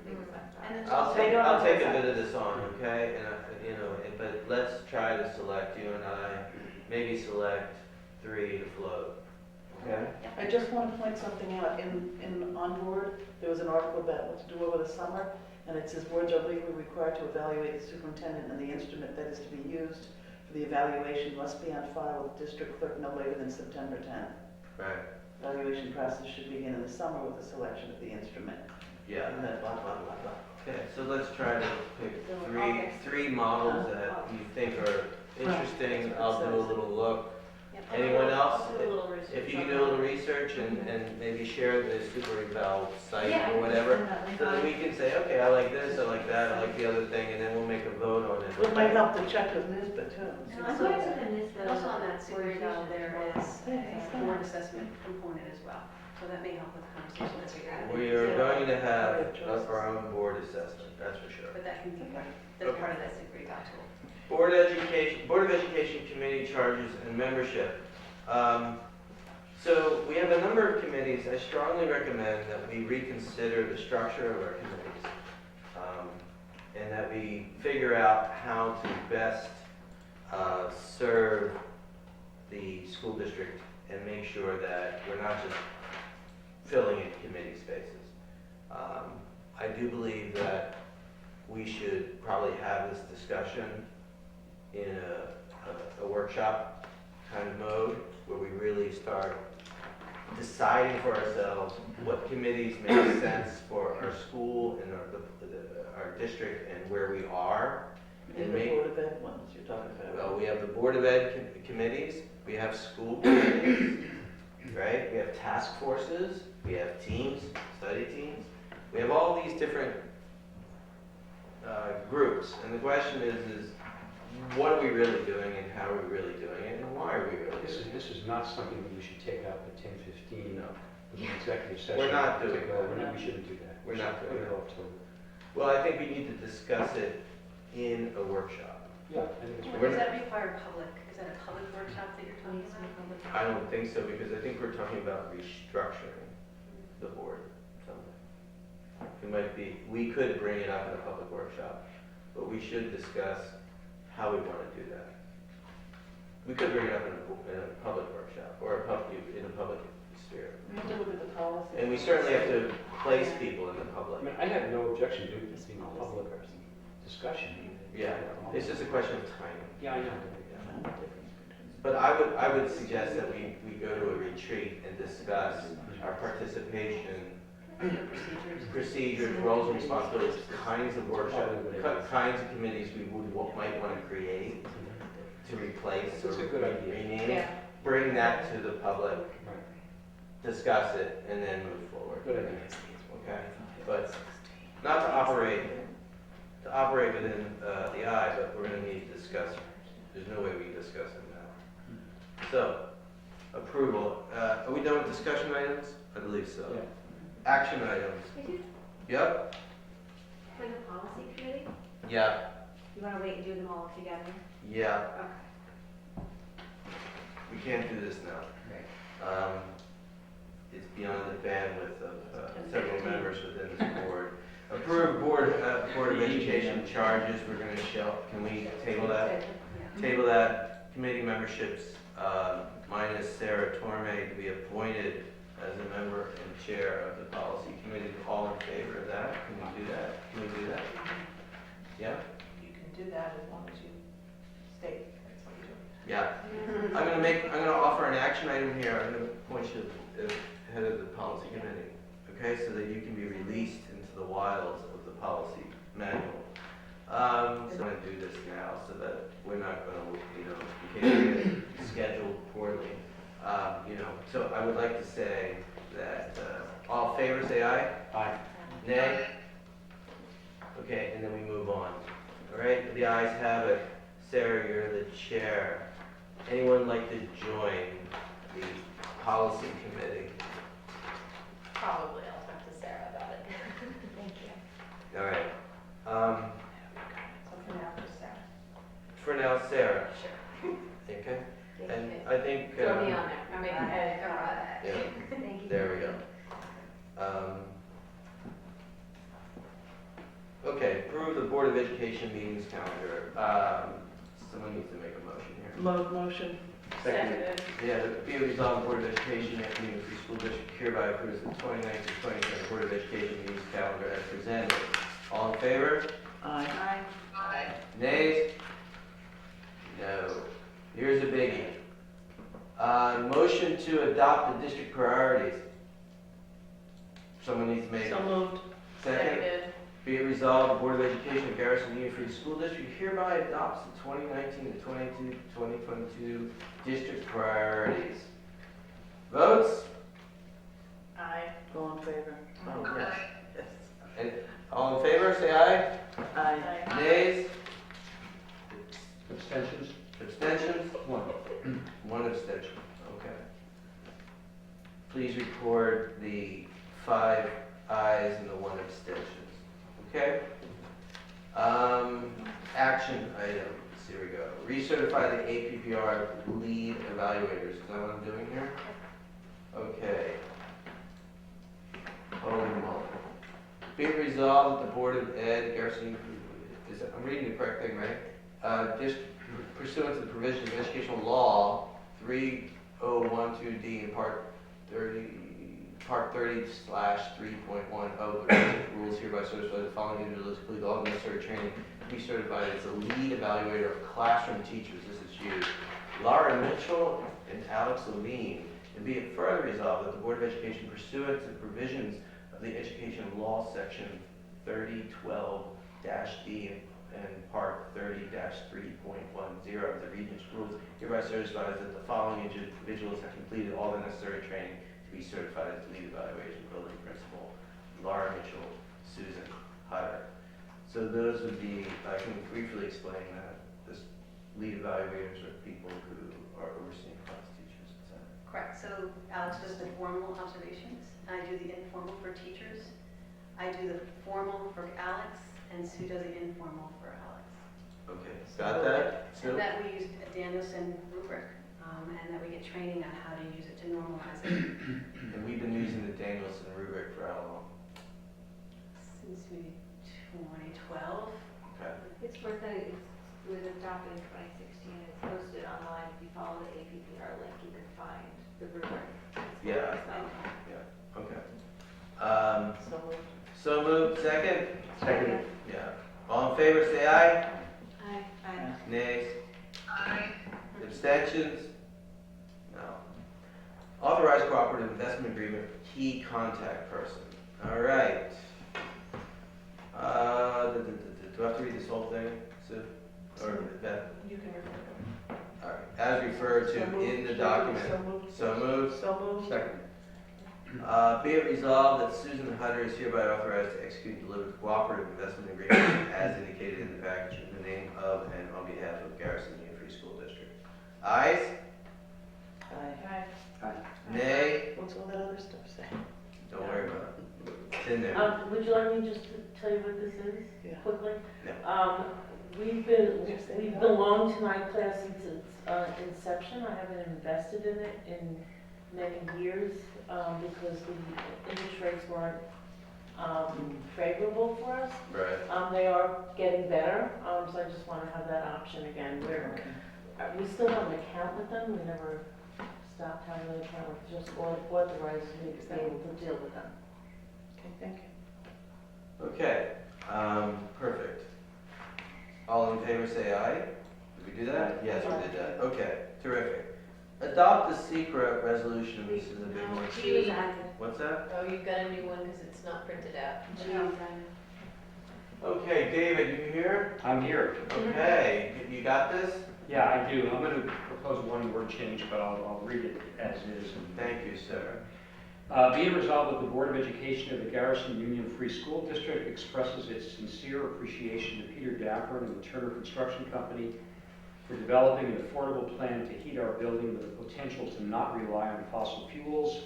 things like that. And it's I'll also- take They don't a have bit of this on, okay? And but let's try to select, you and I, maybe select 3 to float, okay? I just want to point something out. In On Board, there was an article about what to do over the summer, and it says boards are legally required to evaluate the superintendent, and the instrument that is to be used for the evaluation must be on file with the district clerk no later than September 10th. Right. Evaluation process should begin in the summer with the selection of the instrument. Yeah, and then blah, blah, blah, blah. Okay, so let's try to pick So three August. models that you think are interesting. Right. I'll do a little look. Yep. Anyone else? I'll do a little research If you can on do a little that. research and maybe share the Super Eval site Yeah, I or can whatever, send that link so that on. we can say, okay, I like this, I like that, I like the other thing, and then we'll make a vote on it. It might help to check with NISBA too. And I'm also, going to the NISBA. also on that super eval, there is Thanks. a board assessment component as well, so that may help with the conversation that we had. We are going to have our own board assessment, that's for sure. But that can be part, that's part of that super eval tool. Board of Education Committee charges and membership. So we have a number of committees. I strongly recommend that we reconsider the structure of our committees, and that we figure out how to best serve the school district and make sure that we're not just filling in committee spaces. I do believe that we should probably have this discussion in a workshop kind of mode where we really start deciding for ourselves what committees make sense for our school and our district and where we are. And the Board of Ed ones you're talking about. Well, we have the Board of Ed committees, we have school committees, right? We have task forces, we have teams, study teams. We have all these different groups, and the question is what are we really doing and how are we really doing it and why are we really doing it? This is not something that we should take up at 10:15 No. with an executive session. We're not doing We shouldn't do that. We're not doing Put it that. off till. Well, I think we need to discuss it in a workshop. Yeah, I think it's We're Does not- that require public, is that a public workshop that you're talking about? I don't think so, because I think we're talking about restructuring the board someday. We could bring it up in a public workshop, but we should discuss how we want to do that. We could bring it up in a public workshop, or in a public sphere. We have to look at the policy. And we certainly have to place people in the I public. mean, I have no objection to this being a public discussion. Yeah, it's just a question of timing. Yeah, I know. But I would suggest that we go to a retreat and discuss our participation, procedures, roles and responsibilities, kinds of workshop, kinds of committees we might want to create to replace or That's a good idea. rename. Yeah. Bring that to the public, Right. discuss it, and then move forward. Good idea. Okay? But not to operate within the eye, but we're going to need to discuss. There's no way we can discuss it now. So, approval. Are we done with discussion items? I believe so. Yeah. Action items. Yep. For the policy committee, Yeah. you want to wait and do them all together? Yeah. Okay. We can't do this now. It's beyond the bandwidth of several members within this board. Approve Board of Education charges. We're going to can we table that? Table that. Committee memberships, minus Sarah Torme to be appointed as a member and chair of the policy committee. All in favor of that? Can we do that? Can we do that? Yeah? You can do that as long as you state that's what you're doing. Yeah. I'm gonna offer an action item here. I'm gonna appoint you as head of the policy committee, okay? So that you can be released into the wilds of the policy manual. So I'm gonna do this now so that we're not gonna, in case we get scheduled poorly. So I would like to say that, all in favor say aye. Aye. Nay? Okay, and then we move on. All right, the ayes have it. Sarah, you're the chair. Anyone like to join the policy committee? Probably, I'll talk to Sarah about it. Thank you. All right. So for now, just Sarah. For now, Sarah. Sure. Okay? And Okay. I think. Throw me on there. I'll make Yeah, Thank you. there we go. Okay, approve the Board of Education meetings calendar. Someone needs to make a motion here. Motion. Seconded. Yeah, be it resolved, the Board of Education, Acton Union Free School District hereby approves the 2019-2020 Board of Education meetings calendar as presented. All in favor? Aye. Aye. Nays? No. Here's a biggie. Motion to adopt the district priorities. Someone needs to make So it. moved. Second. Be it resolved, the Board of Education of Garrison Union Free School District hereby adopts the 2019 to 2022 district priorities. Votes? Aye. All in favor? Oh, yes. Yes. And all in favor, say aye. Aye. Nays? Abstentions? Abstentions? One. One abstention, okay. Please record the 5 ayes and the 1 abstention. Okay? Action items, here we go. Recertify the APPR lead evaluators. Is that what I'm doing here? Okay. Holy moly. Be it resolved that the Board of Ed, Garrison, I'm reading the correct thing, right? Just pursuant to the provisions of educational law 3012D and Part 30/3.10, the rules hereby certify the following individuals complete all necessary training to be certified as a lead evaluator of classroom teachers. This is you. Laura Mitchell and Alex Levine. And be it further resolved that the Board of Education, pursuant to the provisions of the Education Law Section 3012-D and Part 30-3.10 of the Regents Rules, hereby certifies that the following individuals have completed all the necessary training to be certified as lead evaluation building principal. Laura Mitchell, Susan Hutter. So those would be, I can briefly explain that. This lead evaluators are people who are overseeing class teachers, etc. Correct. So Alex does the formal observations. I do the informal for teachers. I do the formal for Alex, and Sue does the informal for Alex. Okay, got that? And that we use a Danielson rubric, and that we get training on how to use it to normalize it. And we've been using the Danielson rubric for how long? Since maybe 2012. Okay. It's worth it. It was adopted in 2016. It's posted online. If you follow the APPR link, you can find the rubric. Yeah. Okay. So moved. Second? Second. Yeah. All in favor, say aye. Aye. Nays? Aye. Abstentions? No. Authorized cooperative investment agreement for key contact person. All right. Do I have to read this whole thing, Sue? Or Beth? You can refer to All right. As referred to in the document. So moved. So moved. Second. Be it resolved that Susan Hutter is hereby authorized to execute and deliver cooperative investment agreement as indicated in the package in the name of and on behalf of Garrison Union Free School District. Ayes? Aye. Nay? What's all that other stuff say? Don't worry about it. It's in there. Would you like me just to tell you what this is, Yeah. quickly? Yeah. We've belonged to my class since its inception. I haven't invested in it in many years because the interest rates weren't favorable for us. Right. They are getting better, so I just want to have that option again. We still have an account with them. We never stopped having an account. We just authorized me to be able to deal with them. Okay, thank you. Okay. Perfect. All in favor say aye. Did we do that? Yes, we did that. Okay. Terrific. Adopt the secret resolution. This is a big one. What's that? Oh, you've got a new one because it's not printed out. Okay, David, you here? I'm here. Okay, you got this? Yeah, I do. I'm going to propose one word change, but I'll read it as is. Thank you, sir. Be it resolved that the Board of Education of the Garrison Union Free School District expresses its sincere appreciation to Peter Daffern and the Turner Construction Company for developing an affordable plan to heat our building with the potential to not rely on fossil fuels.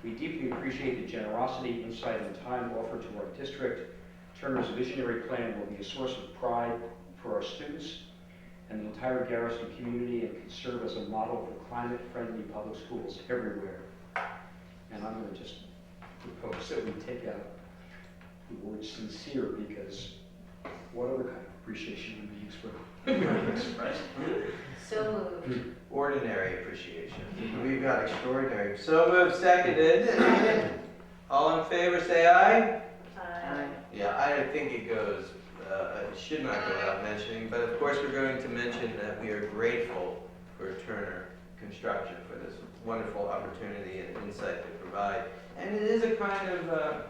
We deeply appreciate the generosity, insight, and time offered to our district. Turner's visionary plan will be a source of pride for our students and the entire Garrison community and can serve as a model for climate-friendly public schools everywhere. And I'm going to just propose that we take out the word sincere because what other kind of appreciation would we use for express? So moved. Ordinary appreciation. We've got extraordinary. So moved, seconded. All in favor, say aye. Aye. Yeah, I think it goes, it should not go without mentioning, but of course we're going to mention that we are grateful for Turner Construction for this wonderful opportunity and insight they provide. And it is a kind of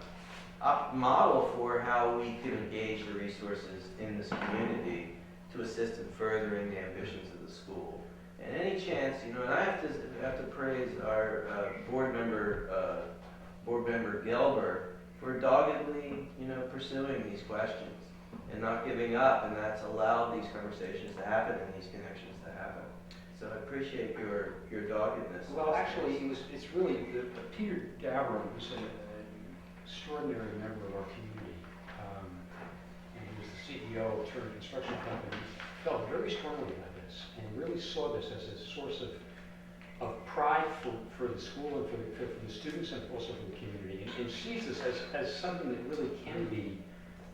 model for how we can engage the resources in this community to assist in furthering the ambitions of the school. And any chance, and I have to praise our board member Gelber for doggedly, pursuing these questions and not giving up, and that's allowed these conversations to happen and these connections to happen. So I appreciate your doggedness. Well, actually, it's really Peter Daffern, who's an extraordinary member of our community, and he was the CEO of Turner Construction Company, felt very strongly about this and really saw this as a source of pride for the school and for the students and also for the community, and sees this as something that really can be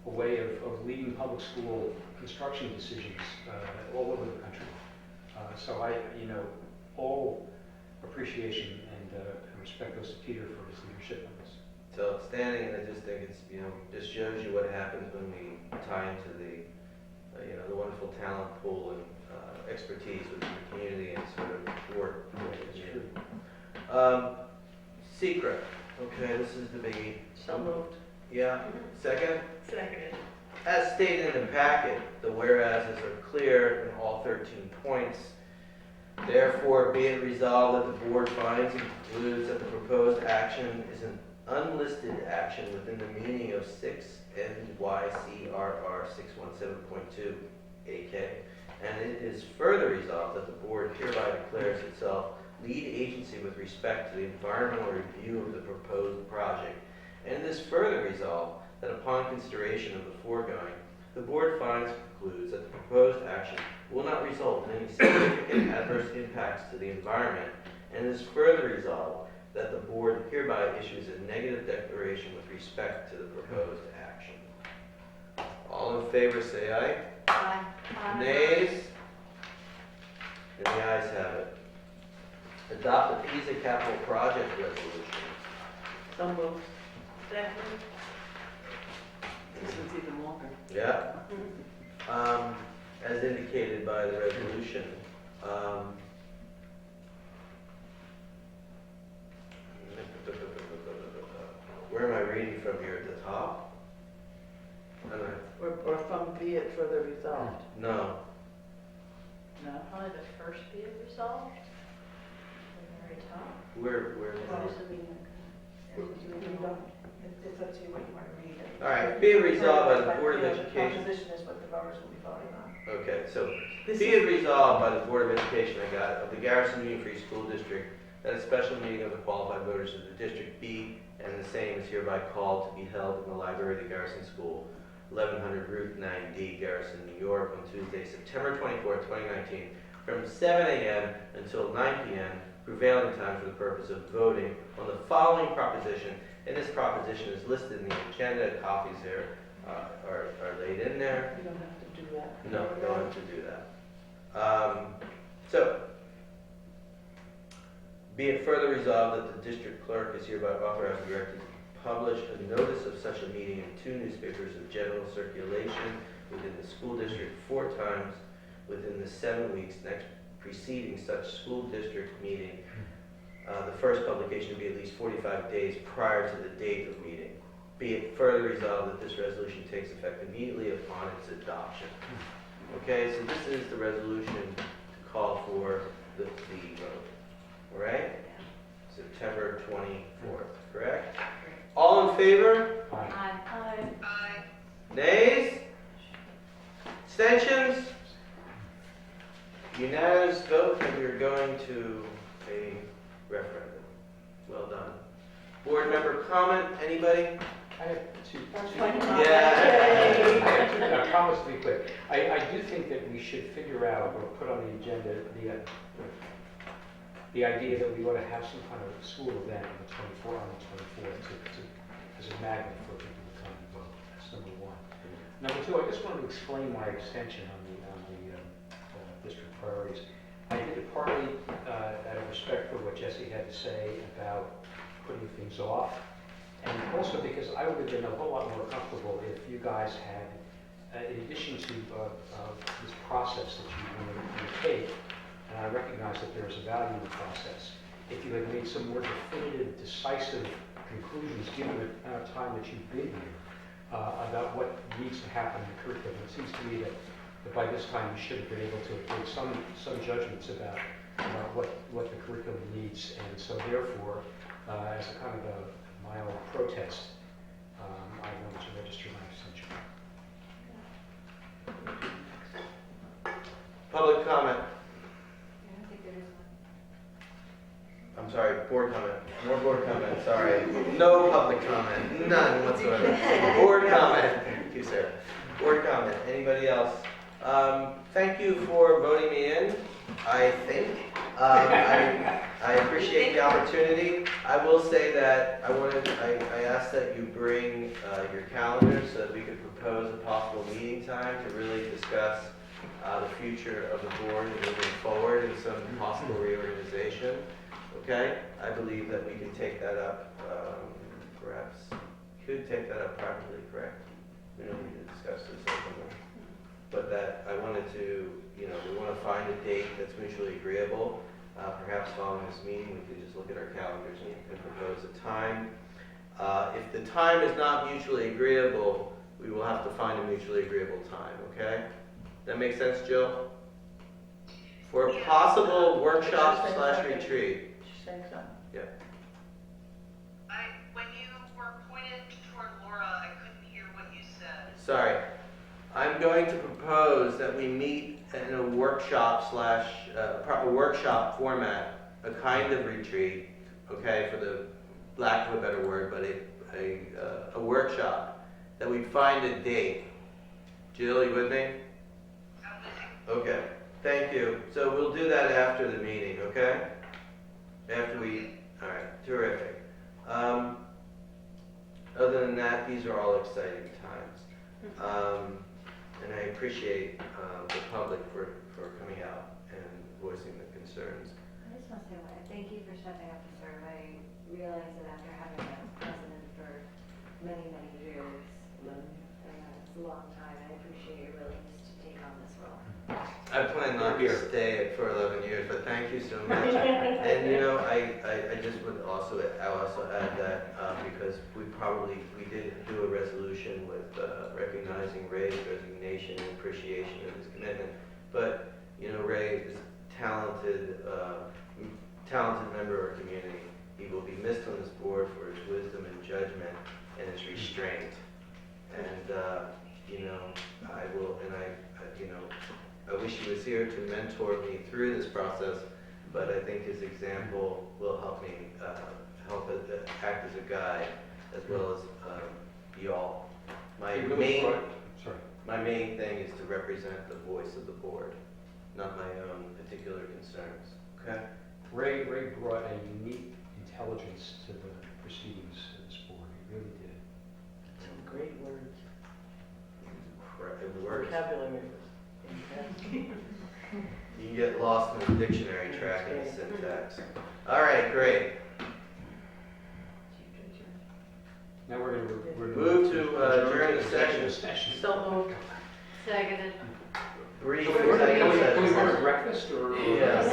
a way of leading public school construction decisions all over the country. So all appreciation and respect goes to Peter for his leadership on this. It's outstanding, and I just think it's, just shows you what happens when we tie into the, the wonderful talent pool and expertise within the community and sort of work. Secret. Okay, this is the biggie. So moved. Yeah. Second? Seconded. As stated in the packet, the whereases are clear in all 13 points. Therefore, be it resolved that the board finds and concludes that the proposed action is an unlisted action within the meaning of 6 NYCRR 617.2 AK. And it is further resolved that the board hereby declares itself lead agency with respect to the environmental review of the proposed project. And it is further resolved that upon consideration of the foregoing, the board finds and concludes that the proposed action will not result in any significant adverse impacts to the environment, and it is further resolved that the board hereby issues a negative declaration with respect to the proposed action. All in favor say aye. Aye. Nays? And the ayes have it. Adopt the PISA capital project resolution. So moved. Second. This one's even longer. Yeah. As indicated by the resolution, where am I reading from here? At the top? Or from be it further resolved. No. No? Probably the first be it resolved, at the very top. Where is it? It's up to you what you want to read. All right, be it resolved by the Board of The Education. proposition is what the voters will be voting on. Okay, so This be is- it resolved by the Board of Education, I got it, of the Garrison Union Free School District, that a special meeting of the qualified voters of the District B and the same is hereby called to be held in the library of the Garrison School, 1100 Route 9D, Garrison, New York, on Tuesday, September 24th, 2019, from 7 a.m. until 9 p.m. prevailing time for the purpose of voting on the following proposition. And this proposition is listed in the agenda. Copies there are laid in there. You don't have to do that. No, don't have to do that. So, be it further resolved that the district clerk is hereby authorized and directed to publish a notice of such a meeting in 2 newspapers of general circulation within the school district 4 times within the 7 weeks next preceding such school district meeting. The first publication will be at least 45 days prior to the date of meeting. Be it further resolved that this resolution takes effect immediately upon its adoption. Okay, so this is the resolution to call for the vote. All right? September 24th, correct? All in favor? Aye. Aye. Nays? Abstentions? Unanimous vote that we are going to a referendum. Well done. Board member comment, anybody? I have two. Yeah. I promise to be quick. I do think that we should figure out or put on the agenda the idea that we ought to have some kind of school event on the 24th as a magnet for people to come and vote. That's number one. Number two, I just wanted to explain my extension on the district priorities. I did it partly out of respect for what Jesse had to say about putting things off, and also because I would have been a whole lot more comfortable if you guys had, in addition to this process that you want to take, and I recognize that there is a value in the process, if you had made some more definitive, decisive conclusions, given the amount of time that you've been here, about what needs to happen in the curriculum. It seems to me that by this time you should have been able to make some judgments about what the curriculum needs, and so therefore, as a kind of a mild protest, I wanted to register my abstention. Public comment. I think there is one. I'm sorry, board comment. More board comment, sorry. No public comment, none whatsoever. Board comment. Thank you, Sarah. Board comment. Anybody else? Thank you for voting me in, I think. I appreciate the opportunity. I will say that I asked that you bring your calendars so that we could propose a possible meeting time to really discuss the future of the board and moving forward and some possible reorganization. Okay? I believe that we can take that up, perhaps, could take that up privately, correct? We don't need to discuss this openly. But that I wanted to, we want to find a date that's mutually agreeable. Perhaps following this meeting, we could just look at our calendars and propose a time. If the time is not mutually agreeable, we will have to find a mutually agreeable time, okay? That make sense, Jill? For a possible workshop / retreat. She's saying so. Yeah. When you were pointed toward Laura, I couldn't hear what you said. Sorry. I'm going to propose that we meet in a workshop / workshop format, a kind of retreat, okay, for the lack of a better word, but a workshop, that we find a date. Jill, you with me? Okay, thank you. So we'll do that after the meeting, okay? All right, terrific. Other than that, these are all exciting times. And I appreciate the public for coming out and voicing the concerns. I just want to say, thank you for stepping up to serve. I realize that after having been president for many, many years, it's a long time. I appreciate your willingness to take on this role. I plan not to stay for 11 years, but thank you so much. And I just would also add that because we did do a resolution with recognizing Ray's resignation and appreciation of his commitment. But Ray is a talented member of our community. He will be missed on this board for his wisdom and judgment and his restraint. And I wish he was here to mentor me through this process, but I think his example will help me act as a guide, as well as y'all. My main thing is to represent the voice of the board, not my own particular concerns. Okay? Ray brought a unique intelligence to the proceedings of this board. He really did. Some great words. Words. Vocabulary. You can get lost in the dictionary tracking the syntax. All right, great. Now we're going to Move to adjourn the session. So moved. Seconded. Brief Can we executive go to session. breakfast or? Yes.